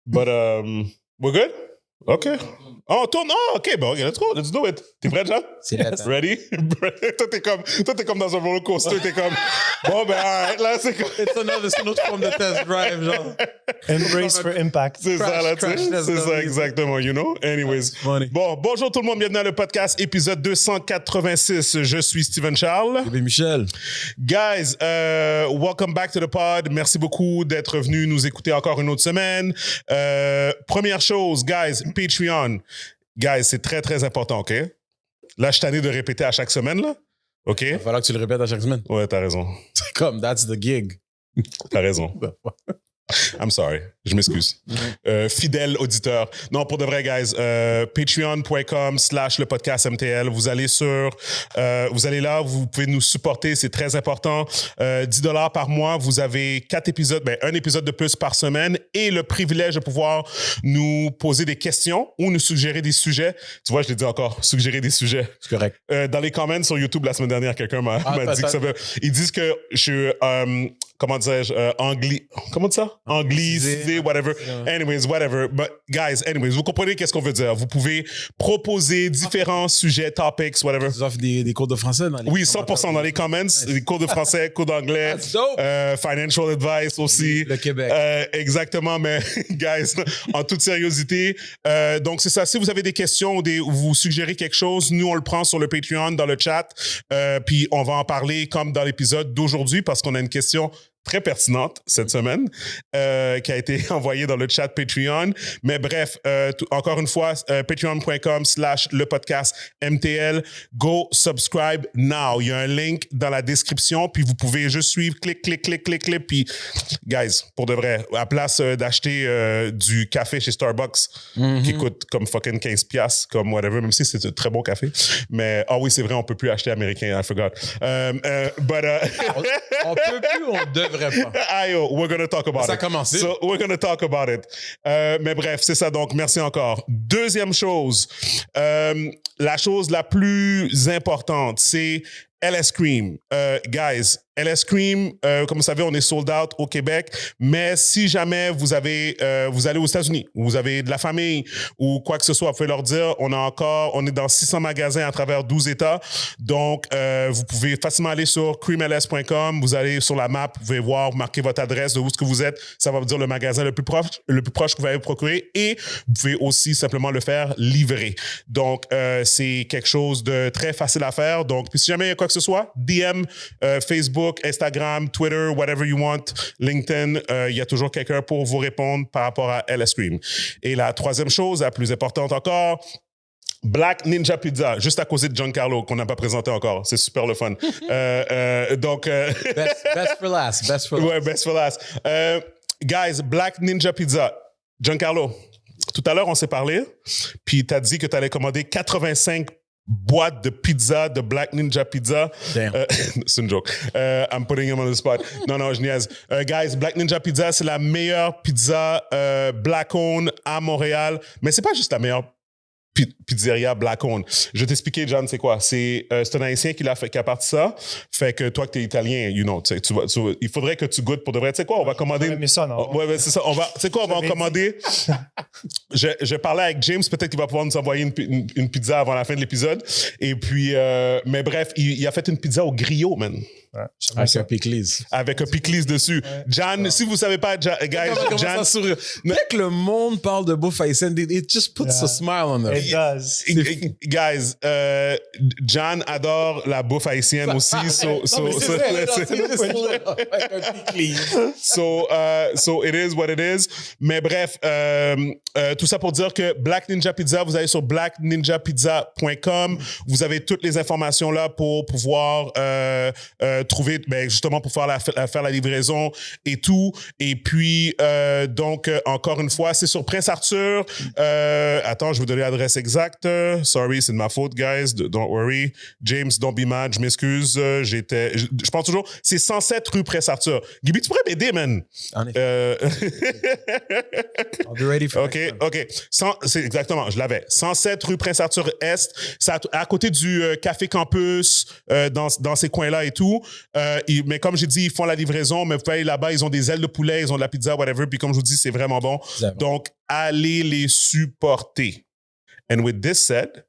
But we're good? OK. Oh, tourne. Oh, OK. Bon, let's go. Let's do it. T'es prêt, John? C'est la temps. Ready? toi, t'es comme dans un roller coaster. T'es comme, bon, ben, all right. Là, c'est comme... C'est une autre forme de test drive, genre. Embrace for impact. C'est ça, là, tu sais. crash test C'est ça, dummy. exactement, you know? Anyways. Funny. Bon, bonjour tout le monde. Bienvenue dans le podcast épisode 286. Je suis Steven Charles. Bébé Michel. Guys, welcome back to the pod. Merci beaucoup d'être venus nous écouter encore une autre semaine. Première chose, guys, Patreon. Guys, c'est très, très important, OK? Là, je suis tanné de répéter à chaque semaine, là. OK? Il va falloir que tu le répètes à chaque semaine. Ouais, t'as raison. C'est comme, that's the gig. T'as raison. I'm sorry. Je m'excuse. Fidèle auditeur. Non, pour de vrai, guys, patreon.com/le podcast MTL. Vous allez vous allez là, vous pouvez nous supporter, c'est très important. $10 par mois, vous avez 4 épisodes, un épisode de plus par semaine et le privilège de pouvoir nous poser des questions ou nous suggérer des sujets. Tu vois, je l'ai dit encore, suggérer des sujets. C'est correct. Dans les comments sur YouTube la semaine dernière, quelqu'un m'a dit que ça veut... Ils disent que je comment dirais-je, comment ça? Anglisé, whatever. Anyways, whatever. But guys, anyways, vous comprenez qu'est-ce qu'on veut dire. Vous pouvez proposer différents sujets, topics, whatever. Tu offres des cours de français dans les Oui, 100% dans les comments. Des cours de français, cours d'anglais. That's dope. Financial advice aussi. Le Québec. Exactement, mais guys, en toute sérieuxité. Donc, c'est ça. Si vous avez des questions ou vous suggérez quelque chose, nous, on le prend sur le Patreon, dans le chat. Puis, on va en parler comme dans l'épisode d'aujourd'hui parce qu'on a une question très pertinente cette semaine qui a été envoyée dans le chat Patreon. Mais bref, encore une fois, patreon.com/le podcast MTL. Go subscribe now. Il y a un link dans la description, puis vous pouvez juste suivre, clic. Puis, guys, pour de vrai, à place d'acheter du café chez Starbucks qui coûte comme fucking $15, comme whatever, même si c'est un très bon café. Mais, oui, c'est vrai, on peut plus acheter américain, I forgot. On peut plus, on devrait pas. Ayo, we're going to talk about it. Ça a commencé. So, we're going to talk about it. Mais bref, c'est ça. Donc, merci encore. Deuxième chose, la chose la plus importante, c'est LS Cream. Guys, LS Cream, comme vous savez, on est sold out au Québec, mais si jamais vous allez aux États-Unis, ou vous avez de la famille ou quoi que ce soit, vous pouvez leur dire, on est dans 600 magasins à travers 12 États. Donc, vous pouvez facilement aller sur creamls.com, vous allez sur la map, vous pouvez voir, marquer votre adresse de où est-ce que vous êtes. Ça va vous dire le magasin le plus proche que vous allez procurer et vous pouvez aussi simplement le faire livrer. Donc, c'est quelque chose de très facile à faire. Donc, puis si jamais il y a quoi que ce soit, DM, Facebook, Instagram, Twitter, whatever you want, LinkedIn, il y a toujours quelqu'un pour vous répondre par rapport à LS Cream. Et la troisième chose, la plus importante encore, Black Ninja Pizza, juste à cause de Giancarlo, qu'on n'a pas présenté encore. C'est super le fun. Donc... Best for last. Ouais, best for last. Guys, Black Ninja Pizza. Giancarlo, tout à l'heure, on s'est parlé, puis tu as dit que tu allais commander 85 boîte de pizza, de Black Ninja Pizza. C'est une joke. I'm putting him on the spot. Non, je niaise. Guys, Black Ninja Pizza, c'est la meilleure pizza black-owned à Montréal. Mais c'est pas juste la meilleure pizzeria black-owned. Je vais t'expliquer, John, c'est quoi? C'est un Haïtien qui a parti ça. Fait que toi, que t'es Italien, you know, il faudrait que tu goûtes pour de vrai. Tu sais quoi, on va commander... Mais ça, non. Ouais, c'est ça. Tu sais quoi, on va en commander... Je parlais avec James, peut-être qu'il va pouvoir nous envoyer une pizza avant la fin de l'épisode. Et puis, mais bref, il a fait une pizza au griot, man. Ouais, Avec un pickles. Avec un pickles dessus. John, si vous savez pas, guys, John... Dès que le monde parle de bouffe haïtienne, it just puts a smile on them. It does. Guys, John adore la bouffe haïtienne aussi. So it is what it is. Mais bref, tout ça pour dire que Black Ninja Pizza, vous allez sur blackninjapizza.com. Vous avez toutes les informations là pour pouvoir trouver, justement, pour faire la livraison et tout. Et puis, donc, encore une fois, c'est sur Prince Arthur. Attends, je vais vous donner l'adresse exacte. Sorry, c'est de ma faute, guys. Don't worry. James, don't be mad. Je m'excuse. Je pense toujours, c'est 107 rue Prince Arthur. Gibi, tu pourrais m'aider, man. En effet. I'll be ready for OK. C'est exactement, je l'avais. 107 rue Prince Arthur Est. C'est à côté du Café Campus, dans ces coins-là et tout. Mais comme j'ai dit, ils font la livraison, mais vous pouvez aller là-bas, ils ont des ailes de poulet, ils ont de la pizza, whatever. Puis comme je vous dis, c'est vraiment bon. Donc, allez les supporter. And with this said,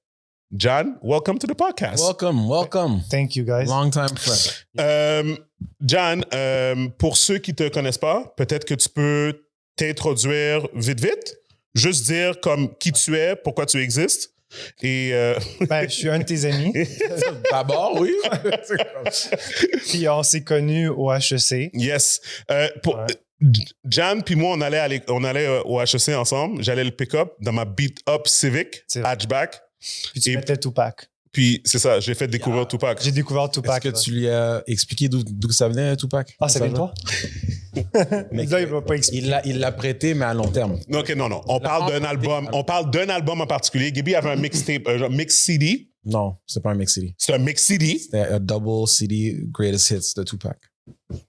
John, welcome to the podcast. Welcome. Thank you, guys. Long time friend. John, pour ceux qui te connaissent pas, peut-être que tu peux t'introduire vite. Juste dire comme qui tu es, pourquoi tu existes. Et Ben, je suis un de tes amis. D'abord, oui. Puis on s'est connus au HEC. yes. Jan puis moi, on allait au HEC ensemble. J'allais le pick-up dans ma beat-up Civic C'est vrai. hatchback. Puis tu mettais Tupac. Puis c'est ça, j'ai fait découvrir Tupac. J'ai découvert Tupac. Est-ce que tu lui as expliqué d'où ça venait, Tupac? Ah, ça vient de toi? Mais Là, il va pas expliquer. il l'a prêté, mais à long terme. OK, non. On parle d'un album. On parle d'un album en particulier. Gibby avait un mixtape, un mix CD. Non, c'est pas un mix CD. C'est un mix CD. C'était un double CD Greatest Hits de Tupac.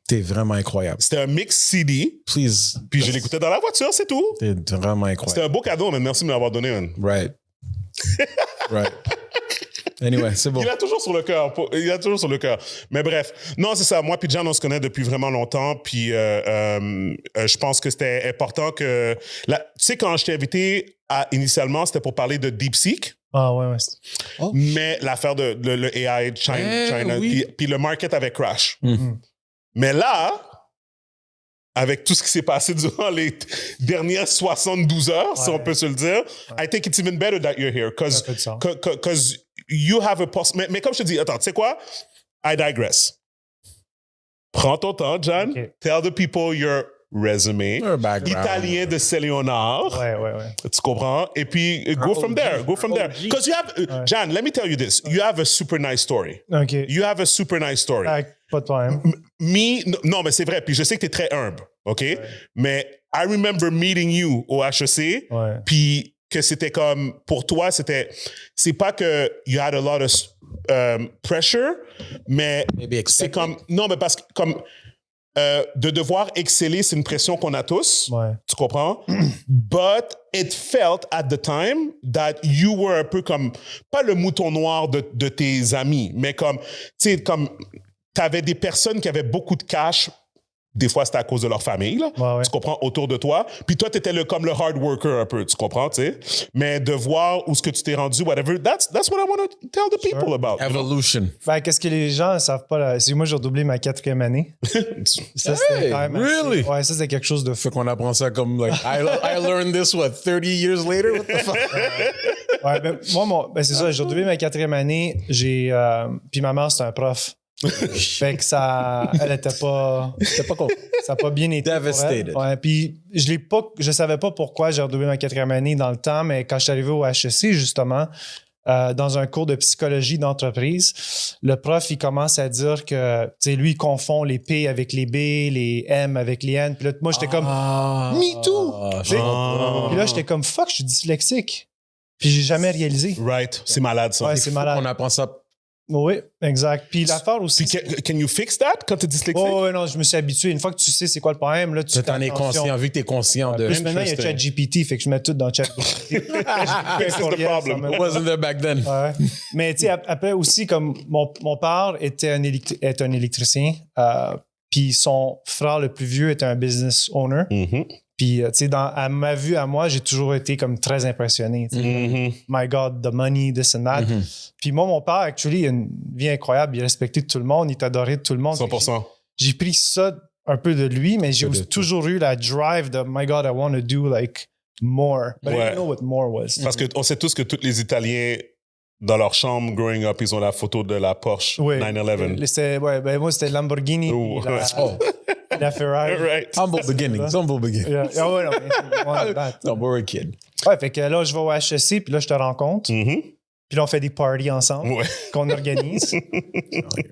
T'es vraiment incroyable. C'était un mix CD. Please. Puis je l'écoutais dans la voiture, c'est tout. T'es vraiment C'était incroyable. un beau cadeau, mais merci de me l'avoir donné. Man. Right. Anyway, c'est bon. Il a toujours sur le cœur. Mais bref, non, c'est ça. Moi puis John, on se connaît depuis vraiment longtemps. Puis je pense que c'était important que... Tu sais, quand je t'ai invité initialement, c'était pour parler de DeepSeek. Ah, ouais. Mais l'affaire de le AI China, oui. puis le market avait crash. Mm. Mais là, avec tout ce qui s'est passé durant les dernières 72 heures, si on peut se le dire, I think it's even better that you're here. Ça fait du sens. Because you have a mais comme je te dis, attends, tu sais quoi? I digress. Prends ton temps, John. Okay. Tell the people your resume. Your background. Italien de Céléonard. Ouais. Tu comprends? Et puis, go from there. Because you have... John, let me tell you this. You have a super nice story. OK. You have a super nice story. Pas de problème. Non, mais c'est vrai. Puis je sais que tu es très humble, OK? Mais I remember meeting you au HEC. Ouais. Puis que c'était comme... Pour toi, c'est pas que you had a lot of pressure, mais Maybe c'est expected. comme... Non, mais parce que comme... de devoir exceller, c'est une pression qu'on a tous. Ouais. Tu comprends? But it felt at the time that you were un peu comme, pas le mouton noir de tes amis, mais comme, tu sais, comme, t'avais des personnes qui avaient beaucoup de cash. Des fois, c'était à cause de leur famille, là. Ouais. Tu comprends, autour de toi. Puis toi, t'étais comme le hard worker un peu, tu comprends, tu sais. Mais de voir où ce que tu t'es rendu, whatever, that's what I want to tell the people about. Evolution. Ben, qu'est-ce que les gens ne savent pas? Là? C'est moi, j'ai redoublé ma 4e année. Ça, c'était Hey, quand même really? Ouais, ça, c'est quelque chose de fou. Fait qu'on apprend ça comme, like, I learned this, 30 years later? What the fuck? Ouais, ben, c'est ça, j'ai redoublé ma 4e année. Puis ma mère, c'était un prof. Fait que elle était pas... T'es pas con. Ça n'a pas bien été. Devastated. Ouais, puis je savais pas pourquoi j'ai redoublé ma 4e année dans le temps, mais quand je suis arrivé au HEC, justement, dans un cours de psychologie d'entreprise, le prof, il commence à dire que, tu sais, lui, il confond les P avec les B, les M avec les N. Puis là, moi, j'étais comme, me too! Tu sais? Puis là, j'étais comme, fuck, je suis dyslexique. Puis j'ai jamais réalisé. Right. C'est malade, ça. Ouais, c'est malade. On apprend ça. Oui, exact. Puis l'affaire aussi. Puis can you fix that quand t'es dyslexique? Oh, ouais, non, je me suis habitué. Une fois que tu sais c'est quoi le problème, là, tu T'en es conscient, vu que t'es conscient de... Plus maintenant, il y a ChatGPT, fait que je mets tout dans ChatGPT. This is the problem. It wasn't there back then. Ouais. Mais tu sais, après aussi, comme mon père est un électricien, puis son frère le plus vieux était un business owner. Mm-hmm. Puis, tu sais, à ma vue, à moi, j'ai toujours été comme très impressionné. Tu sais. Mm-hmm. My God, the money, this and that. Puis moi, mon père, actually, il a une vie incroyable. Il respectait tout le monde, il t'adorait tout le monde. 100%. J'ai pris ça un peu de lui, mais j'ai toujours eu la drive de, my God, I want to do like more. But I didn't know what more was. Parce qu'on sait tous que tous les Italiens, dans leur chambre, growing up, ils ont la photo de la Porsche 911. Moi, c'était Lamborghini. Ooh. La Ferrari. Right. Humble beginnings. Humble beginnings. Ah ouais, non, mais one of that. No, we're a kid. Ouais, fait que là, je vais au HEC, puis là, je te rencontre. Mm-hmm. Puis là, on fait des parties ensemble qu'on organise.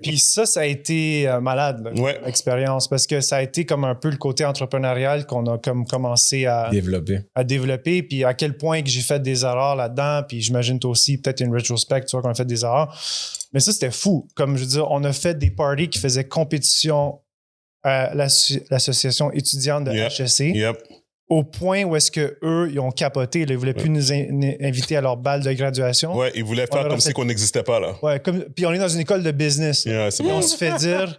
Puis ça a été malade, l'expérience, parce que ça a été comme un peu le côté entrepreneurial qu'on a comme commencé à développer. Puis à quel point que j'ai fait des erreurs là-dedans. Puis j'imagine toi aussi, peut-être une rétrospect, tu vois, qu'on a fait des erreurs. Mais ça, c'était fou. Comme je veux dire, on a fait des parties qui faisaient compétition à l'association étudiante de HEC. Yep. au point où est-ce qu'eux, ils ont capoté. Là, ils ne voulaient plus nous inviter à leur bal de graduation. Ouais, ils voulaient faire comme si qu'on n'existait pas, là. Ouais, puis on est dans une école de business. Yeah, c'est Et bon. on se fait dire,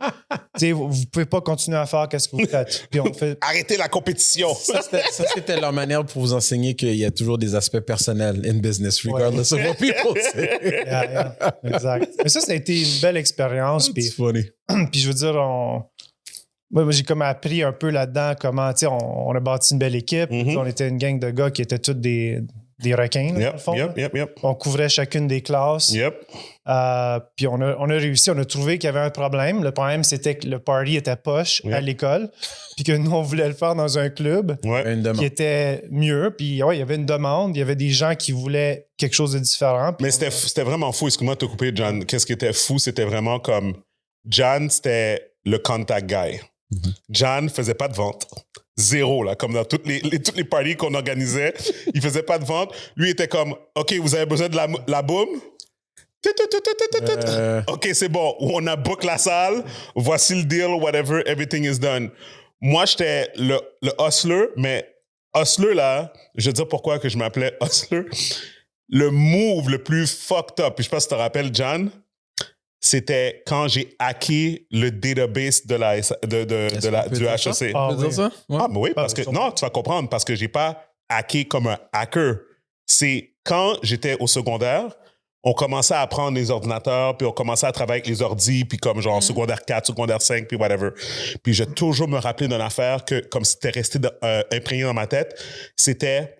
vous ne pouvez pas continuer à faire qu'est-ce que vous faites. Puis on fait... Arrêtez la compétition. Ça, c'était leur manière pour vous enseigner qu'il y a toujours des aspects personnels in business, regardless of what people say. Yeah, exact. Mais ça a été une belle expérience. It's funny. Puis je veux dire, moi, j'ai comme appris un peu là-dedans comment, tu sais, on a bâti une belle équipe. On était une gang de gars qui étaient tous des requins, là, dans le fond. Yep. On couvrait chacune des classes. Yep. Puis on a réussi, on a trouvé qu'il y avait un problème. Le problème, c'était que le party était poche à l'école, puis que nous, on voulait le faire dans un club qui était mieux. Puis ouais, il y avait une demande, il y avait des gens qui voulaient quelque chose de différent. Mais c'était vraiment fou. Excuse-moi de te couper, John. Qu'est-ce qui était fou? C'était vraiment comme... John, c'était le contact guy. John faisait pas de vente. Zéro, là. Comme dans toutes les parties qu'on organisait, il faisait pas de vente. Lui était comme, OK, vous avez besoin de la boum? OK, c'est bon. On a book la salle. Voici le deal, whatever. Everything is done. Moi, j'étais le hustler, mais hustler, là, je vais te dire pourquoi que je m'appelais hustler. Le move le plus fucked up, puis je sais pas si tu te rappelles, John, c'était quand j'ai hacké le database du HEC. On peut dire ça? Ouais. Ah, mais oui, parce que... Non, tu vas comprendre, parce que j'ai pas hacké comme un hacker. C'est quand j'étais au secondaire, on commençait à apprendre les ordinateurs, puis on commençait à travailler avec les ordis, puis comme genre secondaire 4, secondaire 5, puis whatever. Puis j'ai toujours me rappelé d'une affaire que, comme c'était resté imprégné dans ma tête, c'était...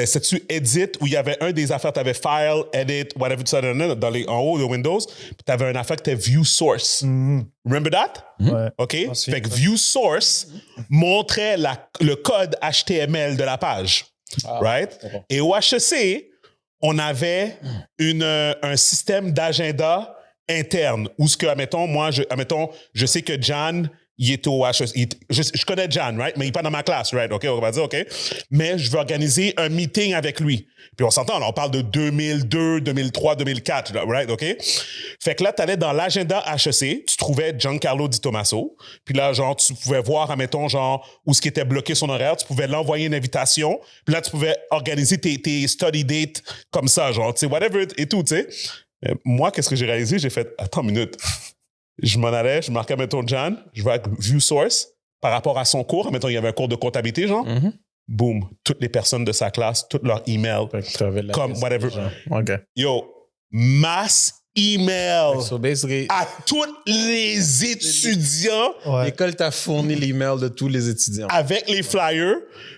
c'est-tu Edit où il y avait un des affaires, tu avais File, Edit, whatever, tout ça, en haut de Windows, puis tu avais une affaire qui était View Source. Remember that? Ouais. OK? Fait que View Source montrait le code HTML de la page. Right? Et au HEC, on avait un système d'agenda interne où ce que, admettons, je sais que John, il est au HEC. Je connais John, right? Mais il n'est pas dans ma classe, right? OK, on va dire OK. Mais je veux organiser un meeting avec lui. Puis on s'entend, là, on parle de 2002, 2003, 2004, right? OK? Fait que là, tu allais dans l'agenda HEC, tu trouvais Giancarlo Di Tommaso. Puis là, genre, tu pouvais voir, admettons, genre, où ce qui était bloqué son horaire. Tu pouvais l'envoyer une invitation. Puis là, tu pouvais organiser tes study dates comme ça, genre, tu sais, whatever et tout, tu sais. Moi, qu'est-ce que j'ai réalisé? J'ai fait, attends une minute. Je m'en allais, je marquais, mettons, John, je vais avec View Source par rapport à son cours. Mettons, il y avait un cours de comptabilité, genre. Boom, toutes les personnes de sa classe, toutes leurs emails, comme whatever. OK. Yo, mass email So basically, à tous les étudiants l'école t'a fourni l'email de tous les étudiants. avec les flyers.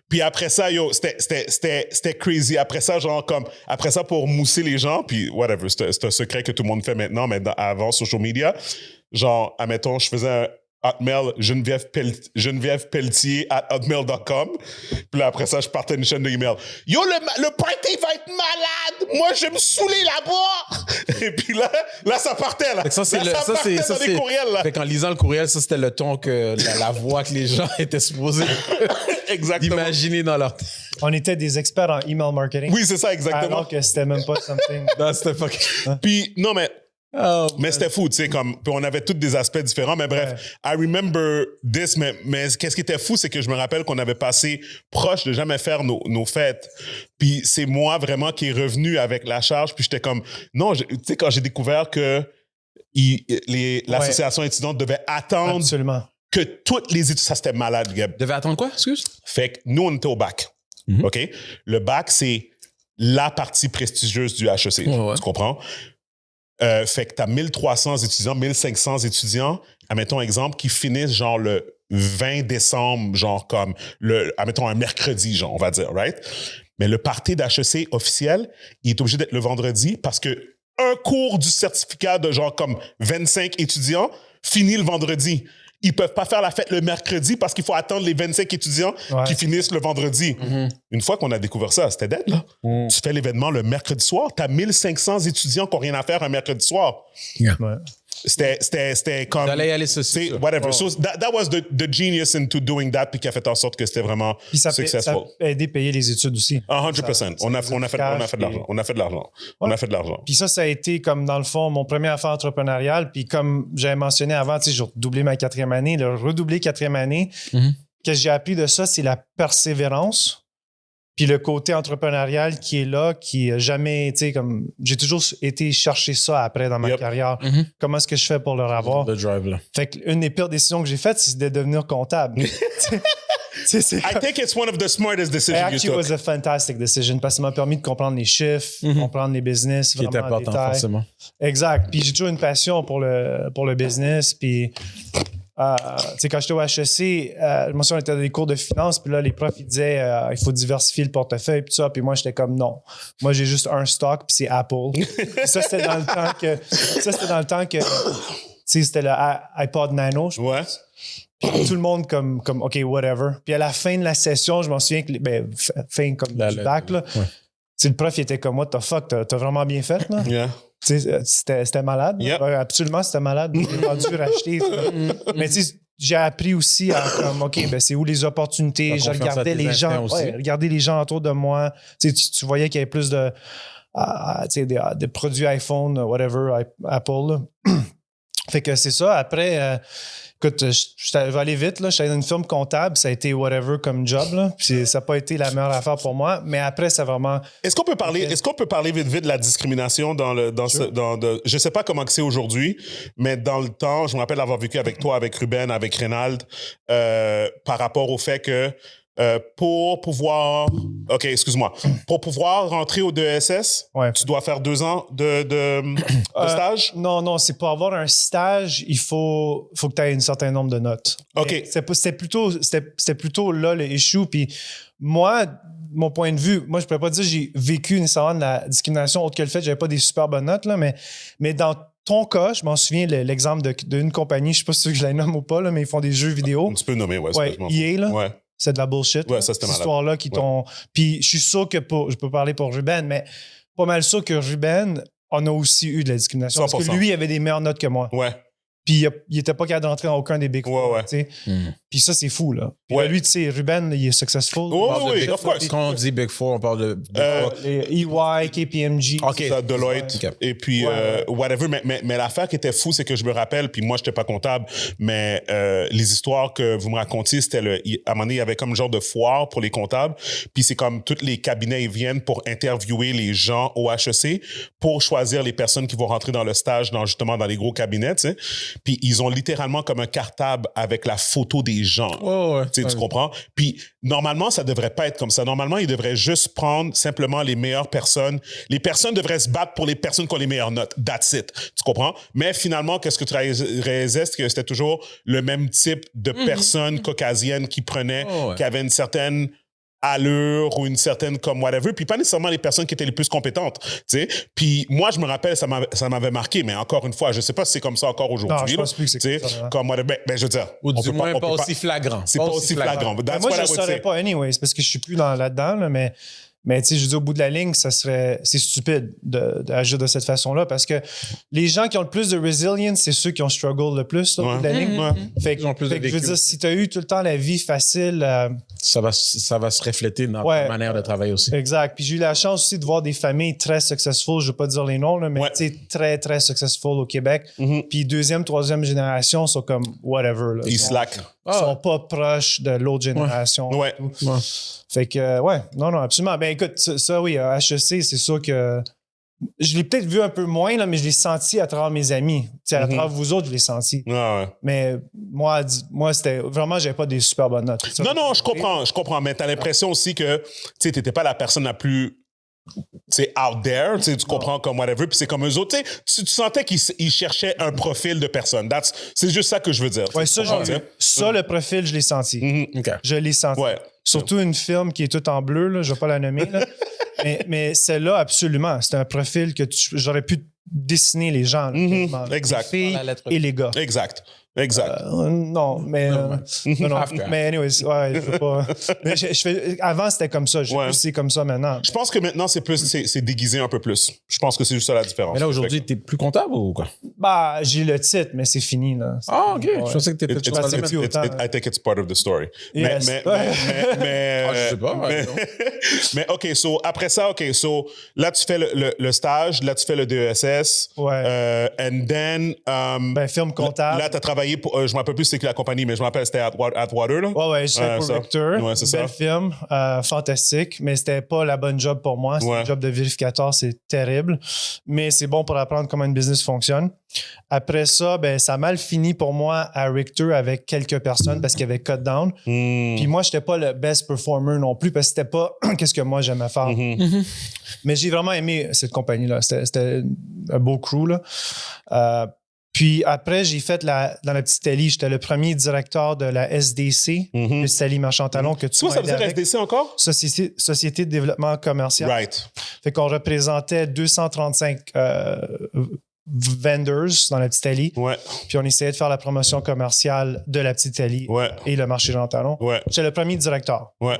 Puis après ça, yo, c'était crazy. Après ça, genre, après ça, pour mousser les gens, puis whatever, c'est un secret que tout le monde fait maintenant, mais avant, social media, genre, admettons, je faisais un Hotmail, Geneviève Pelletier @hotmail.com. Puis là, après ça, je partais une chaîne d'email. Yo, le party va être malade! Moi, je vais me saouler là-bas! Et puis là, ça partait, là. Ça, c'est dans les courriels, là. Fait qu'en lisant le courriel, ça, c'était le ton que la voix que les gens étaient supposés d'imaginer dans leur tête. On était des experts en email marketing. Oui, c'est ça, exactement. Alors que c'était même pas something. Non, c'était fucking... Puis, non, mais c'était fou, tu sais, comme, puis on avait tous des aspects différents, mais bref, I remember this, mais qu'est-ce qui était fou, c'est que je me rappelle qu'on avait passé proche de jamais faire nos fêtes, puis c'est moi vraiment qui est revenu avec la charge, puis j'étais comme, non, tu sais, quand j'ai découvert que l'association étudiante devait attendre Absolument. que toutes les études, ça c'était malade, Gab. Devait attendre quoi, excuse? Fait que nous, on était au bac, OK? Le bac, c'est la partie prestigieuse du HEC, tu comprends? Fait que tu as 1300 étudiants, 1500 étudiants, admettons exemple, qui finissent genre le 20 décembre, genre comme, admettons un mercredi, genre, on va dire, right? Mais le party d'HEC officiel, il est obligé d'être le vendredi parce que un cours du certificat de genre comme 25 étudiants finit le vendredi. Ils peuvent pas faire la fête le mercredi parce qu'il faut attendre les 25 étudiants qui finissent le vendredi. Une fois qu'on a découvert ça, c'était dead, là. Tu fais l'événement le mercredi soir, tu as 1500 étudiants qui n'ont rien à faire un mercredi soir. Ouais. C'était comme... J'allais y aller ceci. Whatever. So that was the genius into doing that, puis qui a fait en sorte que c'était vraiment successful. Ça a aidé à payer les études aussi. 100%. On a fait de l'argent. On a fait de l'argent. Puis ça a été comme, dans le fond, mon premier affaire entrepreneuriale. Puis comme j'avais mentionné avant, tu sais, j'ai redoublé ma 4e année, redoubler 4e année. que j'ai appris de ça, c'est la persévérance. Puis le côté entrepreneurial qui est là, qui a jamais, tu sais, comme j'ai toujours été chercher ça après dans ma carrière. Comment est-ce que je fais pour le avoir? Le drive, là. Fait qu'une des pires décisions que j'ai faites, c'est de devenir comptable. I think it's one of the smartest decisions you Actually, took. it was a fantastic decision parce que ça m'a permis de comprendre les chiffres, comprendre les business, Qui est vraiment en important, détail. forcément. Exact. Puis j'ai toujours une passion pour le business. Puis, tu sais, quand j'étais au HEC, je me souviens, on était dans des cours de finance. Puis là, les profs, ils disaient, il faut diversifier le portefeuille. Puis ça. Puis moi, j'étais comme, non. Moi, j'ai juste un stock, puis c'est Apple. Ça, c'était dans le temps que, tu sais, c'était le iPod Nano, je pense. Ouais. Puis tout le monde comme OK, whatever. Puis à la fin de la session, je m'en souviens que, fin comme du bac, là. Ouais. Tu sais, le prof, il était comme, what the fuck, t'as vraiment bien fait, là. Yeah. Tu sais, c'était malade. Yep. Ouais, absolument, c'était malade. J'ai pas dû racheter. Mais tu sais, j'ai appris aussi à comme, OK, ben c'est où les opportunités. Je regardais les gens. Ouais, regardais les gens autour de moi. Tu sais, tu voyais qu'il y avait plus de, tu sais, des produits iPhone, whatever, Apple, là. Fait que c'est ça. Après, écoute, je vais aller vite, là. J'étais dans une firme comptable. Ça a été whatever comme job, là. Puis ça n'a pas été la meilleure affaire pour moi. Mais après, c'est vraiment... Est-ce qu'on peut parler vite vite de la discrimination je sais pas comment c'est aujourd'hui, mais dans le temps, je me rappelle avoir vécu avec toi, avec Ruben, avec Reynald, par rapport au fait que pour pouvoir rentrer au DESS, tu dois faire 2 ans de stage? Non, c'est pour avoir un stage, il faut que tu aies un certain nombre de notes. OK. C'était plutôt là le issue. Puis moi, mon point de vue, moi, je ne peux pas dire que j'ai vécu nécessairement de la discrimination autre que le fait que je n'avais pas des super bonnes notes, là, mais dans ton cas, je m'en souviens l'exemple d'une compagnie, je ne sais pas si je la nomme ou pas, là, mais ils font des jeux vidéo. Tu peux nommer, ouais. EA, là. Ouais. C'est de la bullshit. Ouais, ça, c'était malade. Cette histoire-là qui t'ont... Puis je suis sûr que je peux parler pour Ruben, mais pas mal sûr que Ruben en a aussi eu de la discrimination. 100%. Parce que lui, il avait des meilleures notes que moi. Ouais. Puis il était pas capable d'entrer dans aucun des Big Four. Ouais. Tu sais. Puis ça, c'est fou, là. Puis là, lui, tu sais, Ruben, il est successful. Oui, of course. Quand on dit Big Four, on parle de Big Four. Les EY, KPMG. OK. Deloitte. Okay. Et puis, whatever. Mais l'affaire qui était fou, c'est que je me rappelle, puis moi, je n'étais pas comptable, mais les histoires que vous me racontiez, c'était à un moment donné, il y avait comme un genre de foire pour les comptables. Puis c'est comme tous les cabinets, ils viennent pour interviewer les gens au HEC pour choisir les personnes qui vont rentrer dans le stage, justement dans les gros cabinets, tu sais. Puis ils ont littéralement comme un cartable avec la photo des gens. Tu comprends? Puis normalement, ça devrait pas être comme ça. Normalement, ils devraient juste prendre simplement les meilleures personnes. Les personnes devraient se battre pour les personnes qui ont les meilleures notes. That's it. Tu comprends? Mais finalement, qu'est-ce que tu réalisais? C'est que c'était toujours le même type de personnes caucasiennes qui prenaient, qui avaient une certaine allure ou une certaine comme whatever, puis pas nécessairement les personnes qui étaient les plus compétentes, tu sais. Puis moi, je me rappelle, ça m'avait marqué, mais encore une fois, je sais pas si c'est comme ça encore aujourd'hui. Non, je pense plus que c'est comme ça. Comme whatever, ben, je veux dire... Ou du moins pas aussi flagrant. C'est pas aussi flagrant. Moi, je ne saurais pas anyways, parce que je suis plus là-dedans, là, mais tu sais, je dis au bout de la ligne, c'est stupide d'agir de cette façon-là parce que les gens qui ont le plus de resilience, c'est ceux qui ont struggle le plus au bout de la ligne. Fait que je veux dire, si tu as eu tout le temps la vie facile... ça va se refléter dans ta manière de travailler aussi. Exact. Puis j'ai eu la chance aussi de voir des familles très successful, je ne vais pas dire les noms, là, mais tu sais, très, très successful au Québec. Puis deuxième, troisième génération sont comme whatever. Là, ils slack. Ils sont pas proches de l'autre génération. Fait que, non, absolument. Ben écoute, ça oui, à HEC, c'est sûr que je l'ai peut-être vu un peu moins, là, mais je l'ai senti à travers mes amis. T'sais, à travers vous autres, je l'ai senti. Mais moi c'était vraiment, j'avais pas des super bonnes notes. Ça, non, je comprends. Mais t'as l'impression aussi que tu n'étais pas la personne la plus out there, tu comprends comme whatever, puis c'est comme eux autres, tu sentais qu'ils cherchaient un profil de personne. C'est juste ça que je veux dire. Ça, le profil, je l'ai senti. Je l'ai senti. Surtout une firme qui est toute en bleu, là, je ne vais pas la nommer. Là. mais celle-là, absolument, c'est un profil que j'aurais pu dessiner les gens. Là, exact. Les filles et les gars. Exact. Non, mais... mais anyways, je veux pas... Mais avant, c'était comme ça. C'est comme ça maintenant. Je pense que maintenant, c'est déguisé un peu plus. Je pense que c'est juste ça la différence. Mais là, aujourd'hui, tu es plus comptable ou quoi? Bah, j'ai le titre, mais c'est fini, là. OK. Je pensais que tu étais I think it's part of the story. Yes. Mais je sais pas. Mais OK, après ça, là, tu fais le stage, là, tu fais le DESS. And then... firme comptable. Là, tu as travaillé travaillé pour, je me rappelle plus c'est que la compagnie, mais je me rappelle c'était Atwater, là. Ouais, je travaillais pour ça. Richter. Ouais, c'est Bel ça. film, fantastique, mais c'était pas la bonne job pour moi. C'est Ouais. un job de vérificateur, c'est terrible. Mais c'est bon pour apprendre comment une business fonctionne. Après ça, ben, ça a mal fini pour moi à Richter avec quelques personnes parce qu'il y avait cut down. Puis moi, j'étais pas le best performer non plus parce que c'était pas qu'est-ce que moi j'aimais faire. Mais j'ai vraiment aimé cette compagnie-là. C'était un beau crew, là. Puis après, j'ai fait dans la Petite Italie, j'étais le premier directeur de la SDC, Petite Italie Marchand Talon, que tu Tu vois, ça m'as veut aidé dire avec. SDC encore? Société de développement commercial. Right. Fait qu'on représentait 235 vendors dans la Petite Italie. Ouais. Puis on essayait de faire la promotion commerciale de la Petite Italie Ouais. et le marché Jean Talon. Ouais. J'étais le premier directeur. Ouais.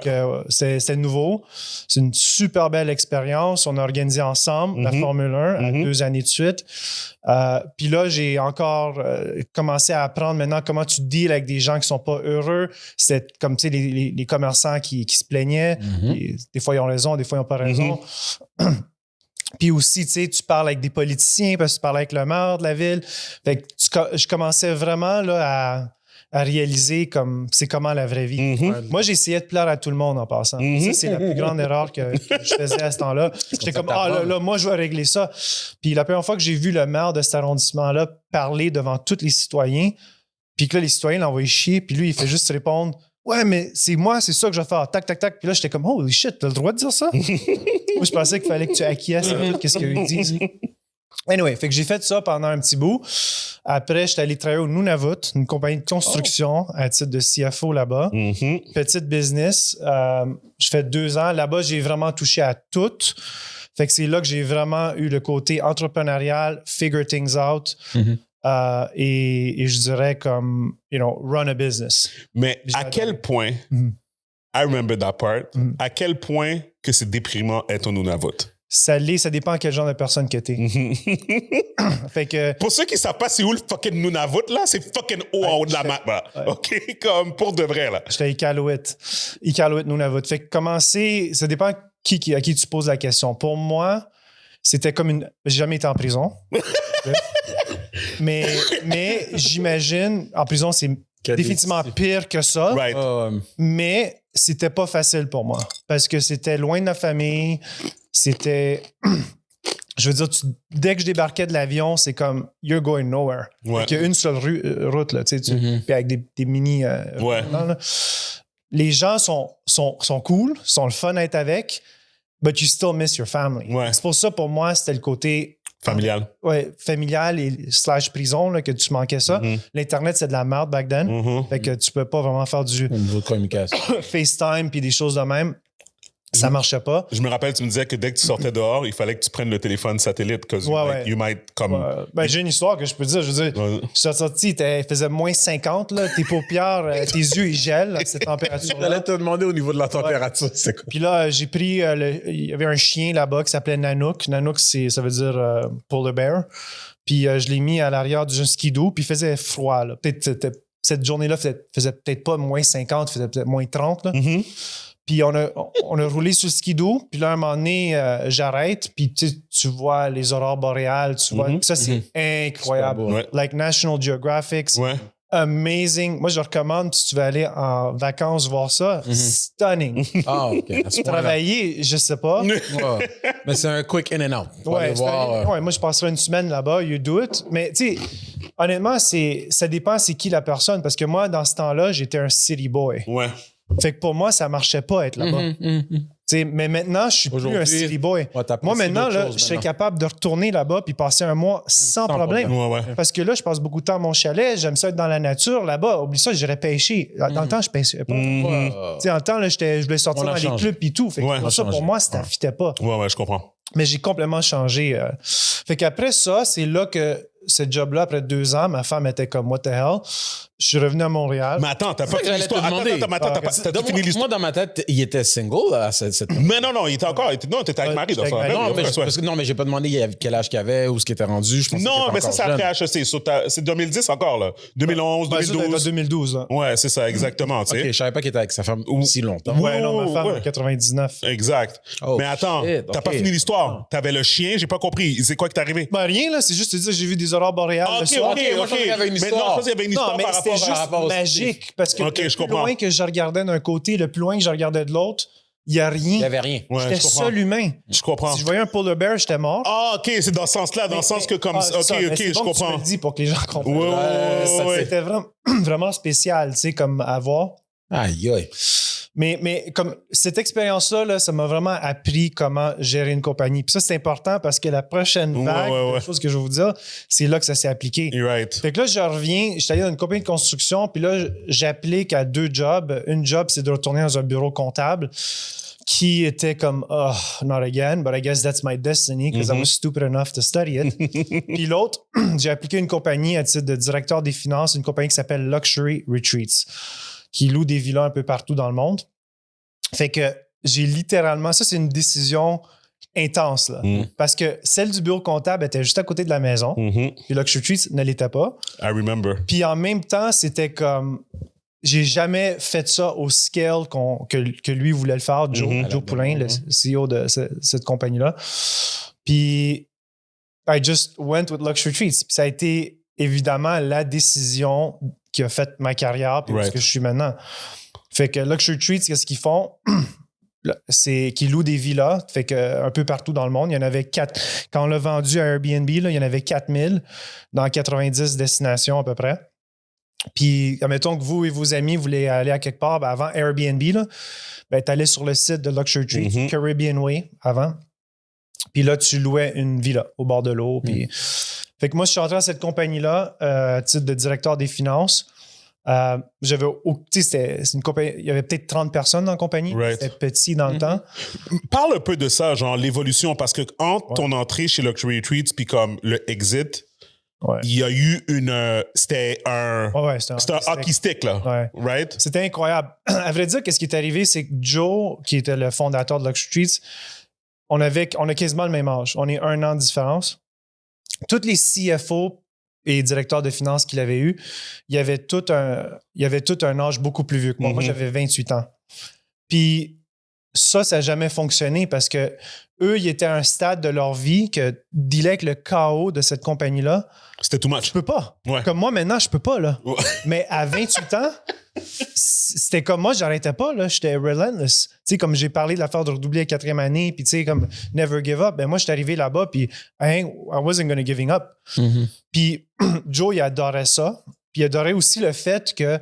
C'était nouveau. C'est une super belle expérience. On a organisé ensemble la Formule 1 à 2 années de suite. Puis là, j'ai encore commencé à apprendre maintenant comment tu deals avec des gens qui sont pas heureux. C'était comme, tu sais, les commerçants qui se plaignaient. Et des fois, ils ont raison, des fois, ils n'ont pas raison. Puis aussi, tu sais, tu parles avec des politiciens parce que tu parles avec le maire de la ville. Fait que je commençais vraiment là, à réaliser comme c'est comment la vraie vie. Moi, j'essayais de plaire à tout le monde en passant. Ça, c'est la plus grande erreur que je faisais à ce temps-là. J'étais comme, là, moi, je vais régler ça. Puis la première fois que j'ai vu le maire de cet arrondissement-là parler devant tous les citoyens, puis que là, les citoyens l'envoyaient chier, puis lui, il fait juste répondre, ouais, mais c'est moi, c'est ça que je vais faire. Tac, tac, tac. Puis là, j'étais comme, holy shit, t'as le droit de dire ça? Moi, je pensais qu'il fallait que tu acquiesces à tout ce qu'ils disent. Anyway, fait que j'ai fait ça pendant un petit bout. Après, j'étais allé travailler au Nunavut, une compagnie de construction à titre de CFO là-bas. Petite business. Je fais 2 ans. Là-bas, j'ai vraiment touché à tout. Fait que c'est là que j'ai vraiment eu le côté entrepreneurial, figure things out. Et je dirais comme, run a business. Mais à quel point, I remember that part, à quel point que c'est déprimant être au Nunavut? Ça dépend quel genre de personne que t'es. Fait que... Pour ceux qui ne savent pas c'est où le fucking Nunavut, là, c'est fucking haut en haut de la map, là. OK? Comme pour de vrai, là. J'étais à Iqaluit, Nunavut. Fait que commencer, ça dépend à qui tu poses la question. Pour moi, c'était comme j'ai jamais été en prison. mais j'imagine, en prison, c'est définitivement pire que ça. Right. Mais c'était pas facile pour moi. Parce que c'était loin de ma famille. C'était... Je veux dire, dès que je débarquais de l'avion, c'est comme « you're going nowhere Ouais. ». Il y a une seule route, là, tu sais, puis avec des mini... Ouais. là. Les gens sont cool, sont le fun à être avec, but you still miss your family. Ouais. C'est pour ça, pour moi, c'était le côté... Familial. Ouais, familial et / prison, là, que tu manquais ça. L'Internet, c'est de la merde back then. Fait que tu peux pas vraiment faire du Au niveau de communication. FaceTime puis des choses de même. Ça marchait pas. Je me rappelle, tu me disais que dès que tu sortais dehors, il fallait que tu prennes le téléphone satellite parce que you might come... J'ai une histoire que je peux dire. Je veux dire, je suis sorti, il faisait moins 50, là, tes paupières, tes yeux, ils gèlent à cette température-là. J'allais te demander au niveau de la température, c'est quoi? Puis là, j'ai pris... il y avait un chien là-bas qui s'appelait Nanook. Nanook, ça veut dire polar bear. Puis je l'ai mis à l'arrière d'un skidoo, puis il faisait froid. Là. Peut-être cette journée-là faisait peut-être pas moins 50, faisait peut-être moins 30. Là. Puis on a roulé sur le skidoo. Puis là, à un moment donné, j'arrête. Puis tu vois les aurores boréales. Tu vois. Puis ça, c'est incroyable. Ouais. Like National Geographic. Ouais. Amazing. Moi, je recommande si tu veux aller en vacances voir ça. Stunning. Ah, OK. À ce point-là. Travailler, je sais pas. Ouais. Mais c'est un quick in and out. Faut aller voir, ouais, moi, je passerai une semaine là-bas, you do it. Mais, tu sais, honnêtement, ça dépend c'est qui la personne. Parce que moi, dans ce temps-là, j'étais un city boy. Ouais. Fait que pour moi, ça marchait pas être là-bas. T'sais, mais maintenant, je suis plus un city boy. Moi, maintenant, là, je serais capable de retourner là-bas puis passer un mois sans problème. Ouais. Parce que là, je passe beaucoup de temps à mon chalet. J'aime ça être dans la nature. Là-bas, oublie ça, j'irais pêcher. Dans le temps, je pêchais pas. T'sais, dans le temps, là, je voulais sortir dans les clubs et tout. Fait que ça, pour moi, ça fitait pas. Ouais, je comprends. Mais j'ai complètement changé. Fait qu'après ça, c'est là que ce job-là, après 2 ans, ma femme était comme « What the hell? » Je suis revenu à Montréal. Mais attends, t'as pas fini l'histoire. T'as fini l'histoire. Moi, dans ma tête, il était single à cette... Mais non, il était encore... Non, t'étais avec Marie dans ça. Non, mais j'ai pas demandé quel âge qu'il avait, où ce qu'il était rendu. Non, mais ça, c'est après HEC. C'est 2010 encore, là. 2011, 2012. 2012, là. Ouais, c'est ça, exactement. OK, je savais pas qu'il était avec sa femme si longtemps. Ouais, non, ma femme, en 99. Exact. Mais attends, t'as pas fini l'histoire. T'avais le chien, j'ai pas compris. C'est quoi qui t'est arrivé? Ben, rien, là. C'est juste te dire, j'ai vu des les aurores boréales le soir. moi, je pensais qu'il y avait une Mais non, histoire. je pense qu'il y avait une histoire Non, mais par c'était rapport à... juste magique parce que Ok, le je plus comprends. loin que je regardais d'un côté, le plus loin que je regardais de l'autre, il n'y a rien. Il n'y avait rien. Ouais, J'étais je comprends. seul humain. Je comprends. Si je voyais un polar bear, j'étais mort. Ah, OK, c'est dans ce sens-là, dans le sens que comme... c'est OK, ça, mais OK, c'est je bon que tu me comprends. le dis pour que les gens comprennent. Ouais, Ça, ouais. C'était vraiment, vraiment spécial, tu sais, comme à voir. Aïe, aïe. Mais comme cette expérience-là, là, ça m'a vraiment appris comment gérer une compagnie. Puis ça, c'est important parce que la prochaine vague ouais. de choses que je vais vous dire, c'est là que ça s'est appliqué. You're right. Fait que là, je reviens, j'étais allé dans une compagnie de construction, puis là, j'applique à 2 jobs. Une job, c'est de retourner dans un bureau comptable qui était comme, oh, not again, but I guess that's my destiny because I was stupid enough to study it. Puis l'autre, j'ai appliqué à une compagnie à titre de directeur des finances, une compagnie qui s'appelle Luxury Retreats, qui loue des villas un peu partout dans le monde. Fait que j'ai littéralement, ça c'est une décision intense, là. Parce que celle du bureau comptable était juste à côté de la maison, puis Luxury Retreats ne l'était pas. I remember. Puis en même temps, c'était comme, j'ai jamais fait ça au scale que lui voulait le faire, Joe Poulain, le CEO de cette compagnie-là. Puis I just went with Luxury Retreats. Puis ça a été évidemment la décision qui a fait ma carrière puis où est-ce que je suis maintenant. Fait que Luxury Retreats, qu'est-ce qu'ils font? C'est qu'ils louent des villas, fait que un peu partout dans le monde. Il y en avait 4. Quand on l'a vendu à Airbnb, là, il y en avait 4000 dans 90 destinations à peu près. Puis, admettons que vous et vos amis voulaient aller à quelque part, ben avant Airbnb, là, ben, tu allais sur le site de Luxury Retreats, Caribbean Way, avant. Puis là, tu louais une villa au bord de l'eau. Puis... Fait que moi, je suis entré dans cette compagnie-là, à titre de directeur des finances. C'était une compagnie, il y avait peut-être 30 personnes dans la compagnie. C'était petit dans le temps. Parle un peu de ça, genre l'évolution, parce que entre ton entrée chez Luxury Retreats puis comme le exit, il y a eu c'était un hockey stick, là. Right? C'était incroyable. À vrai dire, qu'est-ce qui est arrivé, c'est que Joe, qui était le fondateur de Luxury Retreats, on a quasiment le même âge. On est 1 an de différence. Tous les CFO et directeurs de finances qu'il avait eu, il y avait tout un âge beaucoup plus vieux que moi. Moi, j'avais 28 ans. Puis ça n'a jamais fonctionné parce que eux, ils étaient à un stade de leur vie que dealer avec le chaos de cette compagnie-là, c'était too much. Je peux pas. Ouais. Comme moi, maintenant, je peux pas, là. Ouais. Mais à 28 ans, c'était comme moi, j'arrêtais pas, là. J'étais relentless. Tu sais, comme j'ai parlé de l'affaire de redoubler la 4e année, puis tu sais, comme never give up. Ben moi, j'étais arrivé là-bas, puis I wasn't gonna giving up. Puis Joe, il adorait ça. Puis il adorait aussi le fait que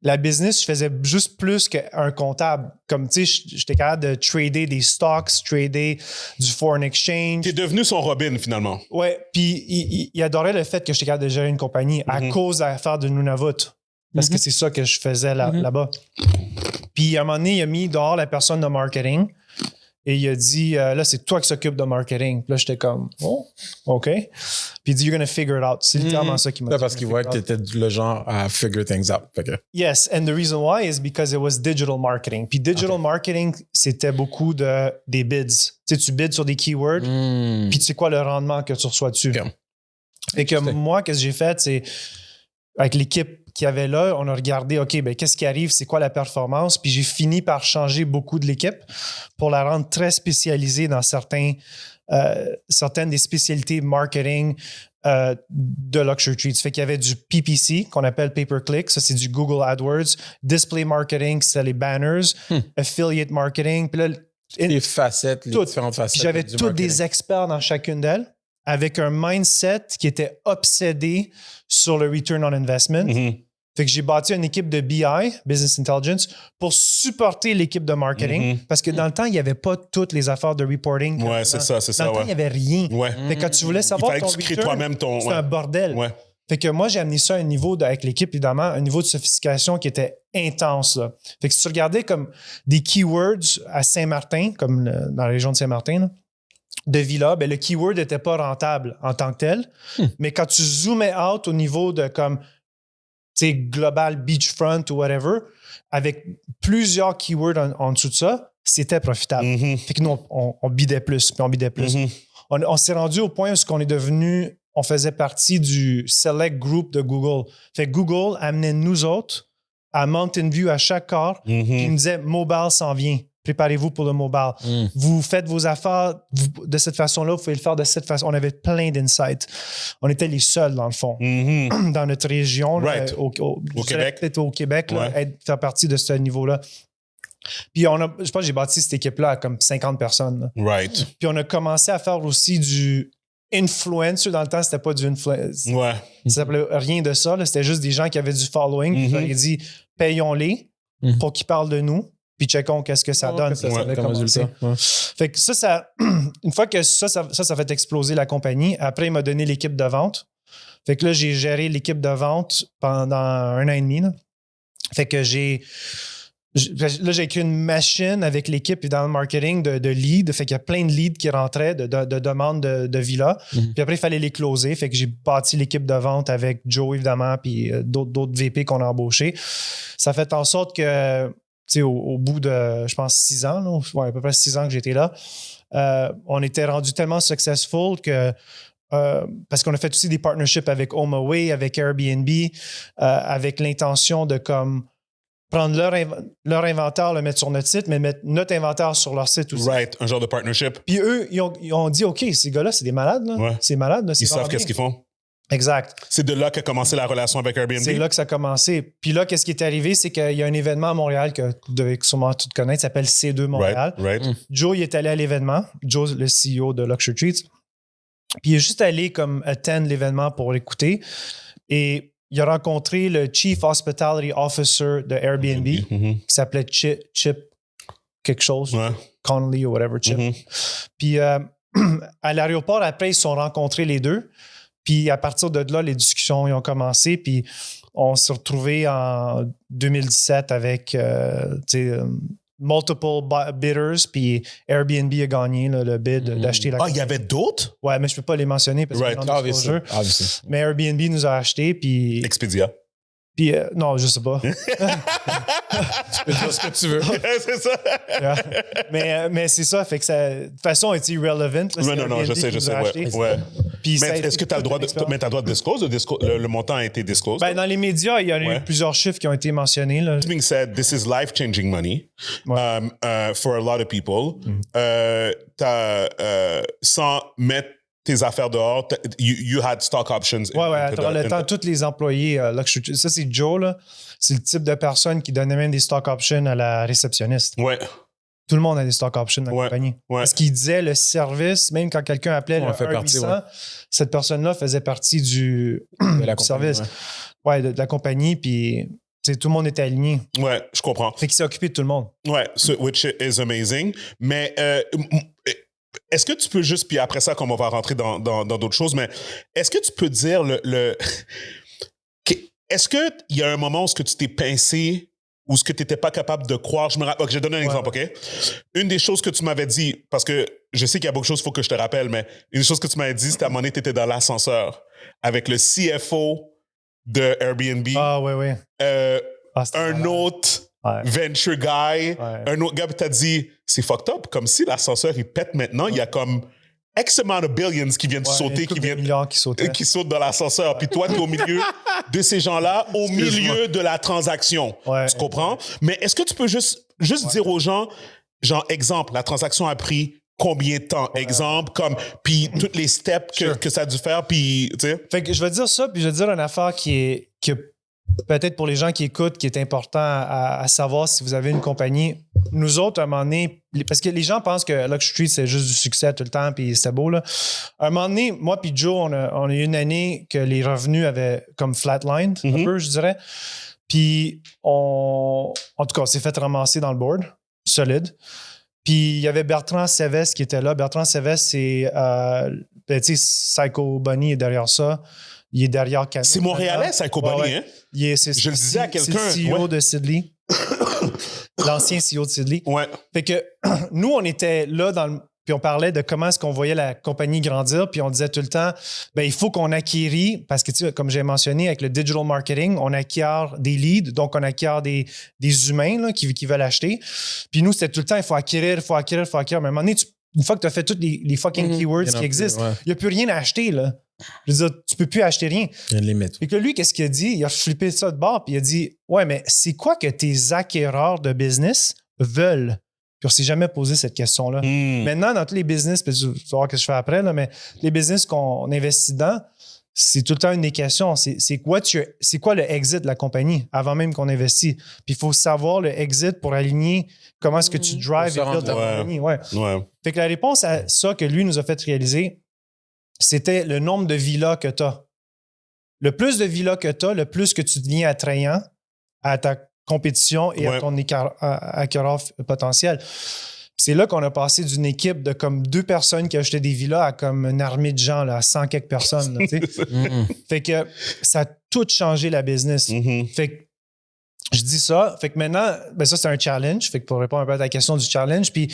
la business, je faisais juste plus qu'un comptable. Comme, tu sais, j'étais capable de trader des stocks, trader du foreign exchange. T'es devenu son Robin, finalement. Ouais, puis il adorait le fait que j'étais capable de gérer une compagnie à cause de l'affaire de Nunavut. Parce que c'est ça que je faisais là-bas. Puis à un moment donné, il a mis dehors la personne de marketing et il a dit, là, c'est toi qui s'occupe de marketing. Puis là, j'étais comme, oh, OK. Puis il dit, you're gonna figure it out. C'est littéralement ça qui m'a dit. Parce qu'il voit que tu étais le genre à figure things out. Yes, and the reason why is because it was digital marketing. Puis digital marketing, c'était beaucoup des bids. Tu sais, tu bids sur des keywords, puis tu sais quoi le rendement que tu reçois dessus. Fait que moi, qu'est-ce que j'ai fait, c'est avec l'équipe qu'il y avait là, on a regardé, OK, ben qu'est-ce qui arrive, c'est quoi la performance, puis j'ai fini par changer beaucoup de l'équipe pour la rendre très spécialisée dans certaines des spécialités marketing de Luxury Retreats. Fait qu'il y avait du PPC, qu'on appelle pay-per-click, ça c'est du Google AdWords, display marketing, c'est les banners, affiliate marketing, puis là, les différentes facettes. Puis j'avais tous des experts dans chacune d'elles, avec un mindset qui était obsédé sur le return on investment. Fait que j'ai bâti une équipe de BI, Business Intelligence, pour supporter l'équipe de marketing. Parce que dans le temps, il n'y avait pas toutes les affaires de reporting. Ouais, c'est ça. Dans le temps, il n'y avait rien. Ouais. Fait que quand tu voulais savoir ton return, toi-même c'était un bordel. Ouais. Fait que moi, j'ai amené ça à un niveau, avec l'équipe, évidemment, un niveau de sophistication qui était intense. Là. Fait que si tu regardais comme des keywords à Saint-Martin, comme dans la région de Saint-Martin, là, de villa, ben le keyword n'était pas rentable en tant que tel. Mais quand tu zoomais out au niveau de comme, tu sais, global beachfront ou whatever, avec plusieurs keywords en dessous de ça, c'était profitable. Fait que nous, on bidait plus, puis on bidait plus. On s'est rendu au point où on est devenu, on faisait partie du select group de Google. Fait que Google amenait nous autres à Mountain View à chaque quart, puis il nous disait « Mobile s'en vient ». préparez-vous pour le mobile. Vous faites vos affaires de cette façon-là, vous pouvez le faire de cette façon. On avait plein d'insights. On était les seuls, dans le fond, dans notre région, Right. là, au Québec. peut-être au Québec, là, Ouais. faire partie de ce niveau-là. Puis je pense que j'ai bâti cette équipe-là à comme 50 personnes. Là. Right. Puis on a commencé à faire aussi du influencer. Dans le temps, c'était pas du influencer. Ouais. Ça s'appelait rien de ça. Là. C'était juste des gens qui avaient du following. Puis j'aurais dit, payons-les pour qu'ils parlent de nous. Puis checkons qu'est-ce que ça donne. Ça, Ça ça avait comme commencé. résultat. Ouais. Fait que ça une fois que ça fait exploser la compagnie. Après, il m'a donné l'équipe de vente. Fait que là, j'ai géré l'équipe de vente pendant 1 an et demi. Là. Fait que j'ai écrit une machine avec l'équipe et dans le marketing de leads. Fait qu'il y a plein de leads qui rentraient, de demandes de villas. Puis après, il fallait les closer. Fait que j'ai bâti l'équipe de vente avec Joe, évidemment, puis d'autres VP qu'on a embauchés. Ça fait en sorte que, tu sais, au bout de, je pense, 6 ans, là, ouais, à peu près 6 ans que j'étais là, on était rendu tellement successful que parce qu'on a fait aussi des partnerships avec HomeAway, avec Airbnb, avec l'intention de comme prendre leur inventaire, le mettre sur notre site, mais mettre notre inventaire sur leur site aussi. Right. Un genre de partnership. Puis eux, ils ont dit, OK, ces gars-là, c'est des malades. Là. Ouais. C'est malade. Là, Ils savent qu'est-ce qu'ils font. Exact. C'est de là qu'a commencé la relation avec Airbnb. C'est là que ça a commencé. Puis là, qu'est-ce qui est arrivé, c'est qu'il y a un événement à Montréal que vous devez sûrement tout connaître, ça s'appelle C2 Montréal. Right. Joe, il est allé à l'événement. Joe, le CEO de Luxury Treats. Puis il est juste allé comme attendre l'événement pour l'écouter. Et il a rencontré le Chief Hospitality Officer de Airbnb qui s'appelait Chip quelque chose, Ouais. Connolly ou whatever, Chip. Puis à l'aéroport, après, ils se sont rencontrés les deux. Puis à partir de là, les discussions ils ont commencé. Puis on s'est retrouvés en 2017 avec multiple bidders. Puis Airbnb a gagné là, le bid d'acheter la Il y avait d'autres? Ouais, mais je peux pas les mentionner parce Right. que c'est Obviously. Mais Airbnb nous a acheté, puis Expedia. non, je sais pas. Tu peux dire ce que tu veux. C'est ça. mais c'est ça, fait que ça, de toute façon, c'est irrelevant. Là, c'est Non, je Airbnb sais, qui nous a ouais. acheté. Ouais. Puis ça a Mais été est-ce que tu as le droit de. expérience. Mais tu as le droit de disclose? Le montant a été disclosed? Ben, dans les médias, il y a eu plusieurs chiffres qui ont été mentionnés. Là. That being said, this is life-changing money for a lot of people. Sans mettre tes affaires dehors, you had stock options. Ouais, à travers le temps, tous les employés, ça, c'est Joe, là. C'est le type de personne qui donnait même des stock options à la réceptionniste. Ouais. Tout le monde a des stock options dans la compagnie. Ouais. Parce qu'il disait le service, même quand quelqu'un appelait le 1-800, cette personne-là faisait partie du service. Ouais, de la compagnie, puis tout le monde était aligné. Ouais, je comprends. Fait qu'il s'est occupé de tout le monde. Ouais, which is amazing. Mais est-ce que tu peux juste, puis après ça, comme on va rentrer dans d'autres choses, mais est-ce que tu peux dire est-ce qu'il y a un moment où tu t'es pincé ou ce que tu n'étais pas capable de croire? Je vais donner un exemple, OK? Une des choses que tu m'avais dit, parce que je sais qu'il y a beaucoup de choses qu'il faut que je te rappelle, mais une des choses que tu m'avais dit, c'était à un moment donné, tu étais dans l'ascenseur avec le CFO de Airbnb. Ah, ouais. Un autre venture guy, un autre gars, puis t'as dit, c'est fucked up, comme si l'ascenseur, il pète maintenant, il y a comme X amount of billions qui viennent sauter, qui sautent dans l'ascenseur. Puis toi, tu es au milieu de ces gens-là, au milieu de la transaction. Ouais, tu comprends? Mais est-ce que tu peux juste dire aux gens, genre, exemple, la transaction a pris combien de temps? Exemple, comme, puis toutes les steps que ça a dû faire, puis, tu sais. Fait que je vais dire ça, puis je vais dire une affaire qui peut-être pour les gens qui écoutent, qui est important à savoir si vous avez une compagnie. Nous autres, à un moment donné, parce que les gens pensent que Luxury Treats, c'est juste du succès tout le temps, puis c'était beau, là. À un moment donné, moi puis Joe, on a eu une année que les revenus avaient comme flatlined, un peu, je dirais. Puis, en tout cas, on s'est fait ramasser dans le board, solide. Puis, il y avait Bertrand Sévès qui était là. Bertrand Sévès, c'est, tu sais, Psycho Bunny est derrière ça. Il est derrière Canada. C'est montréalais, Psycho Bunny, hein? Je le disais à quelqu'un. C'est le CEO de Sidley. L'ancien CEO de Sidley. Ouais. Fait que nous, on était là puis on parlait de comment est-ce qu'on voyait la compagnie grandir, puis on disait tout le temps, il faut qu'on acquérit, parce que tu sais, comme j'ai mentionné, avec le digital marketing, on acquiert des leads, donc on acquiert des humains là, qui veulent acheter. Puis nous, c'était tout le temps, il faut acquérir. Mais à un moment donné, une fois que tu as fait tous les fucking keywords qui existent, il n'y a plus rien à acheter, là. Je veux dire, tu peux plus acheter rien. Il y a une limite. Et que lui, qu'est-ce qu'il a dit? Il a flippé ça de bord, puis il a dit, ouais, mais c'est quoi que tes acquéreurs de business veulent? Puis on s'est jamais posé cette question-là. Maintenant, dans tous les business, puis tu vas voir ce que je fais après, là, mais les business qu'on investit dedans, c'est tout le temps une des questions. C'est quoi le exit de la compagnie avant même qu'on investisse? Puis il faut savoir le exit pour aligner comment est-ce que tu drives et build ta compagnie. Ouais. Fait que la réponse à ça que lui nous a fait réaliser, c'était le nombre de villas que tu as. Le plus de villas que tu as, le plus que tu deviens attrayant à ta compétition et à ton acquéreur potentiel. C'est là qu'on a passé d'une équipe de comme 2 personnes qui achetaient des villas à comme une armée de gens, là, à 100 quelques personnes. Là, fait que ça a tout changé la business. Fait que je dis ça. Fait que maintenant, ben ça, c'est un challenge. Fait que pour répondre un peu à ta question du challenge, puis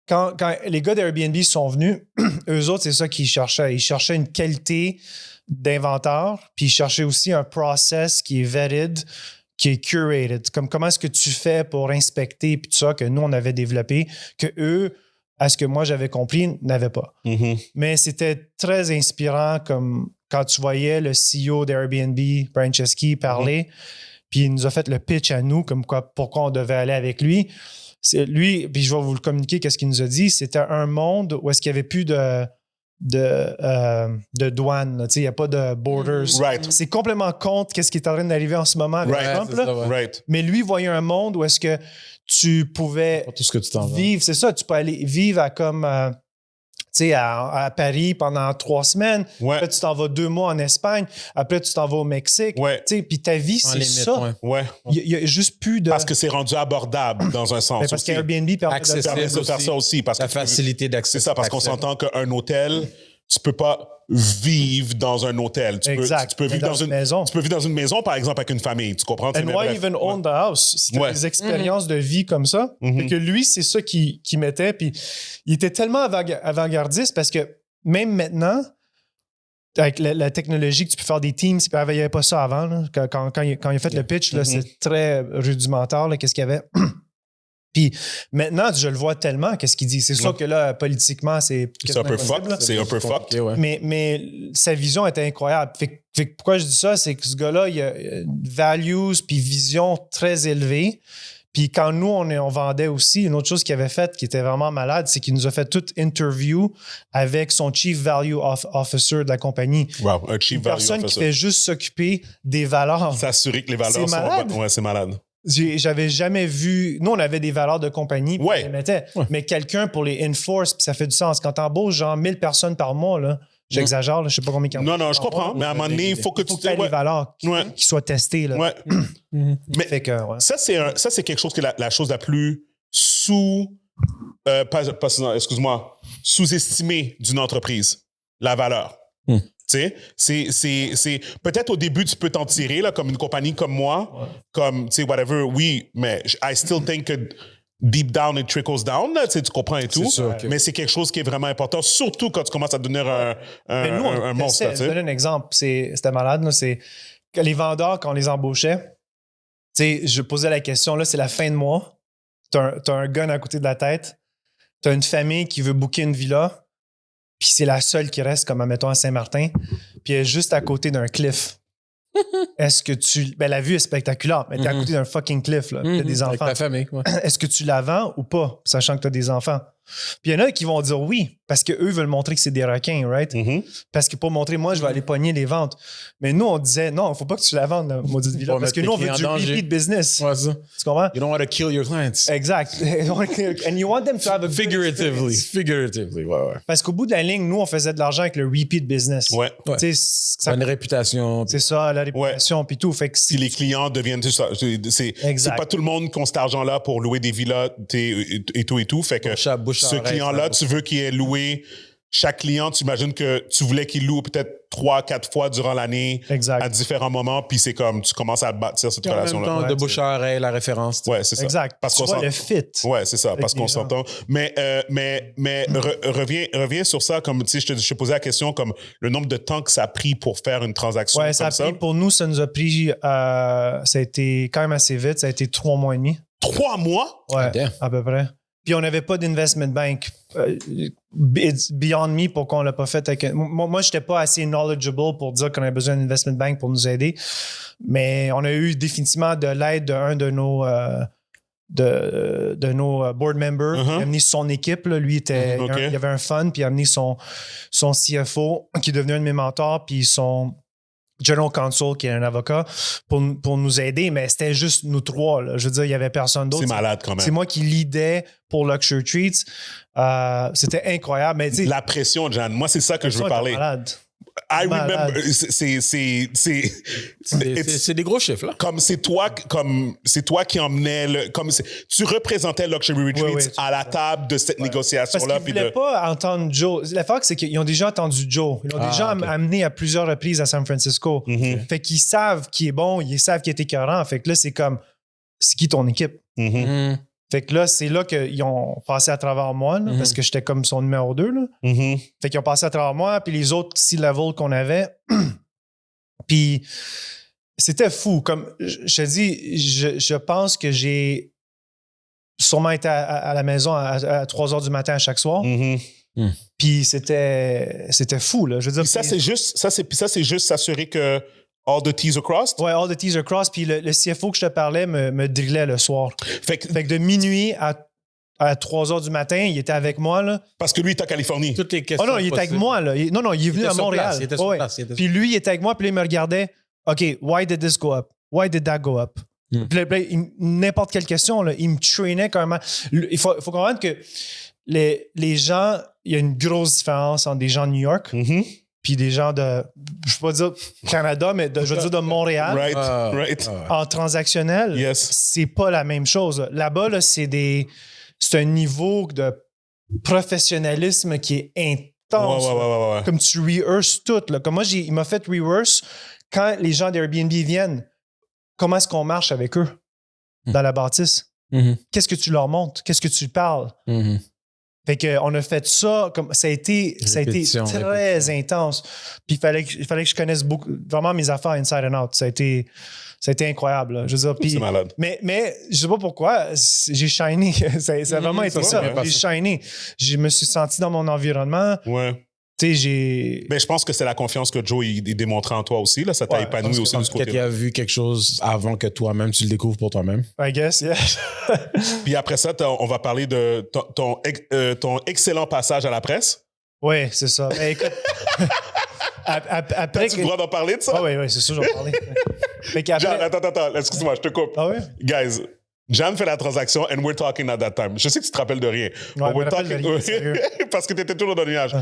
quand les gars d'Airbnb sont venus, eux autres, c'est ça qu'ils cherchaient. Ils cherchaient une qualité d'inventaire, puis ils cherchaient aussi un process qui est vetted, qui est curated. Comme comment est-ce que tu fais pour inspecter, puis tout ça, que nous, on avait développé, que eux, à ce que moi, j'avais compris, n'avaient pas. Mais c'était très inspirant, comme quand tu voyais le CEO d'Airbnb, Brian Chesky, parler, puis il nous a fait le pitch à nous, comme quoi, pourquoi on devait aller avec lui. C'est lui, puis je vais vous le communiquer, qu'est-ce qu'il nous a dit. C'était un monde où est-ce qu'il n'y avait plus de douane. Il n'y a pas de borders. C'est complètement contre ce qui est en train d'arriver en ce moment avec Trump. Là. Mais lui voyait un monde où est-ce que tu pouvais tout ce que tu t'en vivre. C'est ça, tu peux aller vivre à comme... à Paris pendant 3 semaines. Après, tu t'en vas 2 mois en Espagne. Après, tu t'en vas au Mexique. Puis ta vie, c'est ça. Il y a juste plus de... Parce que c'est rendu abordable dans un sens. Parce qu'Airbnb permet de faire ça aussi. Parce la facilité d'accès. C'est ça, parce qu'on s'entend qu'un hôtel, tu peux pas vivre dans un hôtel. Tu peux vivre dans une maison. Tu peux vivre dans une maison, par exemple, avec une famille. Tu comprends? And why even own the house? C'était des expériences de vie comme ça. Et que lui, c'est ça qu'il mettait. Puis il était tellement avant-gardiste parce que même maintenant, avec la technologie que tu peux faire des teams, il n'y avait pas ça avant. Là. Quand il a fait le pitch, là, c'est très rudimentaire, là, qu'est-ce qu'il y avait. Puis maintenant, je le vois tellement, qu'est-ce qu'il dit. C'est sûr que là, politiquement, c'est un peu fuck. C'est un peu fuck. Mais sa vision était incroyable. Fait que pourquoi je dis ça, c'est que ce gars-là, il a values puis vision très élevée. Puis quand nous, on vendait aussi, une autre chose qu'il avait faite qui était vraiment malade, c'est qu'il nous a fait toute interview avec son Chief Value Officer de la compagnie. Wow, un Chief Value Officer. Une personne qui fait juste s'occuper des valeurs. S'assurer que les valeurs sont bonnes. Ouais, c'est malade. J'avais jamais vu... Nous, on avait des valeurs de compagnie, puis on les mettait. Mais quelqu'un pour les enforce, puis ça fait du sens. Quand t'embauches genre 1000 personnes par mois, là, j'exagère, là, je sais pas combien... Non, je comprends. Mais à un moment donné, il faut que tu... aies des valeurs qui soient testées. Là. Mais fait que, ça, c'est quelque chose qui est la chose la plus sous-estimée d'une entreprise. La valeur. C'est peut-être au début, tu peux t'en tirer, là, comme une compagnie comme moi, comme, tu sais, whatever, oui, mais I still think que deep down, it trickles down, là, tu comprends et tout. Sûr, mais c'est quelque chose qui est vraiment important, surtout quand tu commences à devenir un monstre. Je vais donner un exemple, c'était malade, là, c'est que les vendeurs, quand on les embauchait, tu sais, je posais la question, là, c'est la fin de mois, t'as un gun à côté de la tête, t'as une famille qui veut booker une villa, puis c'est la seule qui reste, comme admettons à Saint-Martin, puis elle est juste à côté d'un cliff. Est-ce que tu... Ben, la vue est spectaculaire, mais t'es à côté d'un fucking cliff, là. T'as des enfants. Avec ta famille, Est-ce que tu la vends ou pas, sachant que t'as des enfants? Puis il y en a qui vont dire oui, parce qu'eux veulent montrer que c'est des requins, right? Parce que pour montrer, moi, je vais aller pogner les ventes. Mais nous, on disait, non, il ne faut pas que tu la vendes, la maudite villa, parce que nous, on veut du repeat business. Ouais, ça. Tu comprends? You don't want to kill your clients. Exact. And you want them to have a... Figuratively, ouais. Parce qu'au bout de la ligne, nous, on faisait de l'argent avec le repeat business. Ouais. Ça a une réputation. C'est ça, la réputation, puis tout. Fait que si les clients deviennent... C'est pas tout le monde qui a cet argent-là pour louer des villas et tout. Fait que ce client-là, tu veux qu'il ait loué chaque client, tu imagines que tu voulais qu'il loue peut-être 3-4 fois durant l'année à différents moments, puis c'est comme tu commences à bâtir cette relation-là. En même temps, de bouche à oreille, la référence. Ouais, c'est ça. Exact. Parce qu'on s'entend. Le fit. Ouais, c'est ça, parce qu'on s'entend. Mais reviens sur ça, comme tu sais, je te posais la question, comme le nombre de temps que ça a pris pour faire une transaction comme ça. Ouais, ça a pris, pour nous, ça nous a pris, ça a été quand même assez vite, ça a été 3 mois et demi. 3 mois? Ouais, à peu près. Puis on n'avait pas d'investment bank. It's beyond me pour qu'on ne l'a pas fait. Moi, je n'étais pas assez knowledgeable pour dire qu'on avait besoin d'un investment bank pour nous aider. Mais on a eu définitivement de l'aide d'un de de nos board members. Il a amené son équipe. Là. Lui, il y avait un fund, puis il a amené son CFO, qui est devenu un de mes mentors, puis son General Counsel, qui est un avocat, pour nous aider. Mais c'était juste nous trois. Là. Je veux dire, il n'y avait personne d'autre. C'est malade quand même. C'est moi qui leadais pour Luxury Treats. C'était incroyable. Mais, la pression, Jan. Moi, c'est ça que je veux parler. Malade. I remember, c'est des gros chiffres, là. Comme c'est toi qui emmenais tu représentais Luxury Retreats à la table de cette négociation-là. Parce qu'ils ne voulaient pas entendre Joe. L'affaire, c'est qu'ils ont déjà entendu Joe. Ils l'ont déjà amené à plusieurs reprises à San Francisco. Fait qu'ils savent qui est bon, ils savent qui est écœurant. Fait que là, c'est comme, c'est qui ton équipe? Fait que là, c'est là qu'ils ont passé à travers moi, là, parce que j'étais comme son numéro 2. Là. Fait qu'ils ont passé à travers moi, puis les autres C-level qu'on avait. Puis c'était fou. Comme je te dis, je pense que j'ai sûrement été à la maison à 3 heures du matin à chaque soir. Puis c'était fou. Là. Je veux dire, puis ça, c'est juste s'assurer que all the T's are crossed? Ouais, all the T's are crossed. Puis le CFO que je te parlais me drillait le soir. Fait que de minuit à 3 heures du matin, il était avec moi. Là. Parce que lui, il est en Californie. Toutes les questions. Oh non, il était avec moi. Là. Il est venu à Montréal. Il était sur place. Puis lui, il était avec moi. Puis là, il me regardait. OK, why did this go up? Why did that go up? Puis là, n'importe quelle question, là, il me traînait quand même. Il faut comprendre que les gens, il y a une grosse différence entre des gens de New York puis des gens de, je ne veux pas dire Canada, mais je veux dire de Montréal. Right. En transactionnel, c'est pas la même chose. Là-bas, là, c'est un niveau de professionnalisme qui est intense. Ouais. Comme tu rehearses tout. Là. Comme moi, il m'a fait rehearse quand les gens d'Airbnb viennent. Comment est-ce qu'on marche avec eux dans la bâtisse? Qu'est-ce que tu leur montres? Qu'est-ce que tu parles? Fait qu'on a fait ça, comme ça a été très intense. Puis il fallait que je connaisse vraiment mes affaires inside and out. Ça a été incroyable. Là. Je veux dire, puis, c'est malade. Mais je sais pas pourquoi, j'ai shiné. ça a vraiment été ça. J'ai shiné. Je me suis senti dans mon environnement. Ouais. Tu sais, mais je pense que c'est la confiance que Joe il démontrait en toi aussi. Là. Ça t'a épanoui aussi de ce côté-là. Qu'il a vu quelque chose avant que toi-même, tu le découvres pour toi-même. I guess, yeah. Puis après ça, on va parler de ton excellent passage à la presse. Oui, c'est ça. Mais écoute, après... As-tu le droit d'en parler de ça? Ah oui, c'est sûr, j'en parler. Attends, excuse-moi, je te coupe. Ah oui? Guys, Jan fait la transaction and we're talking at that time. Je sais que tu te rappelles de rien. Ouais, we're talking de rien, parce que tu étais toujours dans le nuage.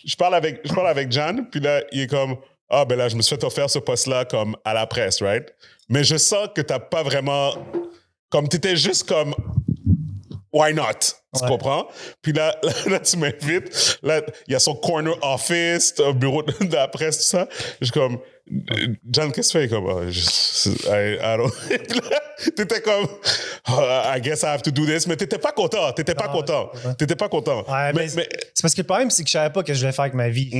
Je parle avec Jan, puis là, il est comme, ben là, je me suis fait offrir ce poste-là comme à la presse, right? Mais je sens que t'as pas vraiment, comme t'étais juste comme, why not? Tu comprends? Puis là, tu m'invites. Là, il y a son corner office, un bureau de la presse, tout ça. Je suis comme, Jan, qu'est-ce que tu fais? Comme, I don't. Puis là, t'étais comme, I guess I have to do this. Mais t'étais pas content. T'étais pas content. Ouais, mais c'est parce que le problème, c'est que je savais pas que je voulais faire avec ma vie.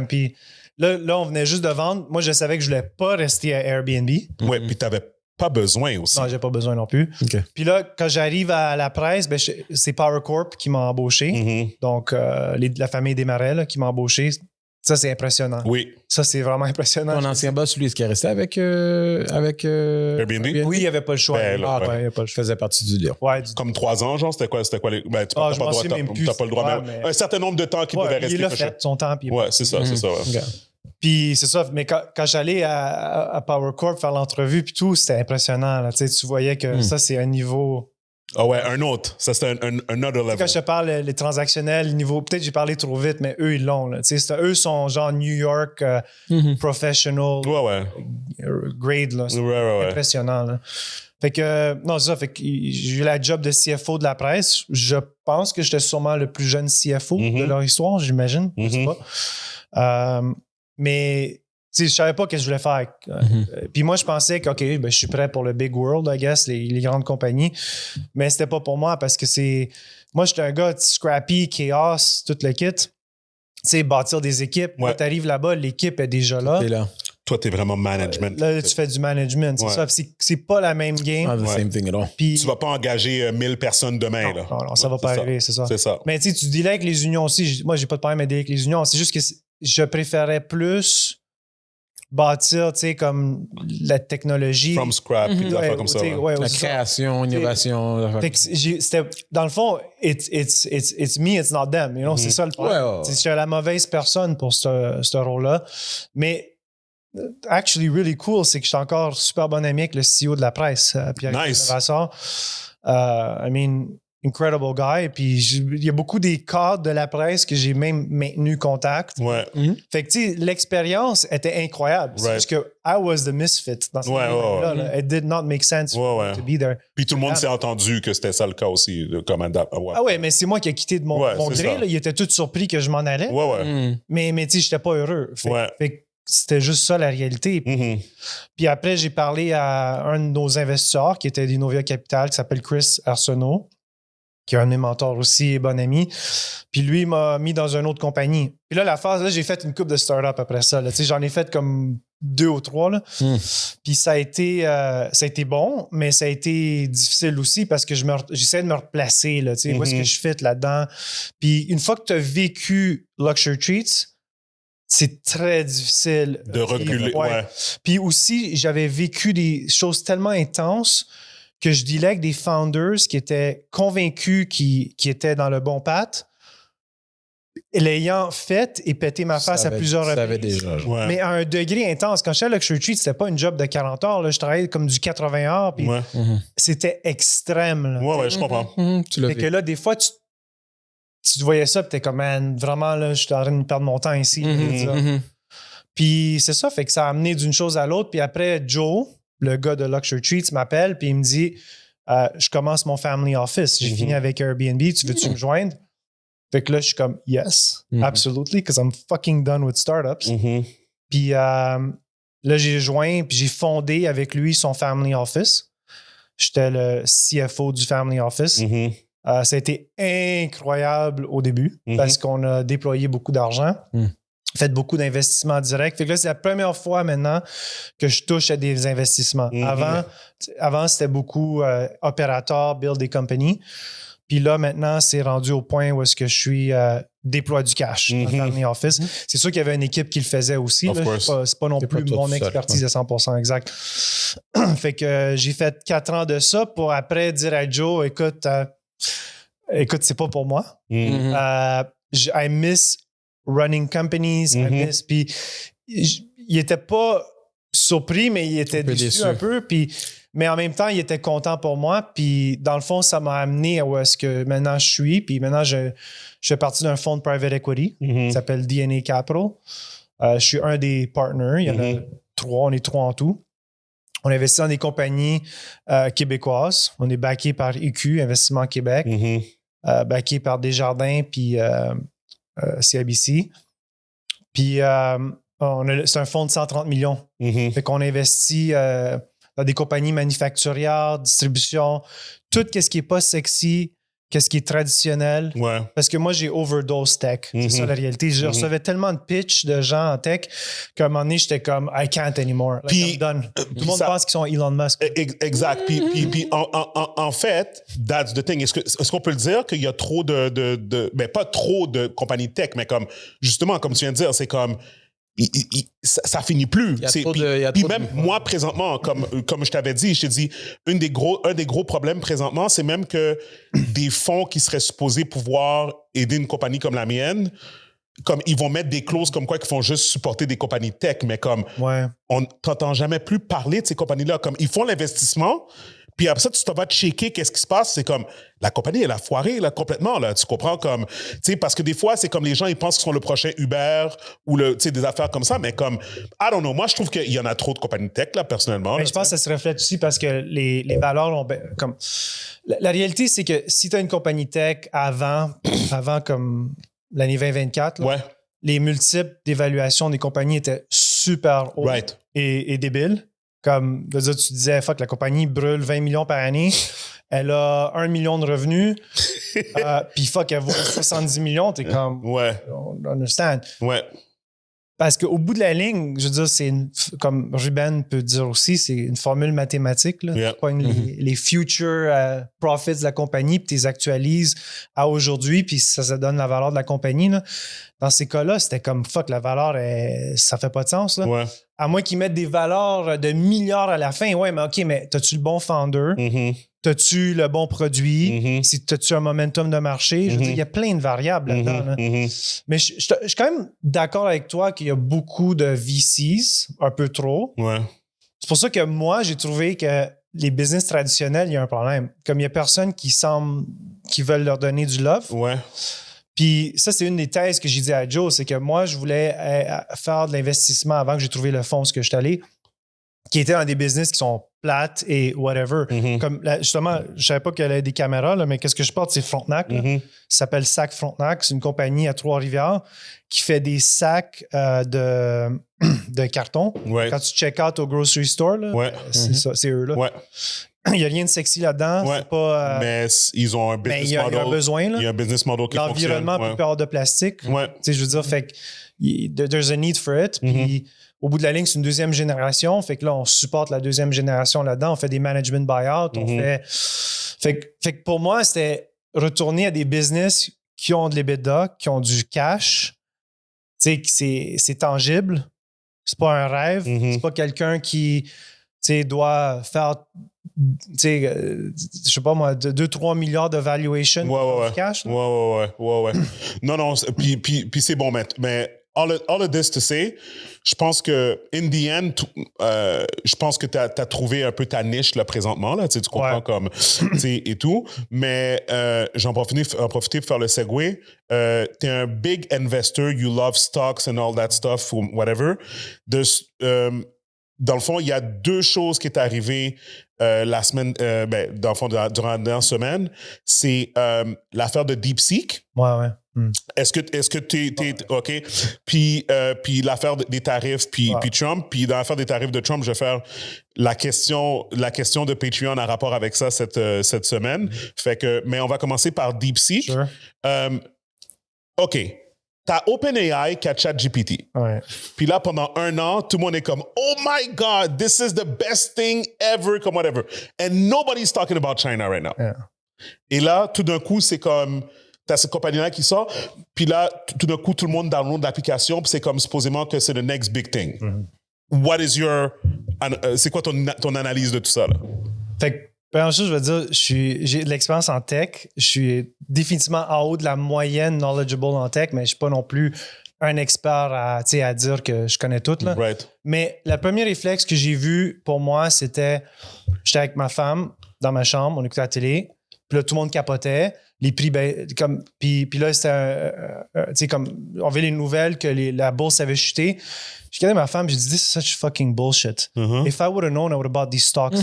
Puis là, on venait juste de vendre. Moi, je savais que je voulais pas rester à Airbnb. Ouais, puis t'avais pas besoin aussi. Non, j'ai pas besoin non plus. Okay. Puis là, quand j'arrive à la presse, c'est Power Corp qui m'a embauché. Donc, la famille Desmarais là, qui m'a embauché. Ça, c'est impressionnant. Oui. Ça, c'est vraiment impressionnant. Ton ancien boss, lui, est-ce qu'il est resté avec Airbnb? Oui, il n'y avait pas le choix. Ben, là, il avait pas le choix. Faisait partie du deal. Ouais, comme 3 ans, genre, c'était quoi les... Ben, tu n'as pas le droit, mais un certain nombre de temps qu'il devait rester. Il a fait son temps. Puis c'est ça. Ouais. Puis c'est ça, mais quand j'allais à Power Corp faire l'entrevue puis tout, c'était impressionnant. Là. Tu voyais que ça, c'est un niveau... Ah ouais, un autre. Ça, c'est un other level. Quand je te parle les transactionnels, niveau, peut-être j'ai parlé trop vite, mais eux, ils l'ont. Là. Eux sont genre New York professional grade. Là. C'est impressionnant. Là. Fait que, non, c'est ça. Fait que j'ai eu la job de CFO de la presse. Je pense que j'étais sûrement le plus jeune CFO de leur histoire, j'imagine. Je sais pas. Mais je savais pas ce que je voulais faire. Puis moi, je pensais que, OK, je suis prêt pour le big world, I guess, les grandes compagnies. Mais c'était pas pour moi parce que c'est... Moi, j'étais un gars scrappy, chaos, tout le kit. Tu sais, bâtir des équipes. Quand t'arrives là-bas, l'équipe est déjà là. T'es là. Toi, t'es vraiment management. Là, tu fais du management, c'est ça. C'est pas la même game. Not the same thing at all. Puis, tu vas pas engager 1000 personnes demain. Non, ça va pas arriver, c'est ça. C'est ça. Mais tu dealais avec les unions aussi. Moi, j'ai pas de problème à dealer avec les unions. C'est juste que je préférais plus bâtir, tu sais, comme la technologie. From scrap, puis des affaires comme ça. Ouais. La création, innovation. Fait que c'était, dans le fond, it's me, it's not them. You know? C'est ça le problème. Ouais. J'étais la mauvaise personne pour ce rôle-là. Mais actually, really cool, c'est que je suis encore super bon ami avec le CEO de la presse, Pierre Vassar. I mean, incredible guy. Puis il y a beaucoup des cadres de la presse que j'ai même maintenu contact. Ouais. Fait que, tu sais, l'expérience était incroyable. C'est juste que I was the misfit dans ce moment-là. It did not make sense to be there. Puis tout le monde s'est entendu que c'était ça le cas aussi. Ah ouais, mais c'est moi qui ai quitté de mon gré. Là. Ils étaient tous surpris que je m'en allais. Mais tu sais, j'étais pas heureux. Fait que c'était juste ça la réalité. Puis après, j'ai parlé à un de nos investisseurs qui était d'Innovia Capital, qui s'appelle Chris Arsenault, qui est un de mes mentors aussi et bon ami. Puis lui, il m'a mis dans une autre compagnie. Puis là, la phase, là, j'ai fait une couple de start-up après ça. Là. J'en ai fait comme 2 ou 3. Là. Puis ça a été bon, mais ça a été difficile aussi parce que j'essaie de me replacer. Là, où est-ce que je fit là-dedans? Puis une fois que tu as vécu Luxury Treats, c'est très difficile de reculer. Puis aussi, j'avais vécu des choses tellement intenses que je dealais avec des founders qui étaient convaincus qui étaient dans le bon path, l'ayant fait et pété ma face à plusieurs reprises. Mais à un degré intense. Quand j'étais à Luxury Treats, c'était pas une job de 40 heures. Là. Je travaillais comme du 80 heures. Puis c'était extrême. Là, ouais, je comprends. Fait que là, des fois, tu voyais ça et t'es comme, man, vraiment, là, je suis en train de perdre mon temps ici. Puis c'est ça, fait que ça a amené d'une chose à l'autre. Puis après, Joe, le gars de Luxury Treats, m'appelle puis il me dit, je commence mon family office. J'ai fini avec Airbnb. Tu veux-tu me joindre? Fait que là, je suis comme, yes, absolutely, because I'm fucking done with startups. Puis là, j'ai joint puis j'ai fondé avec lui son family office. J'étais le CFO du family office. Ça a été incroyable au début parce qu'on a déployé beaucoup d'argent, fait beaucoup d'investissements directs. Fait que là, c'est la première fois maintenant que je touche à des investissements. Avant, c'était beaucoup opérateur, build des compagnies. Puis là, maintenant, c'est rendu au point où est-ce que je suis déploie du cash dans le family office. C'est sûr qu'il y avait une équipe qui le faisait aussi. C'est pas non plus mon expertise à 100% exact. Fait que j'ai fait 4 ans de ça pour après dire à Joe, écoute, c'est pas pour moi. I miss running companies. Puis il était pas surpris, mais il était déçu un peu. Mais en même temps, il était content pour moi. Puis dans le fond, ça m'a amené à où est-ce que maintenant je suis. Puis maintenant, je fais partie d'un fonds de private equity qui s'appelle DNA Capital. Je suis un des partners. Il y en a 3. On est 3 en tout. On investit dans des compagnies québécoises. On est backé par EQ, Investissement Québec, backé par Desjardins puis CIBC. Puis c'est un fonds de 130 millions. Fait qu'on investit dans des compagnies manufacturières, distribution, tout ce qui n'est pas sexy, qu'est-ce qui est traditionnel. Parce que moi, j'ai overdose tech. C'est ça la réalité. Je recevais tellement de pitch de gens en tech qu'à un moment donné, j'étais comme I can't anymore. I'm done. Tout le monde pense qu'ils sont Elon Musk. Exact. Puis en fait, that's the thing. Est-ce qu'on peut le dire qu'il y a trop ben pas trop de compagnies tech, mais comme justement, comme tu viens de dire, c'est comme ça finit plus. Puis même moi, présentement, comme je t'avais dit, je t'ai dit, un des gros problèmes présentement, c'est même que des fonds qui seraient supposés pouvoir aider une compagnie comme la mienne, comme ils vont mettre des clauses comme quoi qu'ils font juste supporter des compagnies tech, mais comme on t'entend jamais plus parler de ces compagnies-là. Comme ils font l'investissement, puis après ça, tu te vas checker qu'est-ce qui se passe. C'est comme, la compagnie, elle a foiré là, complètement. Là, tu comprends? Comme, parce que des fois, c'est comme les gens, ils pensent qu'ils sont le prochain Uber ou des affaires comme ça. Mais comme, I don't know. Moi, je trouve qu'il y en a trop de compagnies tech, là, personnellement. Mais je pense que ça se reflète aussi parce que les valeurs ont... comme la réalité, c'est que si tu as une compagnie tech avant comme l'année 2024, là, les multiples d'évaluation des compagnies étaient super hauts et débiles. Comme, tu disais, fuck, la compagnie brûle 20 millions par année. Elle a 1 million de revenus. Puis fuck, elle vaut 70 millions. T'es comme, on understand. Parce qu'au bout de la ligne, je veux dire, comme Ruben peut dire aussi, c'est une formule mathématique. Là. Yeah. Tu pognes les future profits de la compagnie, puis tu les actualises à aujourd'hui, puis ça donne la valeur de la compagnie. Là. Dans ces cas-là, c'était comme fuck, la valeur, ça fait pas de sens. Là. Ouais. À moins qu'ils mettent des valeurs de milliards à la fin. Ouais, mais OK, mais t'as-tu le bon founder? T'as-tu le bon produit? T'as-tu un momentum de marché? Je veux dire, il y a plein de variables là-dedans. Là. Mais je suis quand même d'accord avec toi qu'il y a beaucoup de VCs, un peu trop. Ouais. C'est pour ça que moi, j'ai trouvé que les business traditionnels, il y a un problème. Comme il y a personne qui veulent leur donner du love. Ouais. Puis ça, c'est une des thèses que j'ai dit à Joe, c'est que moi, je voulais faire de l'investissement avant que j'ai trouvé le fonds, ce que je suis allé, qui était dans des business qui sont plates et whatever. Comme justement, je savais pas qu'il y avait des caméras, là, mais qu'est-ce que je porte, c'est Frontenac. Ça s'appelle Sac Frontenac. C'est une compagnie à Trois-Rivières qui fait des sacs de carton. Ouais. Quand tu check out au grocery store, là, c'est ça, c'est eux. Là. Ouais. Il n'y a rien de sexy là-dedans. Ouais. C'est pas, mais ils ont un business il y a un besoin. Là. Il y a un business model qui fonctionne. L'environnement peut peur de plastique. Ouais. Tu sais, je veux dire, fait que there's a need for it. Puis au bout de la ligne, c'est une deuxième génération. Fait que là, on supporte la deuxième génération là-dedans. On fait des management buyouts. On fait que pour moi, c'était retourner à des business qui ont de l'EBITDA, qui ont du cash. Tu sais, c'est tangible. C'est pas un rêve. C'est pas quelqu'un qui doit faire, je sais pas moi, 2-3 milliards de valuation de cash. Là. Ouais. Non, puis c'est bon, mais all of this to say, je pense que, in the end, je pense que tu as trouvé un peu ta niche là, présentement. Là, tu comprends comme, et tout. Mais j'en profite pour faire le segue. Tu es un big investor, you love stocks and all that stuff, or whatever. Dans le fond, il y a deux choses qui est arrivées la semaine, dans le fond, durant la dernière semaine. C'est l'affaire de DeepSeek. Ouais. Est-ce que tu es OK? Puis l'affaire des tarifs, puis Trump. Puis dans l'affaire des tarifs de Trump, je vais faire la question de Patreon en rapport avec ça cette semaine. Fait que, mais on va commencer par DeepSeek. Sure. OK. T'as OpenAI qui a ChatGPT. Ouais. Puis là, pendant 1 an, tout le monde est comme « Oh my God, this is the best thing ever, comme whatever. » And nobody's talking about China right now. Yeah. Et là, tout d'un coup, c'est comme... T'as cette compagnie-là qui sort, puis là, tout d'un coup, tout le monde download l'application, puis c'est comme supposément que c'est the next big thing. What is your... c'est quoi ton analyse de tout ça, là? Fait que, première chose, je veux dire, j'ai de l'expérience en tech. Je suis définitivement en haut de la moyenne knowledgeable en tech, mais je ne suis pas non plus un expert à dire que je connais tout. Là. Right. Mais le premier réflexe que j'ai vu pour moi, c'était... J'étais avec ma femme dans ma chambre, on écoutait la télé, puis là, tout le monde capotait. Les prix, puis là, c'était comme, on avait les nouvelles que la bourse avait chuté. J'ai regardé ma femme, j'ai dit, this is such fucking bullshit. If I would have known, I would have bought these stocks.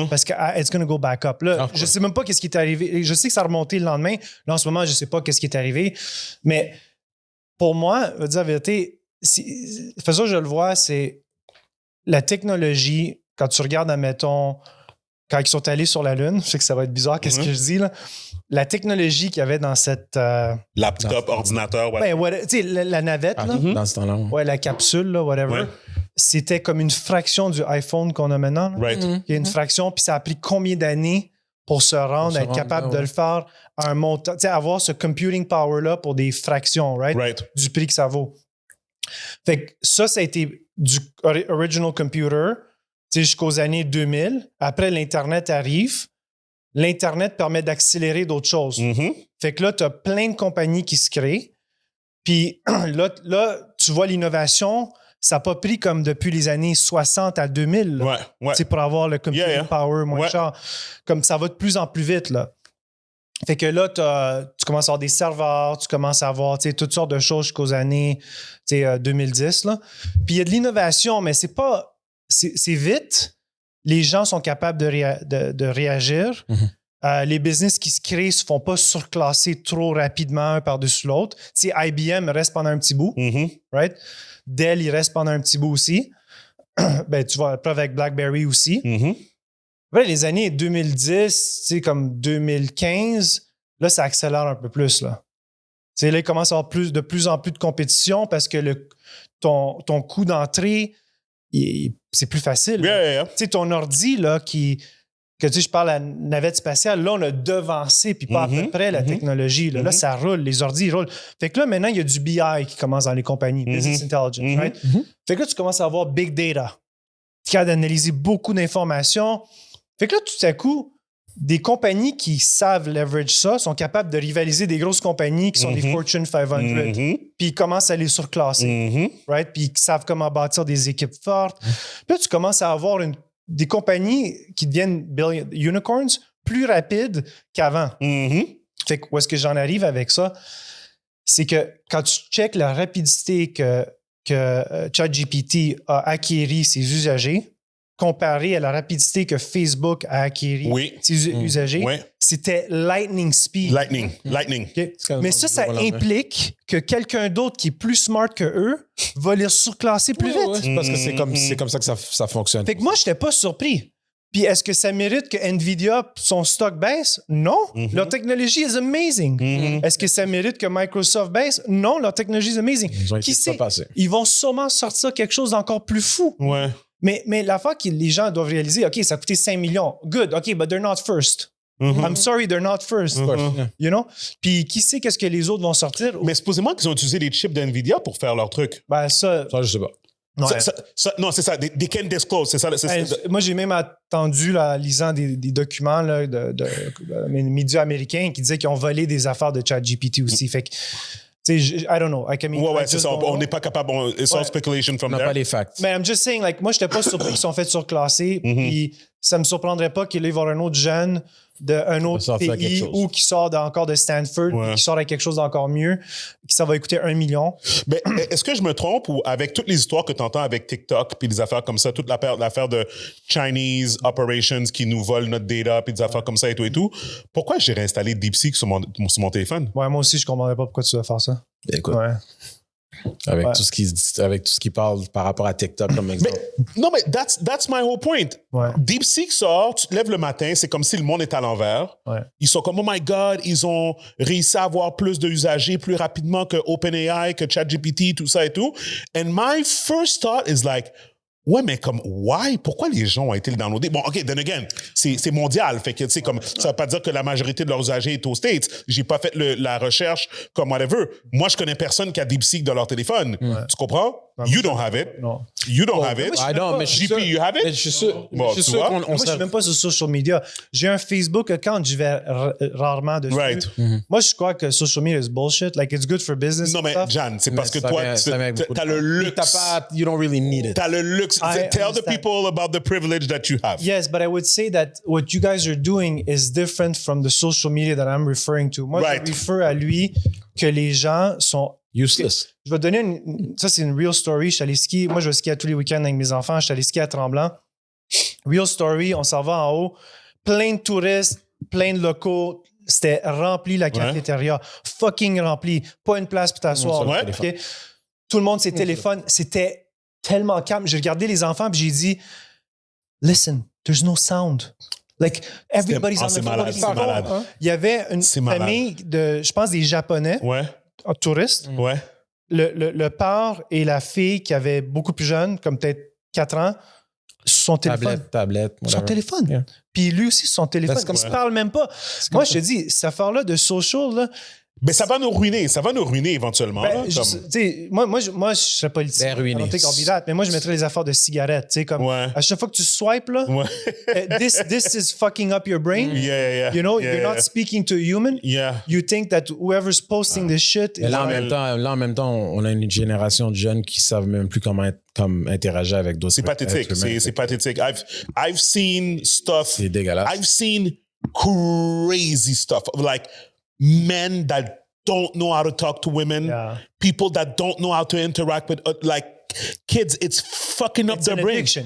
Parce que it's going to go back up. Là, je sais même pas qu'est-ce qui est arrivé. Je sais que ça a remonté le lendemain. Là, en ce moment, je sais pas qu'est-ce qui est arrivé. Mais pour moi, je veux dire la vérité, de façon, je le vois, c'est la technologie, quand tu regardes, admettons, quand ils sont allés sur la Lune, je sais que ça va être bizarre, qu'est-ce que je dis là, la technologie qu'il y avait dans cette... Laptop, ordinateur, tu sais, la navette, là, dans ce temps-là. Ouais, la capsule, là, whatever. C'était comme une fraction du iPhone qu'on a maintenant. Là. Right. Il y a une fraction, puis ça a pris combien d'années pour se rendre, être capable de le faire à un montant, tu sais, avoir ce computing power-là pour des fractions, right? Du prix que ça vaut. Fait que ça a été du original computer, jusqu'aux années 2000. Après, l'Internet arrive. L'Internet permet d'accélérer d'autres choses. Fait que là, tu as plein de compagnies qui se créent. Puis là, tu vois l'innovation, ça n'a pas pris comme depuis les années 60 à 2000. Pour avoir le computing power moins cher. Comme ça va de plus en plus vite. Là. Fait que là, tu commences à avoir des serveurs, tu commences à avoir toutes sortes de choses jusqu'aux années 2010. Là. Puis il y a de l'innovation, mais c'est pas... C'est vite. Les gens sont capables de réagir. Les business qui se créent ne se font pas surclasser trop rapidement un par-dessus l'autre. IBM reste pendant un petit bout. Right? Dell, il reste pendant un petit bout aussi. Tu vois, preuve avec BlackBerry aussi. Après, les années 2010, comme 2015, là, ça accélère un peu plus. Là. sais, là, il commence à avoir de plus en plus de compétition parce que ton coût d'entrée, c'est plus facile. Yeah. Tu sais, ton ordi, là, que tu sais, je parle à navette spatiale, là, on a devancé, puis pas à peu près la technologie. Là, ça roule, les ordis roulent. Fait que là, maintenant, il y a du BI qui commence dans les compagnies, Business Intelligence, right? Fait que là, tu commences à avoir Big Data. Tu es capable d'analyser beaucoup d'informations. Fait que là, tout à coup, des compagnies qui savent leverage ça sont capables de rivaliser des grosses compagnies qui sont des Fortune 500. Puis ils commencent à les surclasser, right? Puis ils savent comment bâtir des équipes fortes. Puis là, tu commences à avoir des compagnies qui deviennent unicorns plus rapides qu'avant. Fait que où est-ce que j'en arrive avec ça? C'est que quand tu checkes la rapidité que ChatGPT a acquéri ses usagers, comparé à la rapidité que Facebook a acquéri ses usagers, c'était lightning speed. Lightning. Okay. Mais ça implique que quelqu'un d'autre qui est plus smart que eux va les surclasser plus vite. Ouais, parce que c'est comme ça que ça fonctionne. Fait que moi, je n'étais pas surpris. Puis est-ce que ça mérite que Nvidia, son stock baisse? Non. Leur technologie est amazing. Est-ce que ça mérite que Microsoft baisse? Non, leur technologie est amazing. Qui sait? Ils vont sûrement sortir quelque chose d'encore plus fou. Ouais. Mais l'affaire que les gens doivent réaliser, OK, ça a coûté 5 millions. Good, OK, but they're not first. I'm sorry, they're not first. You know? Puis qui sait qu'est-ce que les autres vont sortir? Mais supposément qu'ils ont utilisé les chips d'NVIDIA pour faire leur truc. Ben ça je sais pas. Ouais. Non, c'est ça. They can't disclose. C'est ça. Moi, j'ai même attendu, là, lisant des documents là, de médias américains qui disaient qu'ils ont volé des affaires de ChatGPT aussi. Fait que, tu sais, I don't know. C'est ça. On n'est pas capable. It's all speculation from there. On n'a pas les facts. Mais I'm just saying, like, moi, je n'étais pas surpris qu'ils sont fait surclasser. Puis ça ne me surprendrait pas qu'il y ait un autre jeune d'un autre pays ou qui sort encore de Stanford, qui sort avec quelque chose d'encore mieux, qui ça va coûter 1 million. Mais est-ce que je me trompe ou avec toutes les histoires que tu entends avec TikTok puis des affaires comme ça, toute l'affaire de Chinese operations qui nous volent notre data puis des affaires comme ça et tout, pourquoi j'ai réinstallé DeepSeek sur mon téléphone? Ouais, moi aussi, je ne comprendrais pas pourquoi tu vas faire ça. Écoute. Avec tout ce qui parle par rapport à TikTok comme exemple. Mais that's my whole point. DeepSeek sort, tu te lèves le matin, c'est comme si le monde est à l'envers. Ils sont comme, oh my God, ils ont réussi à avoir plus d'usagers plus rapidement que OpenAI, que ChatGPT, tout ça et tout. And my first thought is like, ouais, mais comme, why? Pourquoi les gens ont été le downloader? Bon, OK, then again, c'est mondial. Fait que, tu sais, comme, ça veut pas dire que la majorité de leurs usagers est aux States. J'ai pas fait la recherche comme whatever. Moi, je connais personne qui a DeepSeek dans leur téléphone. Tu comprends? You don't have it. Non. You don't have it. I don't, mais JP, you have it? Mais je suis sûr. Bon, je suis sûr qu'on moi, je suis même pas sur social media. J'ai un Facebook account, j'y vais rarement dessus. Right. Moi, je crois que social media is bullshit. Like, it's good for business. Non, mais Jan, c'est parce que toi, t'as le luxe. You don't really need it. T'as le luxe. Tell the people about the privilege that you have. Yes, but I would say that what you guys are doing is different from the social media that I'm referring to. Moi, je réfère à lui que les gens sont useless. Je vais donner ça, c'est une real story. Je suis allé skier. Moi, je vais skier tous les week-ends avec mes enfants. Je suis allé skier à Tremblant. Real story, on s'en va en haut. Plein de touristes, plein de locaux. C'était rempli la cafétéria. Fucking rempli. Pas une place pour t'asseoir. Okay? Tout le monde, ses téléphones. C'était tellement calme. J'ai regardé les enfants et j'ai dit, listen, there's no sound. Like, everybody's on the phone. C'est malade. Il y avait une famille de, je pense, des Japonais. Touristes. Le père et la fille qui avaient beaucoup plus jeune, comme peut-être 4 ans, son téléphone. Tablette. Son téléphone. Yeah. Puis lui aussi, son téléphone. Comme il ne parle même pas. Moi, je te dis, cette affaire-là de social, là, mais ça va nous ruiner. Ça va nous ruiner éventuellement. Ben, moi, je ne serais pas politicien. Mais moi, je mettrais les affaires de cigarettes. Comme, à chaque fois que tu swipes, là, this is fucking up your brain. You know, you're not speaking to a human. You think that whoever's posting this shit... Là, en même temps, on a une génération de jeunes qui ne savent même plus comment interagir avec d'autres. C'est pathétique. C'est pathétique. I've seen stuff... C'est dégueulasse. I've seen crazy stuff. Like... men that don't know how to talk to women, people that don't know how to interact with, like, kids, it's fucking up their brain. Chez,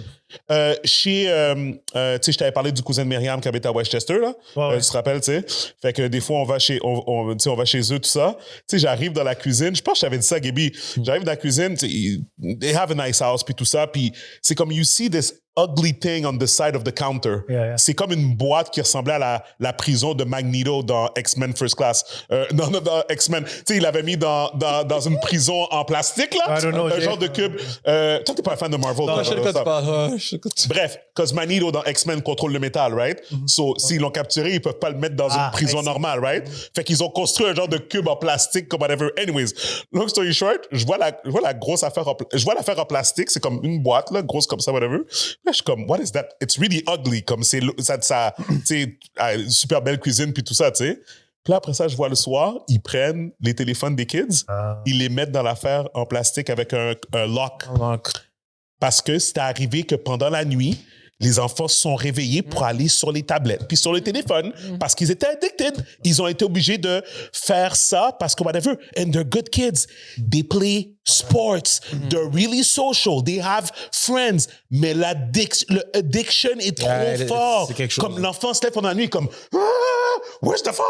tu sais, je t'avais parlé du cousin de Myriam qui habite à Westchester, là. Tu te rappelles, tu sais? Fait que des fois, on va chez eux, tout ça. Tu sais, j'arrive dans la cuisine. Je pense que je t'avais dit ça, Gaby. J'arrive dans la cuisine, they have a nice house, puis tout ça. Puis c'est comme, you see this ugly thing on the side of the counter. Yeah. C'est comme une boîte qui ressemblait à la prison de Magneto dans X-Men First Class. Non, dans X-Men. Tu sais, il l'avait mis dans une prison en plastique, là. I don't know, Un genre de cube. Toi, t'es pas un fan de Marvel. Non, toi, je sais de quoi tu parles. Bref, cause Magneto dans X-Men contrôle le métal, right? So, s'ils l'ont capturé, ils peuvent pas le mettre dans une prison normale, right? Fait qu'ils ont construit un genre de cube en plastique comme whatever. Anyways, long story short, je vois la grosse affaire je vois l'affaire en plastique, c'est comme une boîte, là, grosse comme ça, whatever. Là, je suis comme, what is that? It's really ugly, comme ça, tu sais, super belle cuisine puis tout ça, tu sais. Puis là, après ça, je vois le soir, ils prennent les téléphones des kids, ils les mettent dans l'affaire en plastique avec un lock. Parce que c'est arrivé que pendant la nuit, les enfants se sont réveillés pour aller sur les tablettes puis sur le téléphone parce qu'ils étaient addicted. Ils ont été obligés de faire ça parce que whatever. And they're good kids. They play sports. They're really social. They have friends. Mais l'addiction est trop fort. C'est quelque chose. Comme l'enfant se lève pendant la nuit comme where's the phone?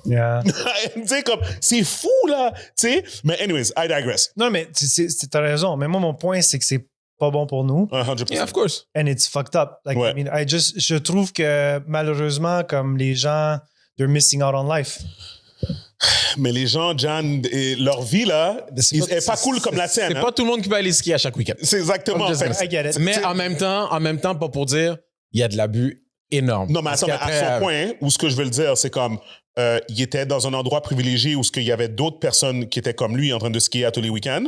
Yeah. Tu sais, comme c'est fou là. Tu sais. Mais anyways, I digress. Non, mais t'as raison. Mais moi, mon point, c'est que c'est pas bon pour nous. 100%. Yeah, of course. And it's fucked up. Like, Ouais. I mean, je trouve que malheureusement, comme les gens, they're missing out on life. Mais les gens, Jan, et leur vie là, elle est pas cool comme la tienne. C'est hein. pas tout le monde qui va aller skier à chaque week-end. C'est exactement. I'm just Fait- I get it. Mais en même temps, pas pour dire, il y a de l'abus énorme. Non, mais Parce attends, mais à qu'après, son point, où ce que je veux le dire, c'est comme, il était dans un endroit privilégié où il y avait d'autres personnes qui étaient comme lui en train de skier à tous les week-ends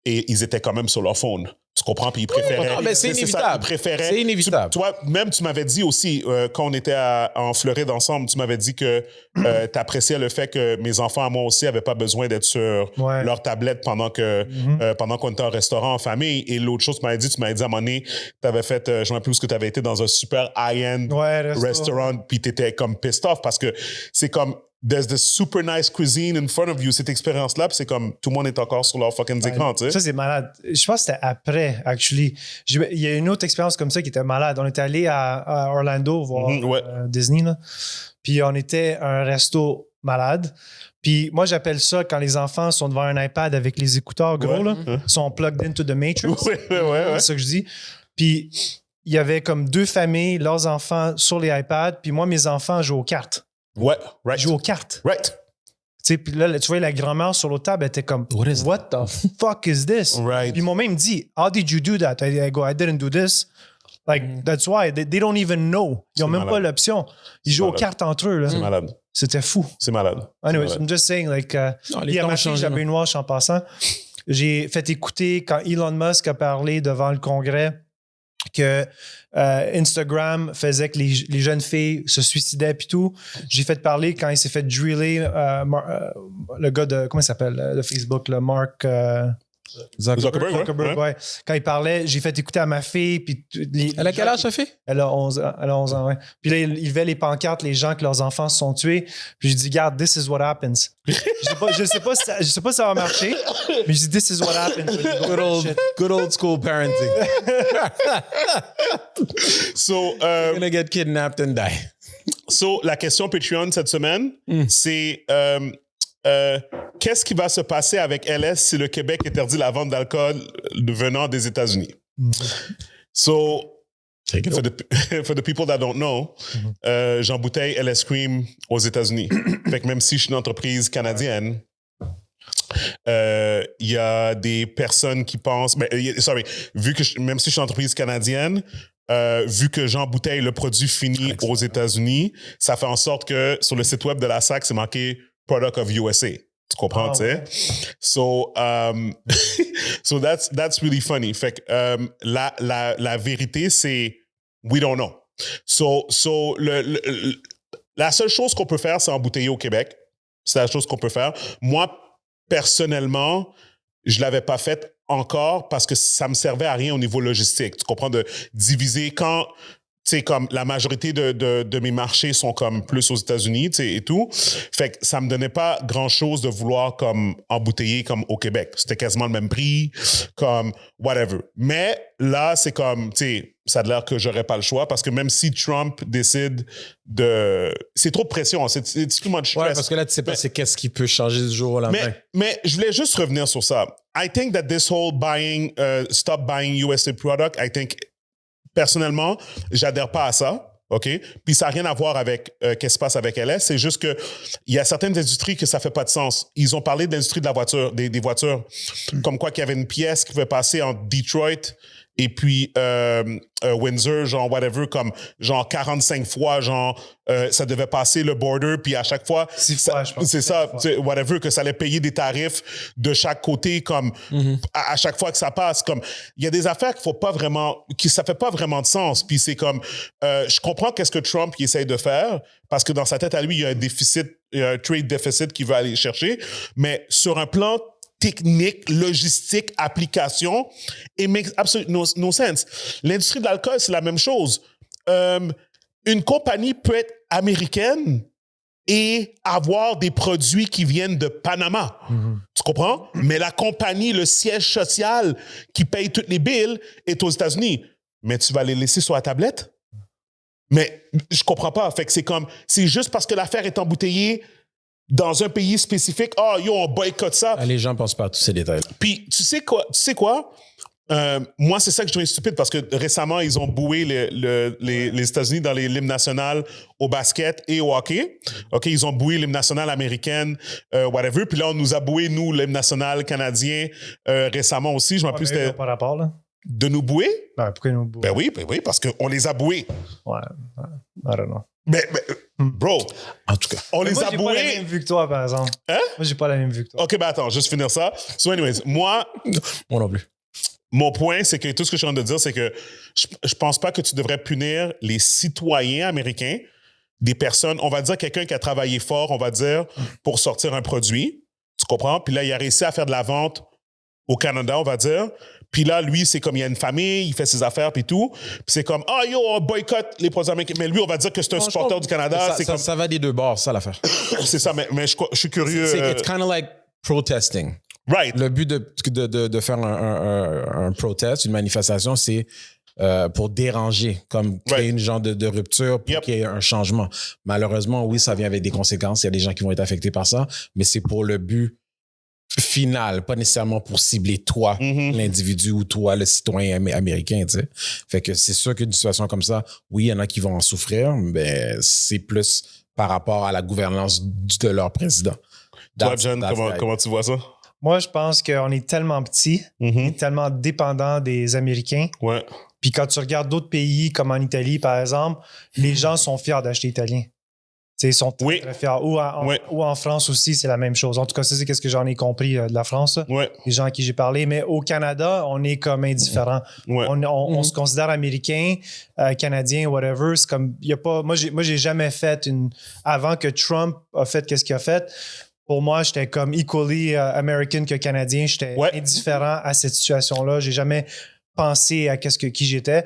et ils étaient quand même sur leur phone. Tu comprends? Puis ils préféraient. non, mais c'est ça, inévitable. ils préféraient. C'est inévitable. Toi, même, tu m'avais dit aussi, quand on était en Floride ensemble, tu m'avais dit que tu appréciais le fait que mes enfants, à moi aussi, n'avaient pas besoin d'être sur Ouais. leur tablette pendant qu'on était au restaurant en famille. Et l'autre chose, tu m'avais dit à un moment donné, tu avais fait, je ne me rappelle plus ce que tu avais été dans un super high-end Ouais, restaurant, puis tu étais comme pissed off parce que c'est comme. There's this super nice cuisine in front of you. Cette expérience-là, puis c'est comme tout le monde est encore sur leur fucking écran, tu sais. Ça, c'est malade. Je pense que c'était après, actually. Il y a une autre expérience comme ça qui était malade. On était allé à Orlando voir Ouais. Disney, là. Puis on était à un resto malade. Puis moi, j'appelle ça quand les enfants sont devant un iPad avec les écouteurs gros, Ouais. là, sont plugged into the Matrix. Ouais. C'est ça que je dis. Puis il y avait comme deux familles, leurs enfants sur les iPads, puis moi, mes enfants jouent aux cartes. Ouais, right. Ils jouent aux cartes. Right. Tu sais, puis là, tu vois, la grand-mère sur l'autre table était comme, What the fuck is this? Right. Puis ils m'ont même dit, How did you do that? I go, I didn't do this. Like, that's why. They don't even know. Ils n'ont même malade. pas l'option. Ils jouent aux malade. cartes entre eux. Là. C'est malade. C'était fou. C'est malade. Anyways, C'est malade. I'm just saying, like, Non, les puis à temps ma ont fille, changé, j'avais là. une watch en passant. J'ai fait écouter quand Elon Musk a parlé devant le Congrès que Instagram faisait que les jeunes filles se suicidaient puis tout. J'ai fait parler quand il s'est fait driller le gars de, comment il s'appelle, de Facebook, le Mark Zuckerberg, ouais. Quand il parlait, j'ai fait écouter à ma fille. Puis Elle a quel âge, Sophie? Elle a 11 ans. Elle a 11 ans, ouais. Puis là, il levait les pancartes, les gens que leurs enfants se sont tués. Puis j'ai dit, regarde, this is what happens. Je sais pas si ça va marcher, mais je dis, this is what happens. Good old school parenting. So, You're gonna get kidnapped and die. so, la question Patreon cette semaine, c'est qu'est-ce qui va se passer avec LS si le Québec interdit la vente d'alcool venant des États-Unis? So, for the people that don't know, j'embouteille LS Cream aux États-Unis. Fait que même si je suis une entreprise canadienne, il y a des personnes qui pensent... même si je suis une entreprise canadienne, vu que j'embouteille le produit fini aux États-Unis, ça fait en sorte que sur le site web de la SAC, c'est marqué « Product of USA ». Tu comprends, tu sais? So, so that's really funny. Fait que la vérité, c'est we don't know. So la seule chose qu'on peut faire, c'est embouteiller au Québec. C'est la chose qu'on peut faire. Moi, personnellement, je l'avais pas fait encore parce que ça me servait à rien au niveau logistique. Tu comprends? De diviser quand... Tu sais, comme la majorité de mes marchés sont comme plus aux États-Unis, tu sais, et tout. Fait que ça me donnait pas grand-chose de vouloir comme embouteiller comme au Québec. C'était quasiment le même prix, comme whatever. Mais là, c'est comme, tu sais, ça a l'air que j'aurais pas le choix parce que même si Trump décide de... C'est trop de pression, c'est too much stress. Ouais, parce que là, tu sais pas c'est qu'est-ce qui peut changer du jour au lendemain. Mais je voulais juste revenir sur ça. I think that this whole stop buying USA product, I think... personnellement, j'adhère pas à ça. OK? Puis ça n'a rien à voir avec qu'est-ce qui se passe avec LS. C'est juste que il y a certaines industries que ça fait pas de sens. Ils ont parlé de l'industrie de la voiture, des voitures. Comme quoi qu'il y avait une pièce qui pouvait passer en Detroit et puis Windsor, genre whatever, comme genre 45 fois, genre ça devait passer le border, puis à chaque fois, c'est ça, whatever, que ça allait payer des tarifs de chaque côté, comme à chaque fois que ça passe, comme il y a des affaires qu'il faut pas vraiment, qui ça fait pas vraiment de sens, puis c'est comme je comprends qu'est-ce que Trump il essaye de faire, parce que dans sa tête à lui il y a un déficit, un trade deficit qu'il veut aller chercher, mais sur un plan technique, logistique, application, it makes absolutely no sense. L'industrie de l'alcool, c'est la même chose. Une compagnie peut être américaine et avoir des produits qui viennent de Panama. Tu comprends? Mais la compagnie, le siège social qui paye toutes les billes est aux États-Unis. Mais tu vas les laisser sur la tablette? Mais je comprends pas. Fait que c'est juste parce que l'affaire est embouteillée dans un pays spécifique, on boycotte ça. Les gens pensent pas à tous ces détails. Puis, tu sais quoi? Moi, c'est ça que je trouve stupide parce que récemment, ils ont boué les États-Unis dans les l'hymne national au basket et au hockey. OK, ils ont boué l'hymne national américaine, whatever. Puis là, on nous a boué, nous, l'hymne national canadien récemment aussi. Je m'en plus, c'était... Par rapport, là. De nous bouer? Ben, pourquoi nous bouer? Ben oui, parce qu'on les a boués. Ouais, I don't know. Mais bro, en tout cas, on les a boués. Moi, j'ai pas la même vue que toi, par exemple. Hein? Moi, j'ai pas la même vue que toi. OK, ben attends, juste finir ça. So anyways, moi non plus. Mon point, c'est que tout ce que je suis en train de dire, c'est que je pense pas que tu devrais punir les citoyens américains, des personnes, on va dire quelqu'un qui a travaillé fort, on va dire, pour sortir un produit. Tu comprends? Puis là, il a réussi à faire de la vente au Canada, on va dire. Puis là, lui, c'est comme il y a une famille, il fait ses affaires puis tout. Puis c'est comme, on boycotte les produits américains. Mais lui, on va dire que c'est un supporter du Canada. Ça va des deux bords, ça, l'affaire. C'est ça, mais je suis curieux. It's kind of like protesting. Right. Le but de faire un protest, une manifestation, c'est pour déranger, comme créer une genre de rupture pour qu'il y ait un changement. Malheureusement, oui, ça vient avec des conséquences. Il y a des gens qui vont être affectés par ça, mais c'est pour le but final, pas nécessairement pour cibler toi, l'individu, ou toi, le citoyen américain, tu sais. Fait que c'est sûr qu'une situation comme ça, oui, il y en a qui vont en souffrir, mais c'est plus par rapport à la gouvernance de leur président. Toi, John, comment tu vois ça? Moi, je pense qu'on est tellement petit, on est tellement dépendant des Américains. Ouais. Puis quand tu regardes d'autres pays, comme en Italie, par exemple, les gens sont fiers d'acheter italien. T'sais, ils sont très, très fiers. Ou en France aussi, c'est la même chose. En tout cas, c'est ce que j'en ai compris de la France, les gens à qui j'ai parlé. Mais au Canada, on est comme indifférent. On se considère américain, canadien, whatever. C'est comme, y a pas, moi, j'ai jamais fait avant que Trump a fait qu'est-ce qu'il a fait. Pour moi, j'étais comme equally American que Canadien. J'étais indifférent à cette situation-là. J'ai jamais pensé à qui j'étais.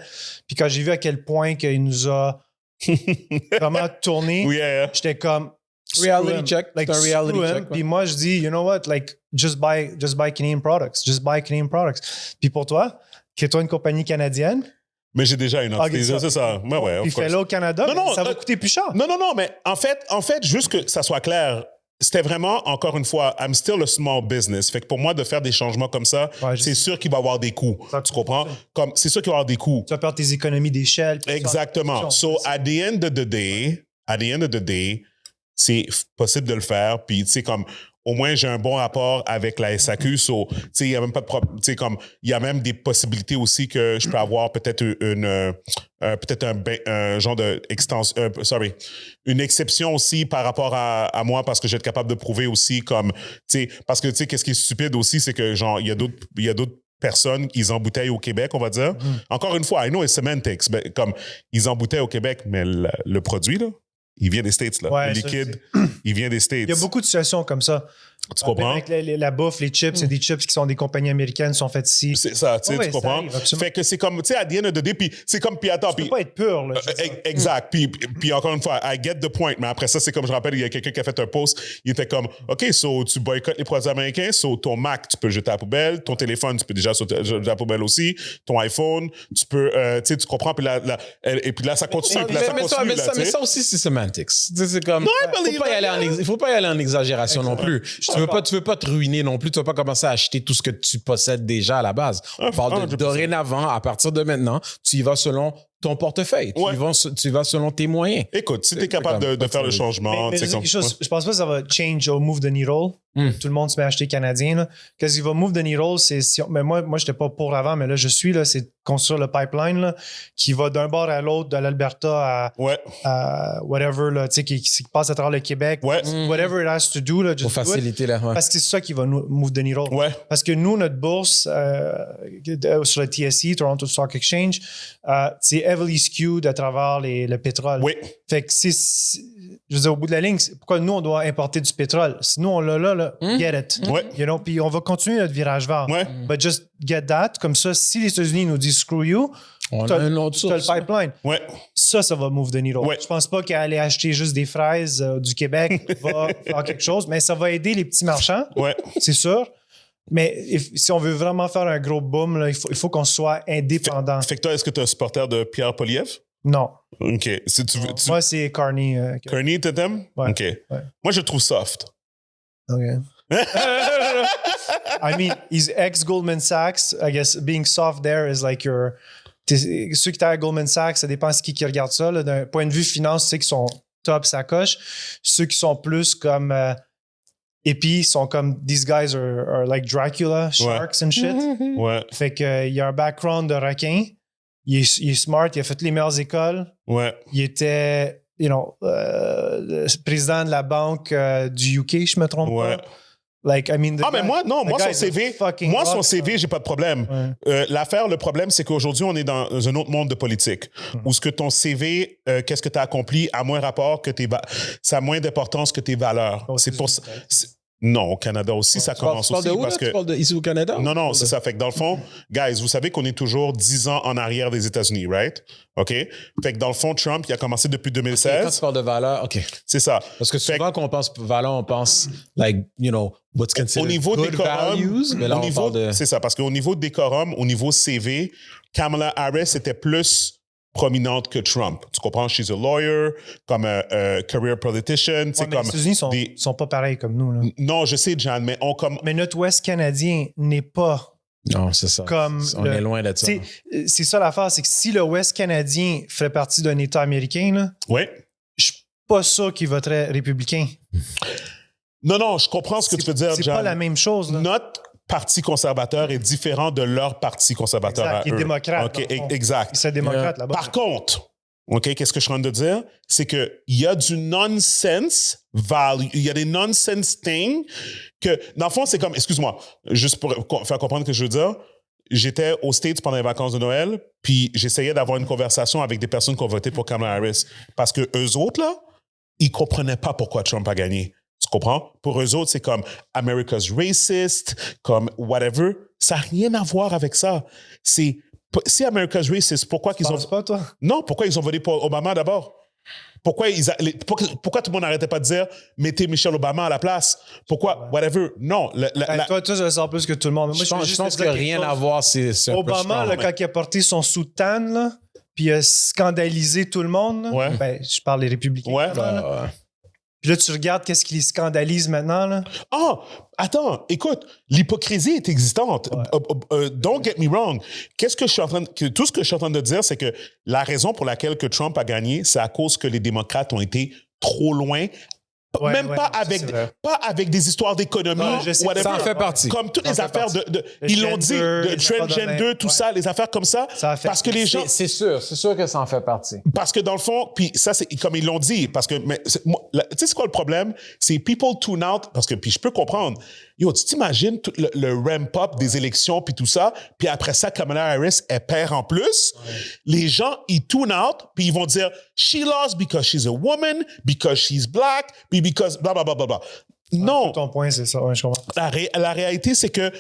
Puis quand j'ai vu à quel point qu'il nous a vraiment tourné, j'étais comme reality check. Like, c'est un reality check. Puis moi, je dis, you know what, like, just buy Canadian products. Just buy Canadian products. Puis pour toi, crée-toi une compagnie canadienne. Mais j'ai déjà une entité, c'est ça. Puis fais-le au Canada, ça va coûter plus cher. Non, mais en fait, juste que ça soit clair, c'était vraiment, encore une fois, I'm still a small business. Fait que pour moi, de faire des changements comme ça, c'est sûr qu'il va y avoir des coûts. Tu comprends? C'est sûr qu'il va y avoir des coûts. Tu vas perdre tes économies d'échelle. Exactement. So, at the end of the day, c'est possible de le faire. Puis, tu sais, comme, au moins, j'ai un bon rapport avec la SAQ. So, tu sais, il y a même pas de problème. Tu sais, comme, il y a même des possibilités aussi que je peux avoir peut-être un genre d'extension, une exception aussi par rapport à moi parce que je vais être capable de prouver aussi comme, tu sais, parce que, tu sais, qu'est-ce qui est stupide aussi, c'est que, genre, il y a d'autres personnes, ils embouteillent au Québec, on va dire. Encore une fois, I know it's semantics, mais comme, ils embouteillent au Québec, mais le produit, là, il vient des States, là. Le liquide, il vient des States. Il y a beaucoup de situations comme ça. Tu comprends? Avec la bouffe, les chips, c'est des chips qui sont des compagnies américaines, sont faites ici. C'est ça, tu sais, tu comprends? Fait que c'est comme, tu sais, à the end of the day, puis c'est comme, puis attends. Tu peux pas être pur, là. Exact. Puis encore une fois, I get the point. Mais après ça, c'est comme, je rappelle, il y a quelqu'un qui a fait un post, il était comme, OK, so tu boycottes les produits américains, so ton Mac, tu peux le jeter à la poubelle, ton téléphone, tu peux déjà jeter à la poubelle aussi, ton iPhone, tu peux, tu sais, tu comprends, puis et puis là, ça continue. Mais ça aussi, c'est semantics. C'est comme, il faut pas y aller en exagération non plus. tu veux pas te ruiner non plus. Tu vas pas commencer à acheter tout ce que tu possèdes déjà à la base. On parle de 100%. dorénavant, à partir de maintenant, tu y vas selon ton portefeuille. Ouais. Tu y vas selon tes moyens. Écoute, si tu es capable de faire le changement, Mais tu sais, comme. je pense pas que ça va change au move the needle. Tout le monde se met à acheter canadien. Là. Qu'est-ce qui va move the needle, c'est si mais moi je n'étais pas pour avant, mais là je suis là, c'est construire le pipeline là, qui va d'un bord à l'autre, de l'Alberta à whatever, là, qui passe à travers le Québec. Ouais. Whatever it has to do, là, Pour just do it. faciliter là. Ouais. Parce que c'est ça qui va move the needle. Ouais. Parce que nous, notre bourse sur le TSE, Toronto Stock Exchange, c'est heavily skewed à travers le pétrole. Oui. Fait que je veux dire, au bout de la ligne, pourquoi nous, on doit importer du pétrole? Si nous, on l'a là, get it. Ouais. You know, puis on va continuer notre virage vert. Ouais. But just get that. Comme ça, si les États-Unis nous disent screw you, On t'as a une autre t'as le source. pipeline. Ouais. Ça va move the needle. Ouais. Je pense pas qu'aller acheter juste des fraises du Québec va faire quelque chose, mais ça va aider les petits marchands, Ouais. c'est sûr. Mais si on veut vraiment faire un gros boom, là, il faut qu'on soit indépendant. Fait que toi, est-ce que tu es un supporter de Pierre Poliev? Non. OK. Si tu veux. Moi, c'est Carney. Kearney, tu t'aimes? Ouais. OK. Ouais. Moi, je le trouve soft. OK. I mean, he's ex-Goldman Sachs. I guess being soft there is like ceux qui étaient à Goldman Sachs, ça dépend de qui regarde ça. Là. D'un point de vue finance, tu sais qu'ils sont top, ça coche. Ceux qui sont plus comme... et puis, sont comme... These guys are like Dracula, sharks and shit. Ouais. Fait qu'il y a un background de requin. Il est smart, il a fait les meilleures écoles. Ouais. Il était, le président de la banque du UK, je me trompe Ouais. pas. Like, I mean, Mais moi, non, moi, son son CV, j'ai pas de problème. Ouais. L'affaire, le problème, c'est qu'aujourd'hui, on est dans un autre monde de politique où ce que ton CV, qu'est-ce que tu as accompli, a moins rapport que ça a moins d'importance que tes valeurs. C'est pour ça. Non, au Canada aussi, ça commence Tu parles aussi. de où, parce là? que... Tu parles de ici au Canada? Non, c'est ça. Fait que dans le fond, guys, vous savez qu'on est toujours 10 ans en arrière des États-Unis, right? OK? Fait que dans le fond, Trump, il a commencé depuis Quand 2016. tu parles de valeur, OK. C'est ça. Parce que souvent, quand on pense valeur, on pense, like, what's considered Au niveau good décorum, values. Mais là, on parle de... c'est ça, parce qu'au niveau décorum, au niveau CV, Kamala Harris était plus prominente que Trump. Tu comprends? She's a lawyer, comme a career politician. Ouais, mais comme les États-Unis sont pas pareils comme nous. Là. Non, je sais, Jan, mais Mais notre Ouest canadien n'est pas Non, c'est ça. comme... On est loin de ça. C'est ça l'affaire, c'est que si le Ouest canadien fait partie d'un État américain, là, Ouais. je suis pas sûr qu'il voterait républicain. Non, je comprends ce que tu veux dire, C'est Jan. pas la même chose. Là. Notre parti conservateur est différent de leur parti conservateur Exact, à il est eux. démocrate, OK, dans le fond. exact. C'est démocrate là-bas. Par contre, OK, qu'est-ce que je suis en train de dire? C'est qu'il y a du nonsense value. Il y a des nonsense things que, dans le fond, c'est comme, excuse-moi, juste pour faire comprendre ce que je veux dire, j'étais aux States pendant les vacances de Noël, puis j'essayais d'avoir une conversation avec des personnes qui ont voté pour Kamala Harris. Parce que eux autres, là, ils comprenaient pas pourquoi Trump a gagné. Tu comprends? Pour eux autres, c'est comme America's racist, comme whatever. Ça n'a rien à voir avec ça. Si America's racist, pourquoi qu'ils ont... pas, toi? Non, pourquoi ils ont voté pour Obama d'abord? Pourquoi tout le monde n'arrêtait pas de dire mettez Michelle Obama à la place? Pourquoi? Whatever. Non. Toi, je le sens plus que tout le monde. Moi, Je pense qu'il n'y a rien à voir. C'est un peu Obama, là, quand il a porté son soutane, là, puis il a scandalisé tout le monde, là, Ouais. ben, je parle des républicains. Ouais. Là. Puis là, tu regardes qu'est-ce qui les scandalise maintenant. Là. Ah, attends, écoute, l'hypocrisie est existante. Ouais. Don't get me wrong. Tout ce que je suis en train de dire, c'est que la raison pour laquelle que Trump a gagné, c'est à cause que les démocrates ont été trop loin. Ouais, Même ouais, pas, non, pas avec des histoires d'économie. Non, je sais, whatever. ça en fait partie. Comme toutes les Ça en fait affaires partie. ils l'ont dit, gender, de transgender, tout ouais. ça, les affaires comme ça. Ça a fait- Parce que les gens. C'est sûr que ça en fait partie. Parce que dans le fond, puis ça, c'est comme ils l'ont dit, parce que, tu sais, c'est quoi le problème? C'est people tune out, parce que, puis je peux comprendre. Yo, tu t'imagines tout le ramp-up des élections, puis tout ça, puis après ça, Kamala Harris, elle perd en plus. Ouais. Les gens, ils tune out, puis ils vont dire, she lost because she's a woman, because she's black, puis because blah, blah, blah, blah, blah. Non. Ton point, c'est ça. Ouais, je comprends. La réalité, c'est que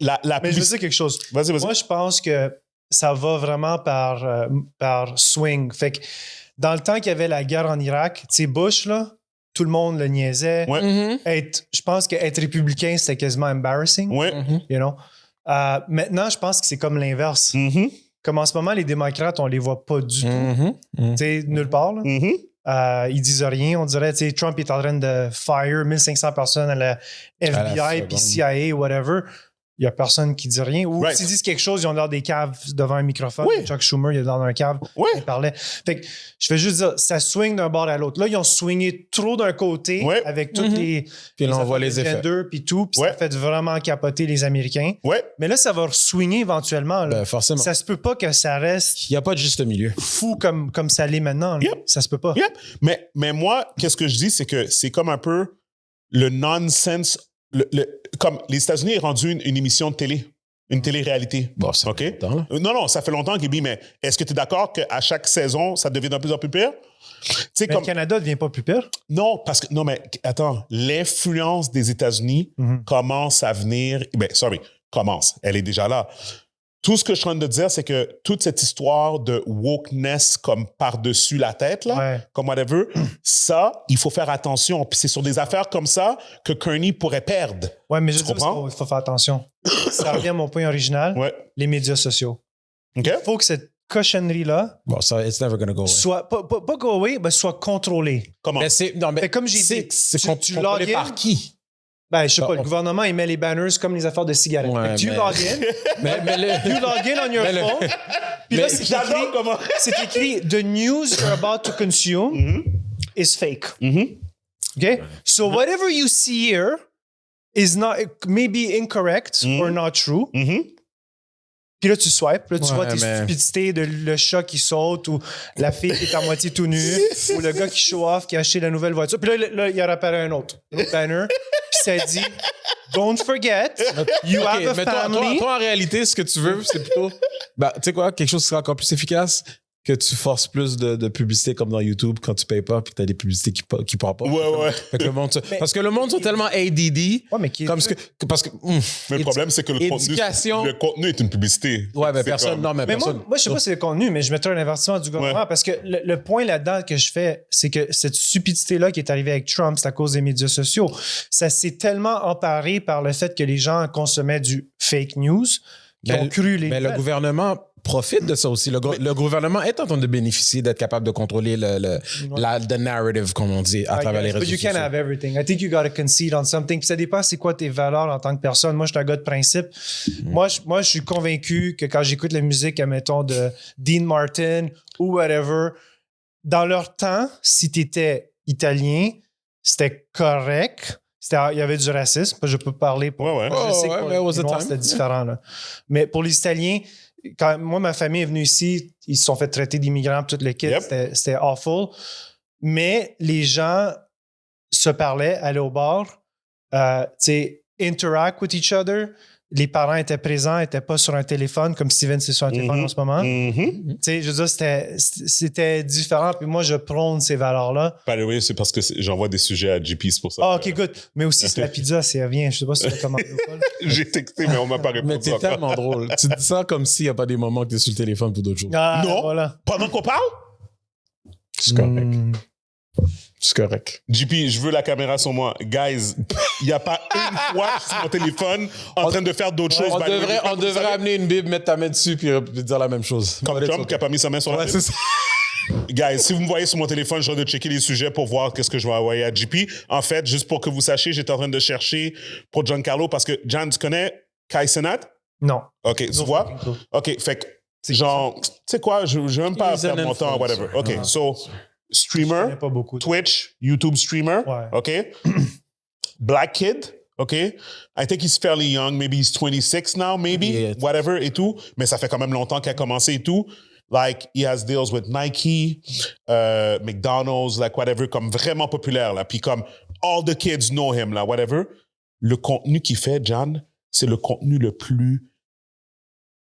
Mais je veux dire quelque chose. Vas-y. Moi, je pense que ça va vraiment par swing. Fait que dans le temps qu'il y avait la guerre en Irak, tu sais, Bush, là, tout le monde le niaisait. Ouais. Je pense qu'être républicain, c'était quasiment embarrassing. Ouais. You know? Maintenant, je pense que c'est comme l'inverse. Mm-hmm. Comme en ce moment, les démocrates, on les voit pas du tout. Tu sais, nulle part. Là. Mm-hmm. Ils disent rien. On dirait, tu sais, Trump est en train de fire 1500 personnes à la FBI, puis CIA, whatever. Il n'y a personne qui dit rien. Ou s'ils disent quelque chose, ils ont l'air des caves devant un microphone. Oui. Chuck Schumer, il est dans un cave. Oui. Il parlait. Fait que je vais juste dire, ça swing d'un bord à l'autre. Là, ils ont swingé trop d'un côté avec toutes les. Puis là, on voit les effets. Puis tout. Puis ça a fait vraiment capoter les Américains. Ouais. Mais là, ça va swinger éventuellement. Là. Ben, forcément. Ça se peut pas que ça reste. Il n'y a pas de juste milieu. Fou comme ça l'est maintenant. Là. Yep. Ça se peut pas. Yep. Mais moi, qu'est-ce que je dis, c'est que c'est comme un peu le nonsense. Comme les États-Unis est rendu une émission de télé. Une télé-réalité. Bon, ça fait longtemps. Non, ça fait longtemps, Gaby, mais est-ce que tu es d'accord qu'à chaque saison, ça devient de plus en plus pire? Mais le Canada ne devient pas plus pire? Non, mais attends, l'influence des États-Unis commence à venir. Commence. Elle est déjà là. Tout ce que je suis en train de dire, c'est que toute cette histoire de wokeness comme par-dessus la tête, là, comme whatever, ça, il faut faire attention. Puis c'est sur des affaires comme ça que Kearney pourrait perdre. Oui, mais je dis il faut faire attention. Ça revient à mon point original, les médias sociaux. Okay. Il faut que cette cochonnerie-là it's never gonna go away. Soit, pas go away, mais soit contrôlée. Comment? Mais comme j'ai dit, tu contrôlé par qui? Ben, je sais pas, le gouvernement, il met les banners comme les affaires de cigarettes. Ouais, tu log in, you log in on your phone, puis là, c'est écrit « The news you're about to consume is fake. Okay? So whatever you see here is not, maybe incorrect or not true. Puis là, tu swipes, là, tu vois tes stupidités de le chat qui saute ou la fille qui est à moitié tout nue ou le gars qui show off, qui a acheté la nouvelle voiture. Puis là, il y a réapparu un autre banner. Puis ça dit « Don't forget, you have a family. » Toi, en réalité, ce que tu veux, c'est plutôt... tu sais quoi, quelque chose qui sera encore plus efficace, que tu forces plus de publicité comme dans YouTube quand tu payes pas puis que tu as des publicités qui partent pas. Fait que le monde, parce que le monde sont tellement ADD. Parce que mais le problème, c'est que le contenu est une publicité. Ouais, mais personne. Non, mais personne. Moi, je sais pas si c'est le contenu, mais je mettrais un avertissement du gouvernement parce que le point là-dedans que je fais, c'est que cette stupidité-là qui est arrivée avec Trump, c'est à cause des médias sociaux. Ça s'est tellement emparé par le fait que les gens consommaient du fake news qui ont cru les. Mais le gouvernement profite de ça aussi. Le gouvernement est en train de bénéficier d'être capable de contrôler the narrative, comme on dit, à travers les réseaux sociaux. But you can't have everything. I think you got to concede on something. Puis ça dépend c'est quoi tes valeurs en tant que personne. Moi, je suis un gars de principe. Moi, je suis convaincu que quand j'écoute la musique, admettons, de Dean Martin ou whatever, dans leur temps, si tu étais italien, c'était correct. Il y avait du racisme. Je peux parler pour... Je sais que pour les Noirs, c'était différent. Là. Mais pour les Italiens, quand moi, ma famille est venue ici, ils se sont fait traiter d'immigrants, tout le kit, c'était awful. Mais les gens se parlaient, allaient au bar, interact with each other. Les parents étaient présents, n'étaient pas sur un téléphone comme Steven c'est sur un téléphone en ce moment. Je veux dire, c'était différent. Puis moi, je prône ces valeurs-là. Oui, c'est parce que j'envoie des sujets à JP, c'est pour ça. Ah, OK, good. Mais aussi, c'est la pizza, c'est rien. Je sais pas si tu l'as commandé ou pas. J'ai texté, mais on m'a pas répondu. Mais t'es tellement drôle. Tu dis ça comme s'il n'y a pas des moments que t'es sur le téléphone pour d'autres choses. Non. Voilà. Pendant qu'on parle? C'est correct. C'est correct. JP, je veux la caméra sur moi. Guys, il n'y a pas une fois que je suis sur mon téléphone en train de faire d'autres choses. On devrait amener une Bible, mettre ta main dessus puis dire la même chose. Comme Trump qui n'a pas mis sa main sur la Bible. Guys, si vous me voyez sur mon téléphone, je vais de checker les sujets pour voir qu'est-ce que je vais envoyer à JP. En fait, juste pour que vous sachiez, j'étais en train de chercher pour Giancarlo parce que, John, tu connais Kai Cenat? Non. OK, tu vois? OK, fait que, genre, tu sais quoi, je ne vais même pas perdre mon temps, whatever. OK, so... Streamer, pas beaucoup. Twitch, YouTube streamer, okay? Black kid, okay? I think he's fairly young, maybe he's 26 now, maybe, whatever et tout. Mais ça fait quand même longtemps qu'il a commencé et tout. Like, he has deals with Nike, McDonald's, like whatever, comme vraiment populaire, là. Puis comme, all the kids know him, là, whatever. Le contenu qu'il fait, John, c'est le contenu le plus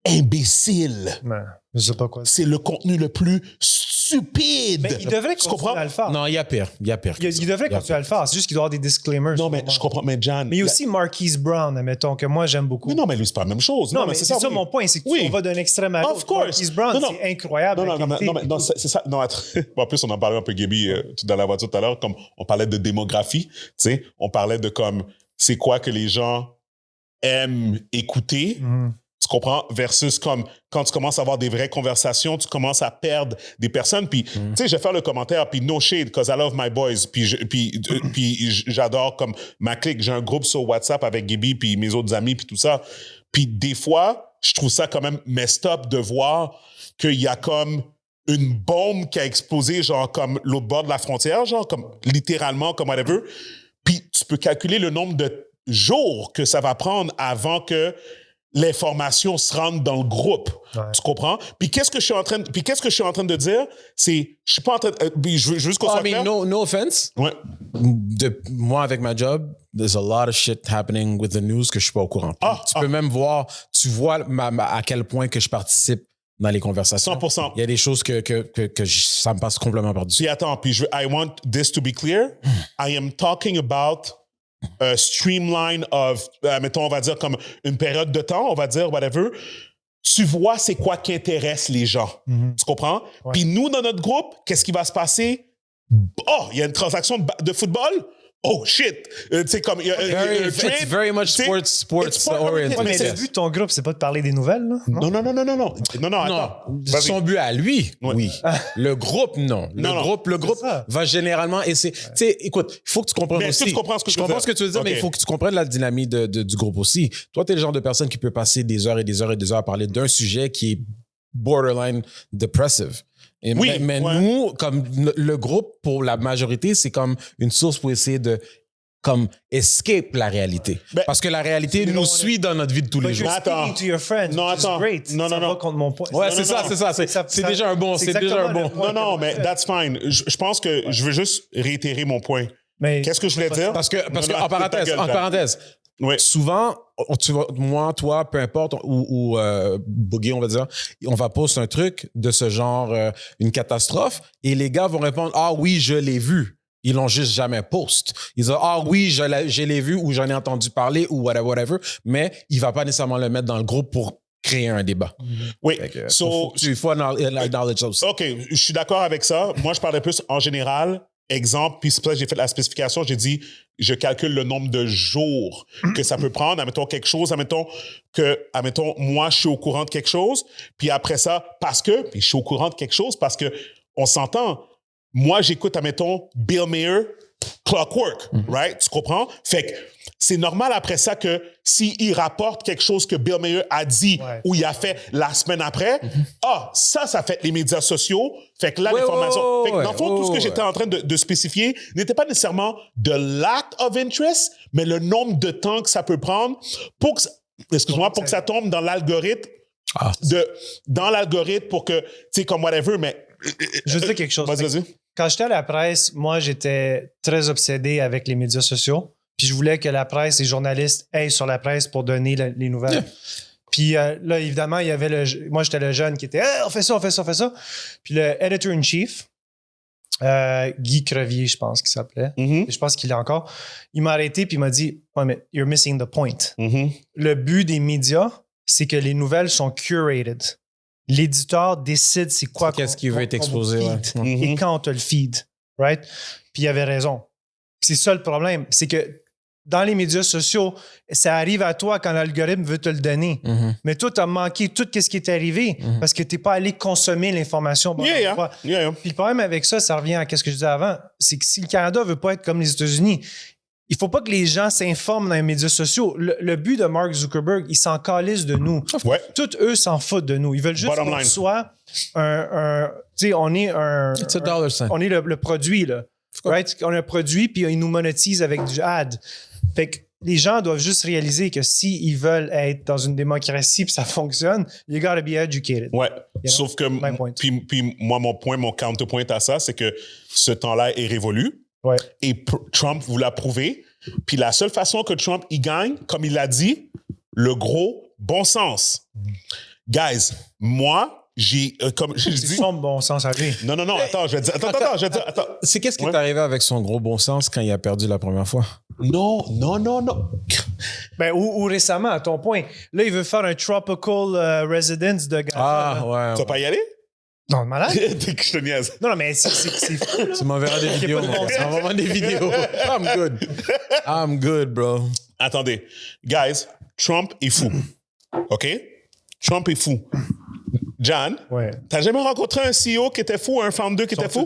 imbécile. Je sais pas quoi. C'est le contenu le plus stupide. Mais il devrait continuer à le faire. Non, il y a pire. Il devrait continuer à le faire. C'est juste qu'il doit avoir des disclaimers. Non, mais je comprends. Mais John... Mais il y a aussi Marquise Brown, admettons, que moi, j'aime beaucoup. Mais non, mais lui, c'est pas la même chose. Non, mais c'est ça mon point. C'est qu'on va d'un extrême à l'autre. Of course. Marquise Brown, c'est incroyable. Non, c'est ça. Non, en plus, on en parlait un peu, Gaby, dans la voiture tout à l'heure, comme on parlait de démographie. Tu sais, on parlait de comme, c'est quoi que les gens aiment écouter. Tu Tu comprends? Versus comme quand tu commences à avoir des vraies conversations, tu commences à perdre des personnes. Puis, tu sais, je vais faire le commentaire, puis no shade, because I love my boys. Puis j'adore comme ma clique. J'ai un groupe sur WhatsApp avec Gibi, puis mes autres amis, puis tout ça. Puis des fois, je trouve ça quand même messed up de voir qu'il y a comme une bombe qui a explosé, genre comme l'autre bord de la frontière, genre comme littéralement, comme whatever. Puis tu peux calculer le nombre de jours que ça va prendre avant que l'information se rende dans le groupe. Ouais. Tu comprends? Puis qu'est-ce que je suis en train de dire? C'est, je suis pas en train de, je veux juste qu'on soit clair. No offense. Ouais. Moi, avec ma job, there's a lot of shit happening with the news que je suis pas au courant. Tu peux même voir, tu vois à quel point que je participe dans les conversations. 100%. Il y a des choses que ça me passe complètement par-dessus. Puis attends, I want this to be clear. I am talking about a streamline of, mettons, on va dire comme une période de temps, on va dire, whatever. Tu vois c'est quoi qui intéresse les gens. Mm-hmm. Tu comprends? Ouais. Puis nous, dans notre groupe, qu'est-ce qui va se passer? Oh, il y a une transaction de football? Oh shit! C'est comme it's very much sports oriented. Mais le but de ton groupe, c'est pas de parler des nouvelles, là? Non, attends. Son but à lui, oui. Le groupe, non. Le groupe va généralement essayer. Tu sais, écoute, il faut que tu comprennes aussi. Tu comprends ce que je comprends ce que tu veux dire, mais il faut que tu comprennes la dynamique du groupe aussi. Toi, t'es le genre de personne qui peut passer des heures et des heures et des heures à parler d'un sujet qui est borderline depressive. Mais nous, comme le groupe, pour la majorité, c'est comme une source pour essayer de comme escape la réalité. Parce que la réalité nous suit dans notre vie de tous les jours. Attends. To your friends, non, attends. Non. Contre mon point. Ouais, c'est ça. C'est déjà un bon. Non, mais that's fine. Je pense que je veux juste réitérer mon point. Qu'est-ce que je voulais dire? Parce que en parenthèse, ouais. Souvent, tu vois, moi, toi, peu importe, ou Boogie, on va dire, on va poster un truc de ce genre, une catastrophe, et les gars vont répondre « Ah oui, je l'ai vu ». Ils l'ont juste jamais post. Ils disent « Ah oui, je l'ai vu » ou « J'en ai entendu parler » ou whatever, mais il va pas nécessairement le mettre dans le groupe pour créer un débat. Oui. Il faut acknowledge ça aussi. OK, je suis d'accord avec ça. Moi, je parlais plus en général. Exemple, puis c'est pour ça que j'ai fait la spécification, j'ai dit, je calcule le nombre de jours que ça peut prendre. Admettons quelque chose, admettons, moi, je suis au courant de quelque chose, puis après ça, puis je suis au courant de quelque chose parce que on s'entend. Moi, j'écoute, admettons, Bill Maher, Clockwork, right? Tu comprends? Fait que c'est normal après ça que s'il rapporte quelque chose que Bill Maher a dit ou il a fait la semaine après, ça fait les médias sociaux. Fait que là, l'information... Fait que dans le fond, tout ce que j'étais en train de spécifier n'était pas nécessairement de lack of interest, mais le nombre de temps que ça peut prendre pour que ça tombe dans l'algorithme, dans l'algorithme pour que, tu sais, comme whatever, mais... Je veux dire quelque chose. Vas-y. Quand j'étais à la presse, moi, j'étais très obsédé avec les médias sociaux. Puis je voulais que la presse, les journalistes aillent sur la presse pour donner les nouvelles. Yeah. Puis là, évidemment, il y avait moi, j'étais le jeune qui était hey, on fait ça. Puis le editor-in-chief, Guy Crevier, je pense qu'il s'appelait. Mm-hmm. Je pense qu'il est encore. Il m'a arrêté puis il m'a dit oh, mais you're missing the point. Mm-hmm. Le but des médias, c'est que les nouvelles sont curated. L'éditeur décide c'est quoi qu'est-ce qu'il veut être exposé et quand on te le feed. Right? Puis il avait raison. Puis c'est ça le problème. C'est que dans les médias sociaux, ça arrive à toi quand l'algorithme veut te le donner. Mm-hmm. Mais toi, tu as manqué tout ce qui est arrivé parce que tu n'es pas allé consommer l'information. Puis le problème avec ça revient à ce que je disais avant, c'est que si le Canada ne veut pas être comme les États-Unis, il ne faut pas que les gens s'informent dans les médias sociaux. Le but de Mark Zuckerberg, il s'en calisse de nous. Ouais. Tous eux s'en foutent de nous. Ils veulent juste qu'on soit un tu sais, on est on est le produit, là. Right? On a un produit, puis ils nous monétisent avec du ad. Fait que les gens doivent juste réaliser que s'ils veulent être dans une démocratie puis ça fonctionne, you gotta be educated. Ouais. Sauf que, puis moi, mon counterpoint à ça, c'est que ce temps-là est révolu. Ouais. Et Trump vous l'a prouvé. Puis la seule façon que Trump y gagne, comme il l'a dit, le gros bon sens. Guys, moi, comme je dis, son bon sens à lui. Non, attends, je vais dire. Attends. C'est qu'est-ce qui est arrivé avec son gros bon sens quand il a perdu la première fois? Non. Ben, ou récemment, à ton point. Là, il veut faire un tropical residence de gars. Ouais. Tu vas pas y aller? Non, malade. Je te niaise. Non, mais c'est fou. Tu m'enverras des vidéos. On va voir des vidéos. I'm good, bro. Attendez. Guys, Trump est fou. OK? Trump est fou. John, t'as jamais rencontré un CEO qui était fou, un founder qui était fou?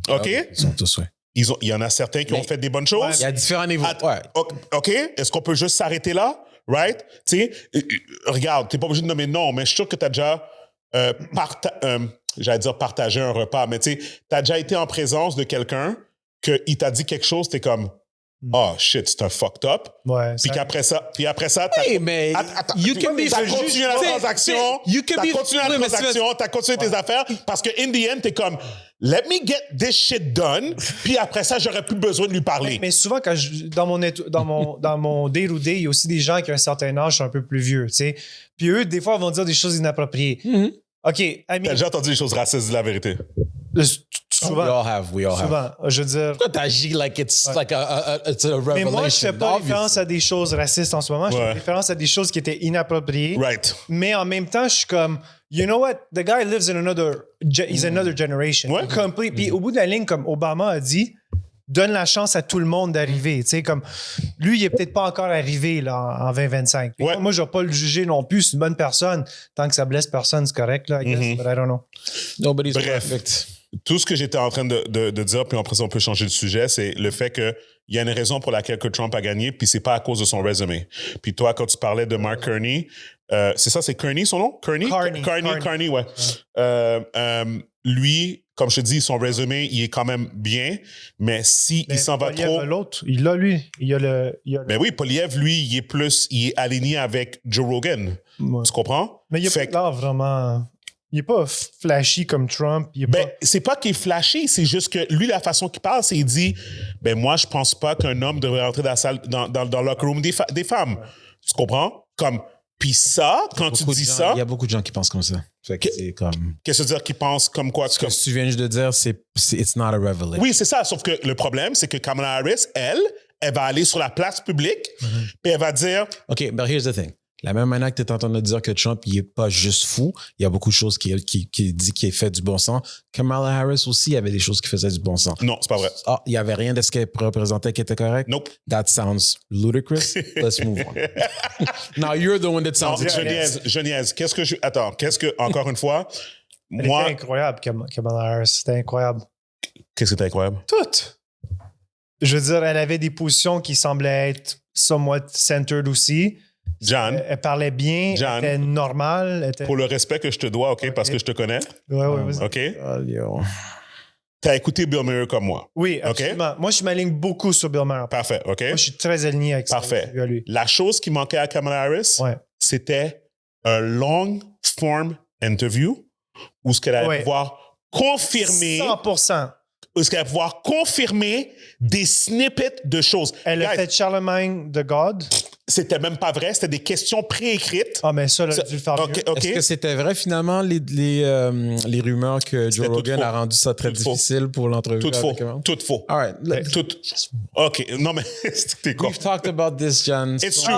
OK. Ils sont tous, Il y en a certains qui ont fait des bonnes choses. Il y a différents niveaux. OK. Est-ce qu'on peut juste s'arrêter là? Right? Tu sais, regarde, t'es pas obligé de nommer non, mais je suis sûr que t'as déjà j'allais dire partager un repas, mais tu sais, t'as déjà été en présence de quelqu'un qu'il t'a dit quelque chose, t'es comme oh shit, c'est un fucked up. Ouais. Puis après ça, hey, mais t'as continué la transaction, t'as continué tes affaires, parce que in the end, t'es comme let me get this shit done, puis après ça, j'aurais plus besoin de lui parler. Mais souvent, dans mon day-to-day, il y a aussi des gens qui ont un certain âge, sont un peu plus vieux, tu sais. Puis eux, des fois, ils vont dire des choses inappropriées. OK, T'as déjà entendu des choses racistes, dis la vérité. Souvent. We all have. Souvent. Je veux dire. Pourquoi t'agis like it's like it's a revelation? Mais moi, je fais pas référence à des choses racistes en ce moment. Je fais référence à des choses qui étaient inappropriées. Right. Mais en même temps, je suis comme, you know what? The guy lives in another generation. Complete. Puis au bout de la ligne, comme Obama a dit, donne la chance à tout le monde d'arriver. Tu sais, comme lui, il est peut-être pas encore arrivé là, en 2025. Moi, je vais pas le juger non plus. C'est une bonne personne. Tant que ça blesse personne, c'est correct, là, I guess, but I don't know. Nobody's perfect. Tout ce que j'étais en train de dire, puis après ça, on peut changer de sujet, c'est le fait qu'il y a une raison pour laquelle que Trump a gagné, puis c'est pas à cause de son résumé. Puis toi, quand tu parlais de Mark Carney, c'est ça, c'est Carney son nom? Carney, ouais. Lui, comme je te dis, son résumé, il est quand même bien, mais il s'en va trop... L'autre, il l'a, lui. Ben oui, Poilievre, lui, il est aligné avec Joe Rogan. Ouais. Tu comprends? Mais il a pas l'air vraiment... Il n'est pas flashy comme Trump. C'est pas qu'il est flashy, c'est juste que lui, la façon qu'il parle, c'est qu'il dit moi, je pense pas qu'un homme devrait rentrer dans la salle, dans le locker room des femmes. Ouais. Tu comprends? Puis ça, quand tu dis ça... Il y a beaucoup de gens qui pensent comme ça. C'est comme... Qu'est-ce que tu veux dire qu'ils pensent comme quoi? Ce que tu viens juste de dire, c'est it's not a revelation. Oui, c'est ça. Sauf que le problème, c'est que Kamala Harris, elle va aller sur la place publique puis elle va dire... OK, but here's the thing. La même manière que tu es en train de dire que Trump, il n'est pas juste fou, il y a beaucoup de choses qui dit qu'il fait du bon sens. Kamala Harris aussi, il y avait des choses qui faisaient du bon sens. Non, c'est pas vrai. Ah, il n'y avait rien de ce qu'elle représentait qui était correct? Nope. That sounds ludicrous. Let's move on. Now, you're the one that sounds... Je niaise. Encore une fois, moi... C'était incroyable, Kamala Harris. C'était incroyable. Qu'est-ce que c'était incroyable? Tout. Je veux dire, elle avait des positions qui semblaient être somewhat centered aussi. John. Elle parlait bien, elle était normale. Pour le respect que je te dois, OK, parce que je te connais. Oui, OK? T'as écouté Bill Maher comme moi. Oui, absolument. Moi, je m'aligne beaucoup sur Bill Maher. Parfait, OK? Moi, je suis très aligné avec ça. Parfait. La chose qui manquait à Kamala Harris, c'était un long form interview où ce qu'elle allait pouvoir confirmer... 100%. Où ce qu'elle allait pouvoir confirmer des snippets de choses. Elle a fait Charlemagne the God. C'était même pas vrai, c'était des questions préécrites. Ah, mais ça, elle a dû le faire mieux. Est-ce que c'était vrai, finalement, les rumeurs que Joe Rogan a rendu ça très difficile pour l'entrevue? Tout faux. All right. OK. Non, mais c'était quoi? We've talked about this, John. It's true.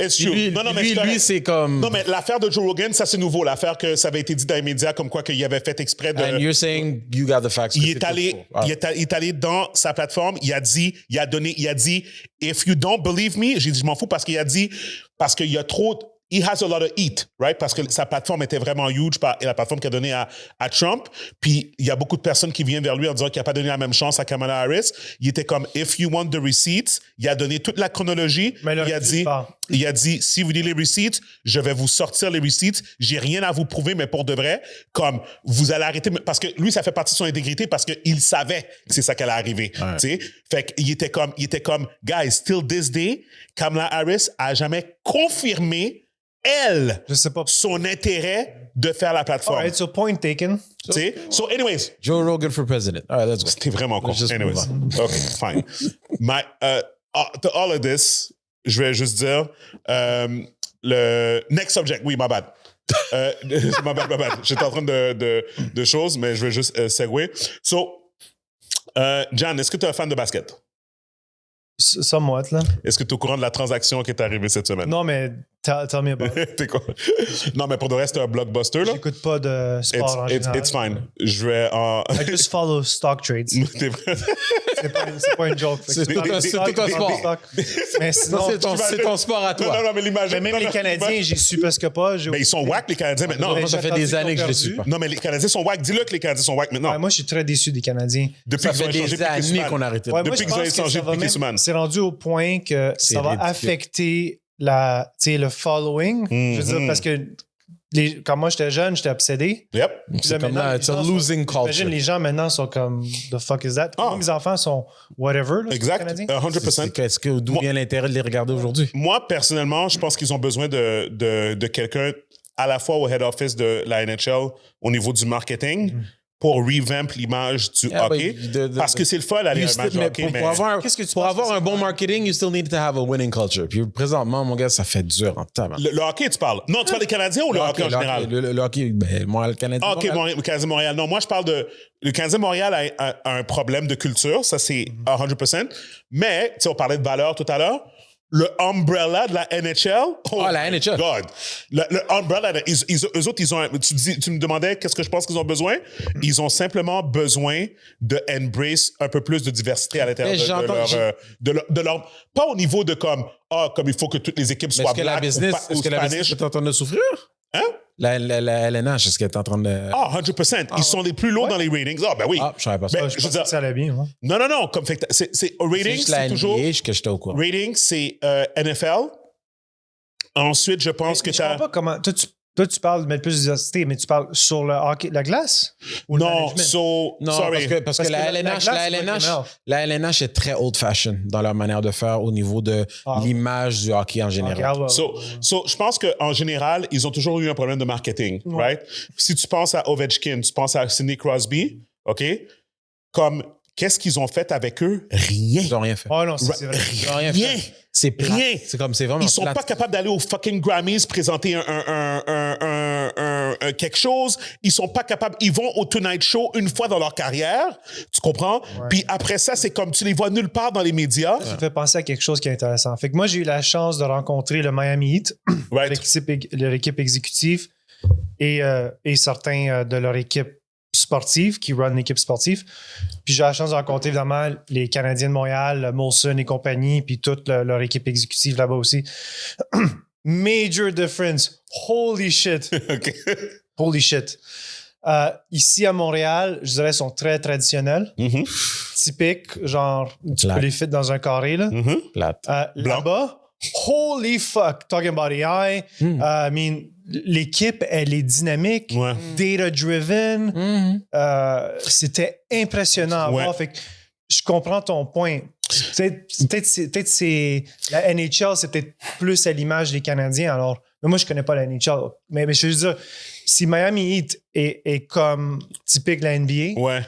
It's true. Lui, c'est comme... Non, mais l'affaire de Joe Rogan, ça, c'est nouveau. L'affaire que ça avait été dit dans les médias comme quoi qu'il avait fait exprès de... And you're saying you got the facts. Il est allé dans sa plateforme, il a dit, if you don't believe me, j'ai dit, je m'en fous parce qu'il a dit, parce qu'il y a trop, he has a lot of heat, right? Parce que sa plateforme était vraiment huge, et la plateforme qu'il a donnée à Trump. Puis il y a beaucoup de personnes qui viennent vers lui en disant qu'il n'a pas donné la même chance à Kamala Harris. Il était comme, if you want the receipts, il a donné toute la chronologie. Mais il a dit, si vous voulez les receipts, je vais vous sortir les receipts. J'ai rien à vous prouver, mais pour de vrai, comme vous allez arrêter, parce que lui, ça fait partie de son intégrité parce qu'il savait que c'est ça qu'elle allait arriver. Ouais. Tu sais? Fait qu'il était comme, guys, still this day, Kamala Harris a jamais confirmé son intérêt de faire la plateforme. All right, so point taken. So anyways. Joe Rogan for president. All right, let's go. C'était vraiment con. Anyways. OK, fine. To all of this, je vais juste dire le next subject. Oui, my bad. My bad. J'étais en train de choses, mais je vais juste segway. So, John, est-ce que tu es un fan de basket? Somewhat, là. Est-ce que tu es au courant de la transaction qui est arrivée cette semaine? Non, mais Tell me about it. T'es quoi? Non, mais pour le reste, c'est un blockbuster, là. J'écoute pas de sport en général. It's fine. Je vais en... I just follow stock trades. T'es vrai? C'est pas une joke. C'est tout un sport. Mais sinon, C'est ton sport à toi. Non, mais l'image... même les Canadiens, j'y suis presque pas. Mais ils sont whack, les Canadiens, maintenant. Ouais, Ça fait des années que je les suis pas. Non, mais les Canadiens sont whack. Dis-le que les Canadiens sont whack maintenant. Ouais, moi, je suis très déçu des Canadiens. Depuis Ça qu'ils ont fait échangé des années Piquet-Souban. qu'on a arrêté. Ouais, moi, Depuis je qu'ils ont pense que échangé ça va Piquet Souban. c'est rendu au point que C'est ça va ridicule. affecter le following. Je veux dire, parce que quand moi j'étais jeune, j'étais obsédé. Yep. C'est comme maintenant, là, les it's a gens losing Imagine, culture. les gens maintenant sont comme The fuck is that? Ah. Moi, mes enfants sont whatever. Là, Exact. Canadiens. 100%. D'où vient l'intérêt de les regarder aujourd'hui? Moi, personnellement, je pense qu'ils ont besoin de quelqu'un à la fois au head office de la NHL au niveau du marketing pour revamp l'image du Yeah, hockey. but Parce que c'est le fun d'aller à l'image du Mais hockey. pour avoir, Qu'est-ce que tu pour penses avoir que un c'est bon quoi? marketing, you still need to have a winning culture. Puis présentement, mon gars, ça fait dur en temps. Le hockey, tu parles. Non, tu parles des Canadiens ou le hockey en général? Le hockey, ben, moi, le Canadien. Ah, OK, le Canadien Montréal. Non, moi, je parle de... Le Canadien Montréal a un problème de culture. Ça, c'est 100%. Mais, tu sais, on parlait de valeur tout à l'heure. Le umbrella de la NHL. Oh, la NHL. God. Le umbrella, eux autres, ils ont... Tu me demandais qu'est-ce que je pense qu'ils ont besoin? Ils ont simplement besoin de embrace un peu plus de diversité à l'intérieur de leur... Pas au niveau de comme il faut que toutes les équipes Mais soient est-ce que la black business, ou est-ce que la business Spanish. est en train de souffrir? Hein? La LNH, est-ce qu'elle est en train de... Ah, 100%. Ils sont les plus lourds dans les ratings. Ah, ben oui. Ah, je savais pas ça. Ben, Je je veux pense dire, que ça allait bien. Hein. non. Comme fait, c'est C'est rating, juste la c'est toujours NBA que j'étais au courant. rating, c'est NFL. Ensuite, je pense que Je tu comprends as pas comment. Toi, tu parles de mettre plus de diversité, mais tu parles sur le hockey, la glace? Ou le non, management? Non, sorry. parce que la glace, la LNH est très old fashioned dans leur manière de faire au niveau de l'image du hockey en général. Je pense qu'en général, ils ont toujours eu un problème de marketing, right? Si tu penses à Ovechkin, tu penses à Sidney Crosby, OK? Comme, qu'est-ce qu'ils ont fait avec eux? Rien. Ils n'ont rien fait. Oh non, c'est vrai. Ils n'ont rien Rien. fait. C'est plate. Rien. C'est comme, c'est vraiment Ils sont plate. pas capables d'aller au fucking Grammys présenter quelque chose. Ils sont pas capables. Ils vont au Tonight Show une fois dans leur carrière. Tu comprends? Puis après ça, c'est comme tu les vois nulle part dans les médias. Ça me fait penser à quelque chose qui est intéressant. Fait que moi, j'ai eu la chance de rencontrer le Miami Heat, Right. leur équipe exécutive et certains de leur équipe sportive qui run l'équipe sportive. Puis j'ai la chance de rencontrer évidemment les Canadiens de Montréal, Molson et compagnie, puis toute leur équipe exécutive là-bas aussi. Major difference. Holy shit. OK. Holy shit. Ici à Montréal, je dirais, sont très traditionnels. Typiques, genre, tu peux les fit dans un carré, là. Plate. Là-bas, holy fuck, talking about AI. I mean, l'équipe, elle est dynamique, Ouais. data-driven. C'était impressionnant à Ouais. voir. Fait que je comprends ton point. Peut-être c'est la NHL, c'est peut-être plus à l'image des Canadiens. Alors, mais moi, je connais pas la NHL. Mais je veux dire, si Miami Heat est comme typique de la NBA, Ouais.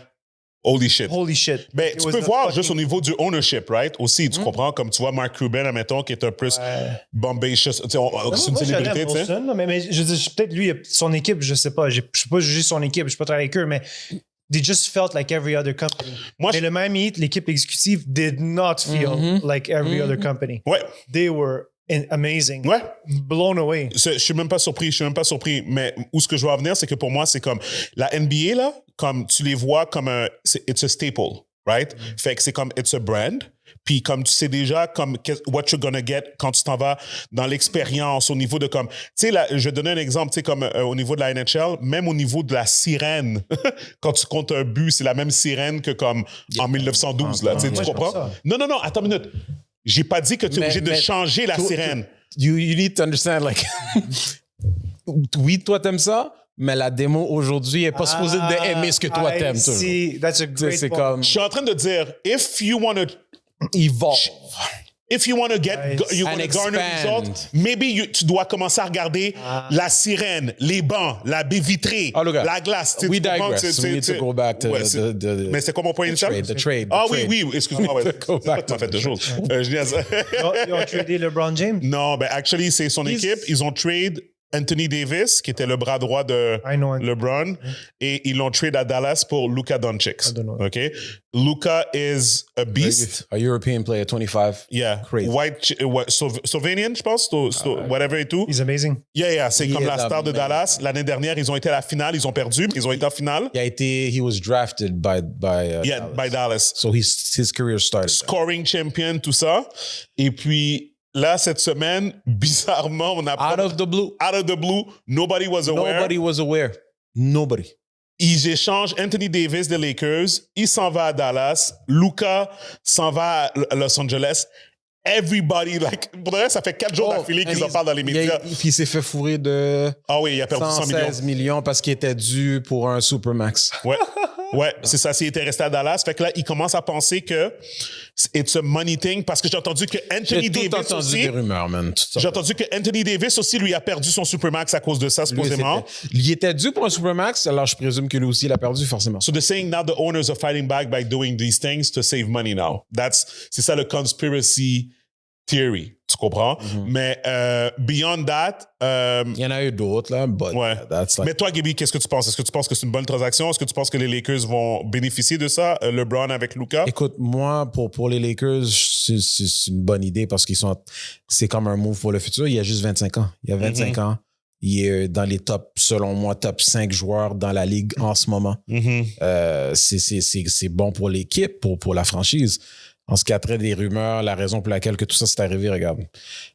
Holy shit. holy shit. Ben, It tu was peux the voir fucking- juste au niveau du ownership, right? Aussi, tu comprends, comme tu vois Mark Cuban, admettons, qui est un plus bombacious. Tu sais, c'est une Moi, célébrité, j'aime tu sais. Molson, là, mais je veux dire, peut-être lui, son équipe, je sais pas. Je peux pas juger son équipe, je peux pas travailler avec eux, mais they just felt like every other company. Moi, mais je- le Miami Heat, l'équipe exécutive, did not feel like every other company. Ouais. They were amazing. Ouais. Blown away. Je suis même pas surpris. Mais où ce que je veux en venir, c'est que pour moi, c'est comme la NBA, là, comme tu les vois comme it's a staple, right? Fait que c'est comme it's a brand. Puis comme tu sais déjà comme what you're gonna get quand tu t'en vas dans l'expérience au niveau de comme tu sais là, je vais donner un exemple, tu sais comme au niveau de la NHL, même au niveau de la sirène quand tu comptes un but, c'est la même sirène que comme en 1912 là, tu sais, Moi, tu je comprends? pense ça. Non, attends une minute. J'ai pas dit que tu es Mais- obligé de mais- changer la Toi- sirène. You need to understand, like... oui, toi, t'aimes ça, mais la démo aujourd'hui est pas supposée d'aimer ce que toi, t'aimes toujours. See, that's a Tu sais, great c'est point. comme... Je suis en train de dire if you want to Evolve. If you want to get, Nice. you And want to garner expand. results, maybe tu dois commencer à regarder la sirène, les bancs, la baie vitrée, Oh, look at- la glace. Tu We comprends? digress. We need to go back to Ouais, the mais c'est quoi mon point initial? the trade. Ah the trade. oui, excuse-moi. Ouais. We need to go C'est pas back que tu m'as to fait the de choses. Je niaise. Ils ont tradé LeBron James. Non, ben actually, c'est son He's- équipe. Ils ont trade Anthony Davis, qui était le bras droit de I know Anthony. LeBron, et ils l'ont trade à Dallas pour Luka Doncic. I don't know. OK? Luka is a beast. A European player, 25. Yeah. Crazy. Slovenian, je pense, whatever et tout. He's amazing. Yeah, c'est He comme is la star de amazing. Dallas. L'année dernière, ils ont été à la finale, ils ont perdu, mais ils ont été en finale. He was drafted by Yeah, Dallas. by Dallas. So his career started. Scoring champion, tout ça. Et puis, là, cette semaine, bizarrement, on a Out of the blue. out of the blue, nobody was aware. Nobody was aware. Nobody. Ils échangent Anthony Davis des Lakers. Il s'en va à Dallas. Luka s'en va à Los Angeles. Everybody, like, pour le reste, ça fait 4 jours d'affilée qu'ils en parlent dans les médias. Il s'est fait fourrer de Ah oui, il a perdu 100 millions. 116 millions parce qu'il était dû pour un Supermax. Ouais, c'est ça. S'il était resté à Dallas. Fait que là, il commence à penser que it's a money thing parce que j'ai entendu que Anthony J'ai tout Davis entendu aussi. des rumeurs, man. J'ai entendu que Anthony Davis aussi, lui, a perdu son Supermax à cause de ça, supposément. Il était dû pour un Supermax, alors je présume que lui aussi, il a perdu forcément. So they're saying now the owners are fighting back by doing these things to save money now. C'est ça le conspiracy theory. Tu comprends? Mais beyond that, Il y en a eu d'autres, là, but ouais. that's like... Mais toi, Gaby, qu'est-ce que tu penses? Est-ce que tu penses que c'est une bonne transaction? Est-ce que tu penses que les Lakers vont bénéficier de ça? LeBron avec Luka? Écoute, moi, pour les Lakers, c'est une bonne idée parce c'est comme un move pour le futur. Il y a juste 25 ans. Il y a 25 ans. Il est dans les selon moi, top 5 joueurs dans la ligue en ce moment. C'est bon pour l'équipe, pour la franchise. En ce qui a trait des rumeurs, la raison pour laquelle que tout ça s'est arrivé, regarde.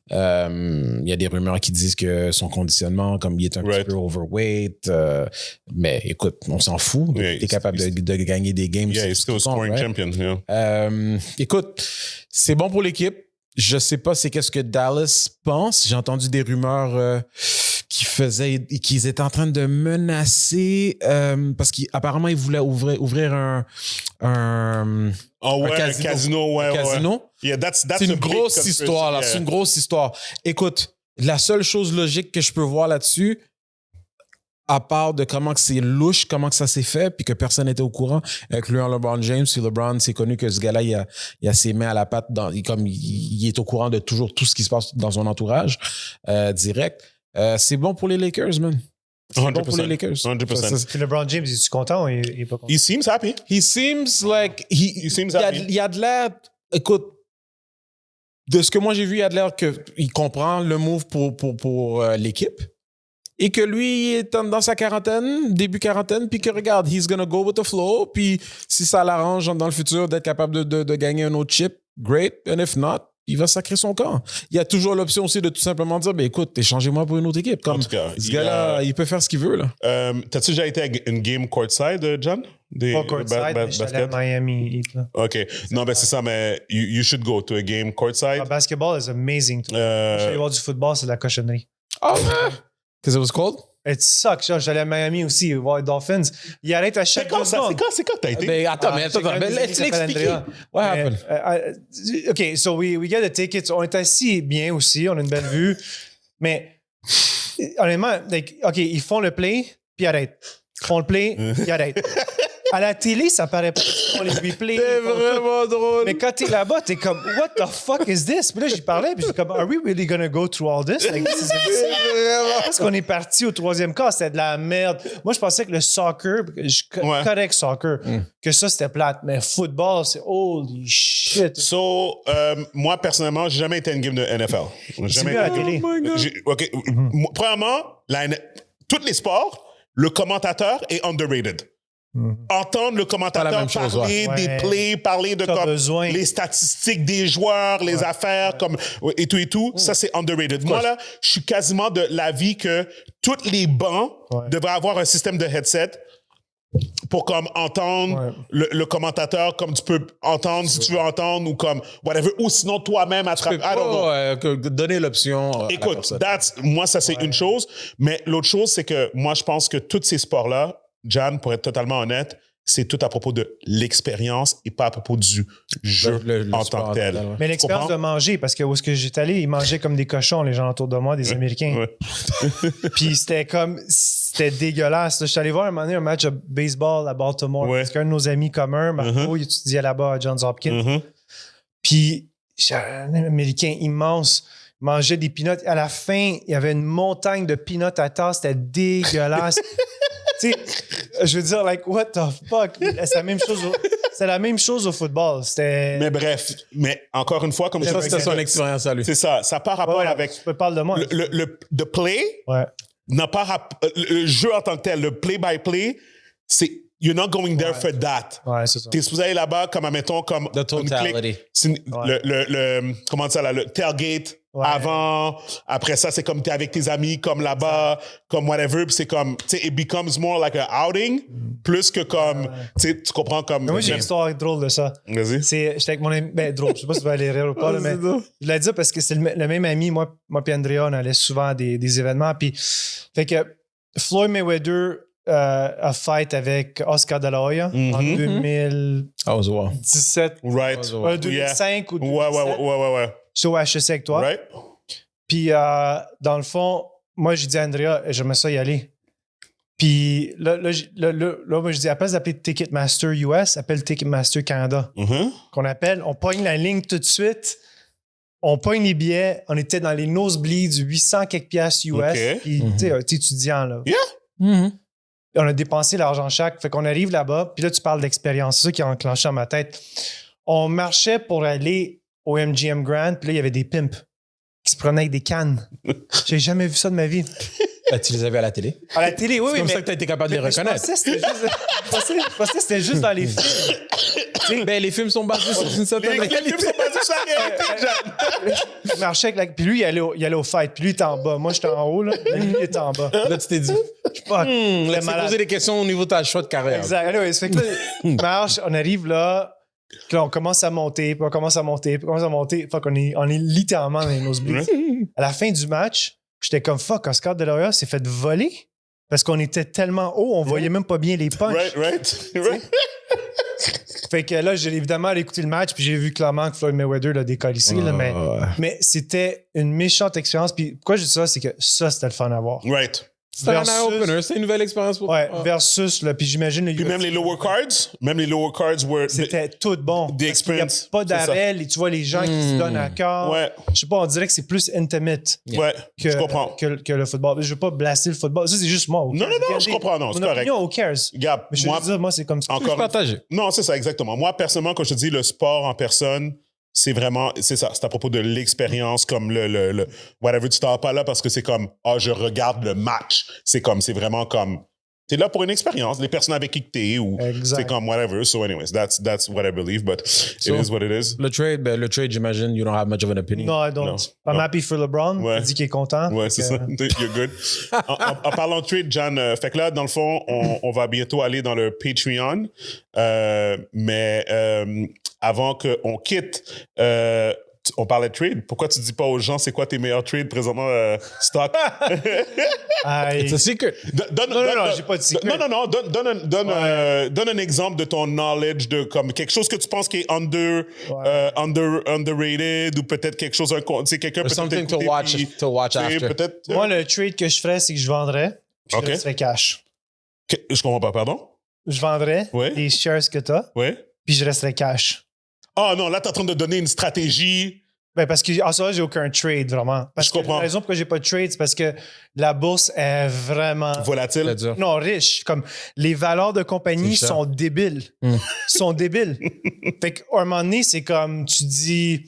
Il y a des rumeurs qui disent que son conditionnement, comme il est un petit peu overweight, mais écoute, on s'en fout. Yeah, il est capable de gagner des games. Yeah, he's still a scoring champion. Yeah. Écoute, c'est bon pour l'équipe. Je sais pas c'est qu'est-ce que Dallas pense. J'ai entendu des rumeurs qu'ils étaient en train de menacer parce qu'apparemment ils voulaient ouvrir un casino. Un casino. Yeah, that's c'est une grosse histoire là. Yeah. C'est une grosse histoire. Écoute, la seule chose logique que je peux voir là-dessus, à part de comment que c'est louche, comment que ça s'est fait, puis que personne n'était au courant, incluant LeBron James. Si LeBron, c'est connu que ce gars-là, il a ses mains à la patte, il est au courant de toujours tout ce qui se passe dans son entourage direct. C'est bon pour les Lakers, man. C'est 100%. bon pour les Lakers. 100%. Puis LeBron James, es-tu content ou il est pas content? He seems happy. He seems like... happy. Il y a de l'air... Écoute, de ce que moi j'ai vu, il y a de l'air qu'il comprend le move pour l'équipe. Et que lui, il est dans sa quarantaine, début quarantaine, puis que regarde, he's gonna go with the flow, puis si ça l'arrange dans le futur d'être capable de gagner un autre chip, great, and if not, il va sacrer son camp. Il y a toujours l'option aussi de tout simplement dire, ben écoute, échangez-moi pour une autre équipe. Comme en tout cas, ce gars-là, il peut faire ce qu'il veut, là. T'as-tu déjà été à une game courtside, John? Pas courtside, mais je suis allé à Miami Heat, là. OK. Non, ben c'est ça, mais you should go to a game courtside. Basketball is amazing. Je suis allé voir du football, c'est de la cochonnerie. Oh, man! Because it was cold? It sucks. Je suis allé à Miami aussi, voir les Dolphins. Il arrête à chaque C'est quand t'as été? Mais attends, let's expliquer. What happened? OK, so we get the tickets. On est assis bien aussi, on a une belle vue. Mais honnêtement, OK, ils font le play, puis ils arrêtent. Ils font le play, puis ils arrêtent. À la télé, ça paraît pas. On les replays. C'est vraiment drôle. Mais quand t'es là-bas, t'es comme, what the fuck is this? Puis là, j'y parlais, puis j'étais comme, are we really gonna go through all this? Like, this is insane. Parce qu'on est parti au troisième quart, c'était de la merde. Moi, je pensais que le soccer, correct soccer, que ça, c'était plate. Mais football, c'est holy shit. So, moi, personnellement, j'ai jamais été à une game de NFL. Jamais été à la télé. OK. Premièrement, tous les sports, le commentateur est underrated. Entendre le commentateur parler des plays, parler de comme les statistiques des joueurs, les affaires comme et tout, ça c'est underrated. Moi là, je suis quasiment de l'avis que tous les bancs devraient avoir un système de headset pour comme entendre le commentateur comme tu peux entendre si tu veux entendre ou comme whatever, ou sinon toi-même à travers donner l'option. Écoute, moi ça c'est une chose, mais l'autre chose c'est que moi je pense que tous ces sports là, Jan, pour être totalement honnête, c'est tout à propos de l'expérience et pas à propos du jeu en tant que tel. Mais l'expérience de manger, parce que où est-ce que j'étais allé, ils mangeaient comme des cochons, les gens autour de moi, des Américains. Puis c'était dégueulasse. Je suis allé voir un moment donné un match de baseball à Baltimore, parce qu'un de nos amis communs, Marco, il étudiait là-bas à Johns Hopkins. Puis un Américain immense. mangeait des peanuts. À la fin, il y avait une montagne de peanuts à terre. C'était dégueulasse. Tu sais, je veux dire, like, what the fuck? C'est la même chose au football. Mais bref, encore une fois, comme ça, c'était son expérience à lui. C'est ça. Ça n'a pas rapport avec... Je parle de moi. Le play n'a pas rapport... Le jeu en tant que tel, le play-by-play, c'est... You're not going there for that. Ouais, c'est ça. T'es supposé aller là-bas comme, admettons, comme... The totality. Comment ça, là, le tailgate avant. Après ça, c'est comme t'es avec tes amis, comme là-bas, comme whatever. Puis c'est comme, tu sais, it becomes more like an outing, plus que comme, tu comprends comme... Mais moi, j'ai une histoire drôle de ça. Vas-y. J'étais avec mon ami... drôle. Je sais pas si tu vas aller rire ou pas, là, mais je l'ai dit parce que c'est le même ami. Moi puis Andrea, on allait souvent à des événements. Puis, fait que Floyd Mayweather... a fight avec Oscar De La Hoya en 2017. Right. 2005 ou 2017. Ouais. J'étais au HEC avec toi. Right. Puis, dans le fond, moi, j'ai dit à Andrea, j'aimerais ça y aller. Puis là, moi, je dis, à la place d'appeler Ticketmaster US, appelle Ticketmaster Canada. Qu'on appelle, on pogne la ligne tout de suite. On pogne les billets. On était dans les nosebleeds, 800 quelques piastres US. Puis, tu sais, étudiant, là. Yeah. On a dépensé l'argent chaque. Fait qu'on arrive là-bas, puis là, tu parles d'expérience. C'est ça qui a enclenché dans ma tête. On marchait pour aller au MGM Grand, puis là, il y avait des pimps qui se prenaient avec des cannes. J'ai jamais vu ça de ma vie. Tu les avais à la télé? À la télé, oui. C'est comme ça que tu as été capable de les reconnaître. Je pensais que c'était juste dans les films. Ben, les films sont basés sur une certaine réalité. Les films sont basés sur la réalité, Je marchais avec puis lui, il allait au fight, puis lui, il était en bas. Moi, j'étais en haut, là. Lui, il était en bas. Là, tu t'es dit, laisse-moi poser des questions au niveau de ta choix de carrière. Exact. Anyway, ça fait que là, marche, on arrive là, puis là, on commence à monter, puis on commence à monter, puis on commence à monter. Fuck, on est littéralement dans les nosebleeds. À la fin du match, j'étais comme fuck, Oscar De La Hoya s'est fait voler parce qu'on était tellement haut, on voyait même pas bien les punches. Right. Fait que là, j'ai évidemment écouté le match, puis j'ai vu clairement que Floyd Mayweather l'a décalissé, là, mais c'était une méchante expérience. Puis pourquoi je dis ça, c'est que ça, c'était le fun à voir. Right. C'était un eye-opener, c'est une nouvelle expérience pour toi. Versus, là, puis j'imagine... Puis même les lower cards were... C'était tout bon. The experience. Il n'y a pas d'arrêt, et tu vois les gens qui se donnent à cœur. Ouais. Je sais pas, on dirait que c'est plus intimate je comprends. Que le football. Je veux pas blaster le football. Ça, c'est juste moi. Non, je comprends, non, c'est correct. Opinion, who cares? Gab, mais je veux dire, moi, c'est comme ça. Encore partagé. Non, c'est ça, exactement. Moi, personnellement, quand je te dis le sport en personne, c'est vraiment, c'est ça, c'est à propos de l'expérience, comme le whatever, tu t'en pas là parce que c'est comme, je regarde le match. C'est vraiment comme, t'es là pour une expérience, les personnes avec qui t'es ou c'est comme whatever. So anyways, that's what I believe, but it is what it is. Le trade, j'imagine, you don't have much of an opinion. No, I don't. I'm happy for LeBron. Il dit qu'il est content. Ouais, c'est ça. You're good. en parlant de trade, Jan, fait que là, dans le fond, on va bientôt aller dans le Patreon. Mais avant qu'on quitte, on parlait de trade. Pourquoi tu dis pas aux gens c'est quoi tes meilleurs trades présentement stock? It's a secret. Non, j'ai pas de secret. Non. Donne un exemple de ton knowledge de comme quelque chose que tu penses qui est underrated ou peut-être quelque chose c'est quelqu'un peut-être something to watch after. Moi, le trade que je ferais, c'est que je vendrais, puis je resterais cash. Je comprends pas, pardon? Je vendrais les shares que t'as, puis je resterais cash. Ah non, là, t'es en train de donner une stratégie. Ben parce qu'en ce moment, j'ai aucun trade, vraiment. Parce que la raison pourquoi j'ai pas de trade, c'est parce que la bourse est vraiment... Volatile? Non, riche. Comme les valeurs de compagnie sont débiles. Sont débiles. Fait qu'à un moment donné, c'est comme tu dis...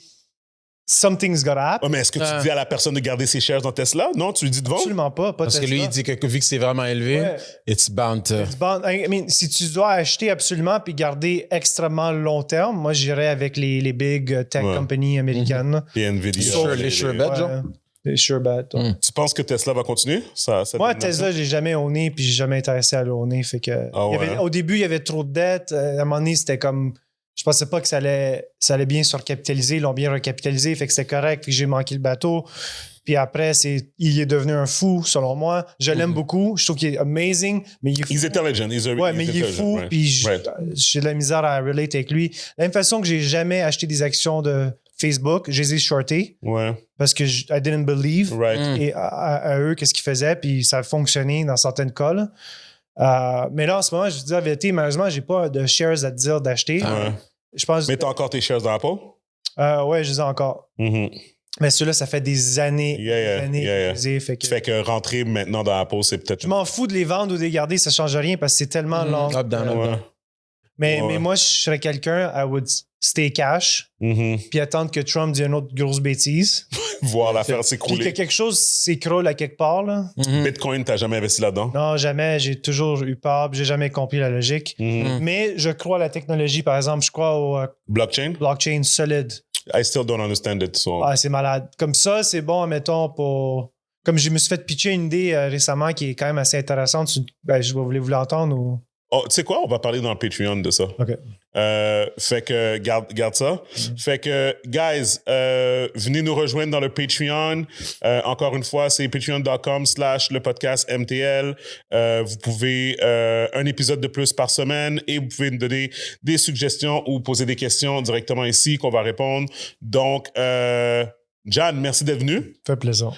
Something's gotta happen. Mais est-ce que tu dis à la personne de garder ses shares dans Tesla? Non, tu lui dis de vendre? Absolument pas. Parce que lui, il dit que vu que c'est vraiment élevé, it's bound to... I mean, si tu dois acheter absolument puis garder extrêmement long terme, moi, j'irais avec les big tech companies américaines. Les Nvidia. Les SureBet, genre? Les SureBet. Tu penses que Tesla va continuer? Moi, Tesla, j'ai jamais owné puis j'ai jamais intéressé à le owner. Fait que, au début, il y avait trop de dettes. À un moment donné, c'était comme... Je pensais pas que ça allait bien se recapitaliser. Ils l'ont bien recapitalisé, fait que c'était correct, puis j'ai manqué le bateau. Puis après, il est devenu un fou, selon moi. Je l'aime beaucoup. Je trouve qu'il est amazing, mais il est fou. He's intelligent. Mais il est fou, puis j'ai de la misère à relate avec lui. De la même façon que j'ai jamais acheté des actions de Facebook, je les ai shortées. Parce que I didn't believe et à eux, qu'est-ce qu'ils faisaient, puis ça a fonctionné dans certains cas, là. Mais là, en ce moment, je te dis la vérité, malheureusement, j'ai pas de shares à te dire d'acheter. Je pense... Mais t'as encore tes shares dans Apple? Ouais, je les ai encore. Mais celui-là, ça fait des années, utilisés. Fait que rentrer maintenant dans la pause, c'est peut-être... Je m'en fous de les vendre ou de les garder, ça change rien parce que c'est tellement long. Up, down, up, down. Mais moi, je serais quelqu'un, I would stay cash, puis attendre que Trump dise une autre grosse bêtise. Voir l'affaire s'écrouler. Puis que quelque chose s'écroule à quelque part, là. Bitcoin, t'as jamais investi là-dedans? Non, jamais. J'ai toujours eu peur, j'ai jamais compris la logique. Mais je crois à la technologie, par exemple. Je crois au blockchain solide. I still don't understand it. So. Ah, c'est malade. Comme ça, c'est bon, admettons, pour... Comme je me suis fait pitcher une idée récemment qui est quand même assez intéressante. Je vais vous l'entendre ou... Oh, tu sais quoi? On va parler dans le Patreon de ça. OK. Fait que garde ça. Fait que, guys, venez nous rejoindre dans le Patreon. Encore une fois, c'est patreon.com/le podcast MTL. Vous pouvez un épisode de plus par semaine et vous pouvez nous donner des suggestions ou poser des questions directement ici qu'on va répondre. Donc, Jan, merci d'être venu. Ça fait plaisir.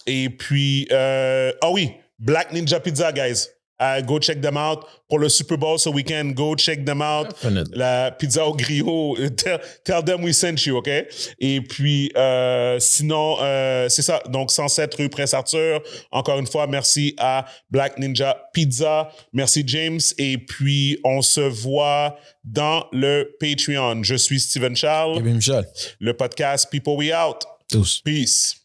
Et puis, oui, Black Ninja Pizza, guys. Go check them out. Pour le Super Bowl ce week-end, go check them out. Definitely. La pizza au griot. Tell them we sent you, OK? Et puis, sinon, c'est ça. Donc, 107 rue Prince-Arthur. Encore une fois, merci à Black Ninja Pizza. Merci, James. Et puis, on se voit dans le Patreon. Je suis Steven Charles. Et Michel. Le podcast People We Out. Tous. Peace.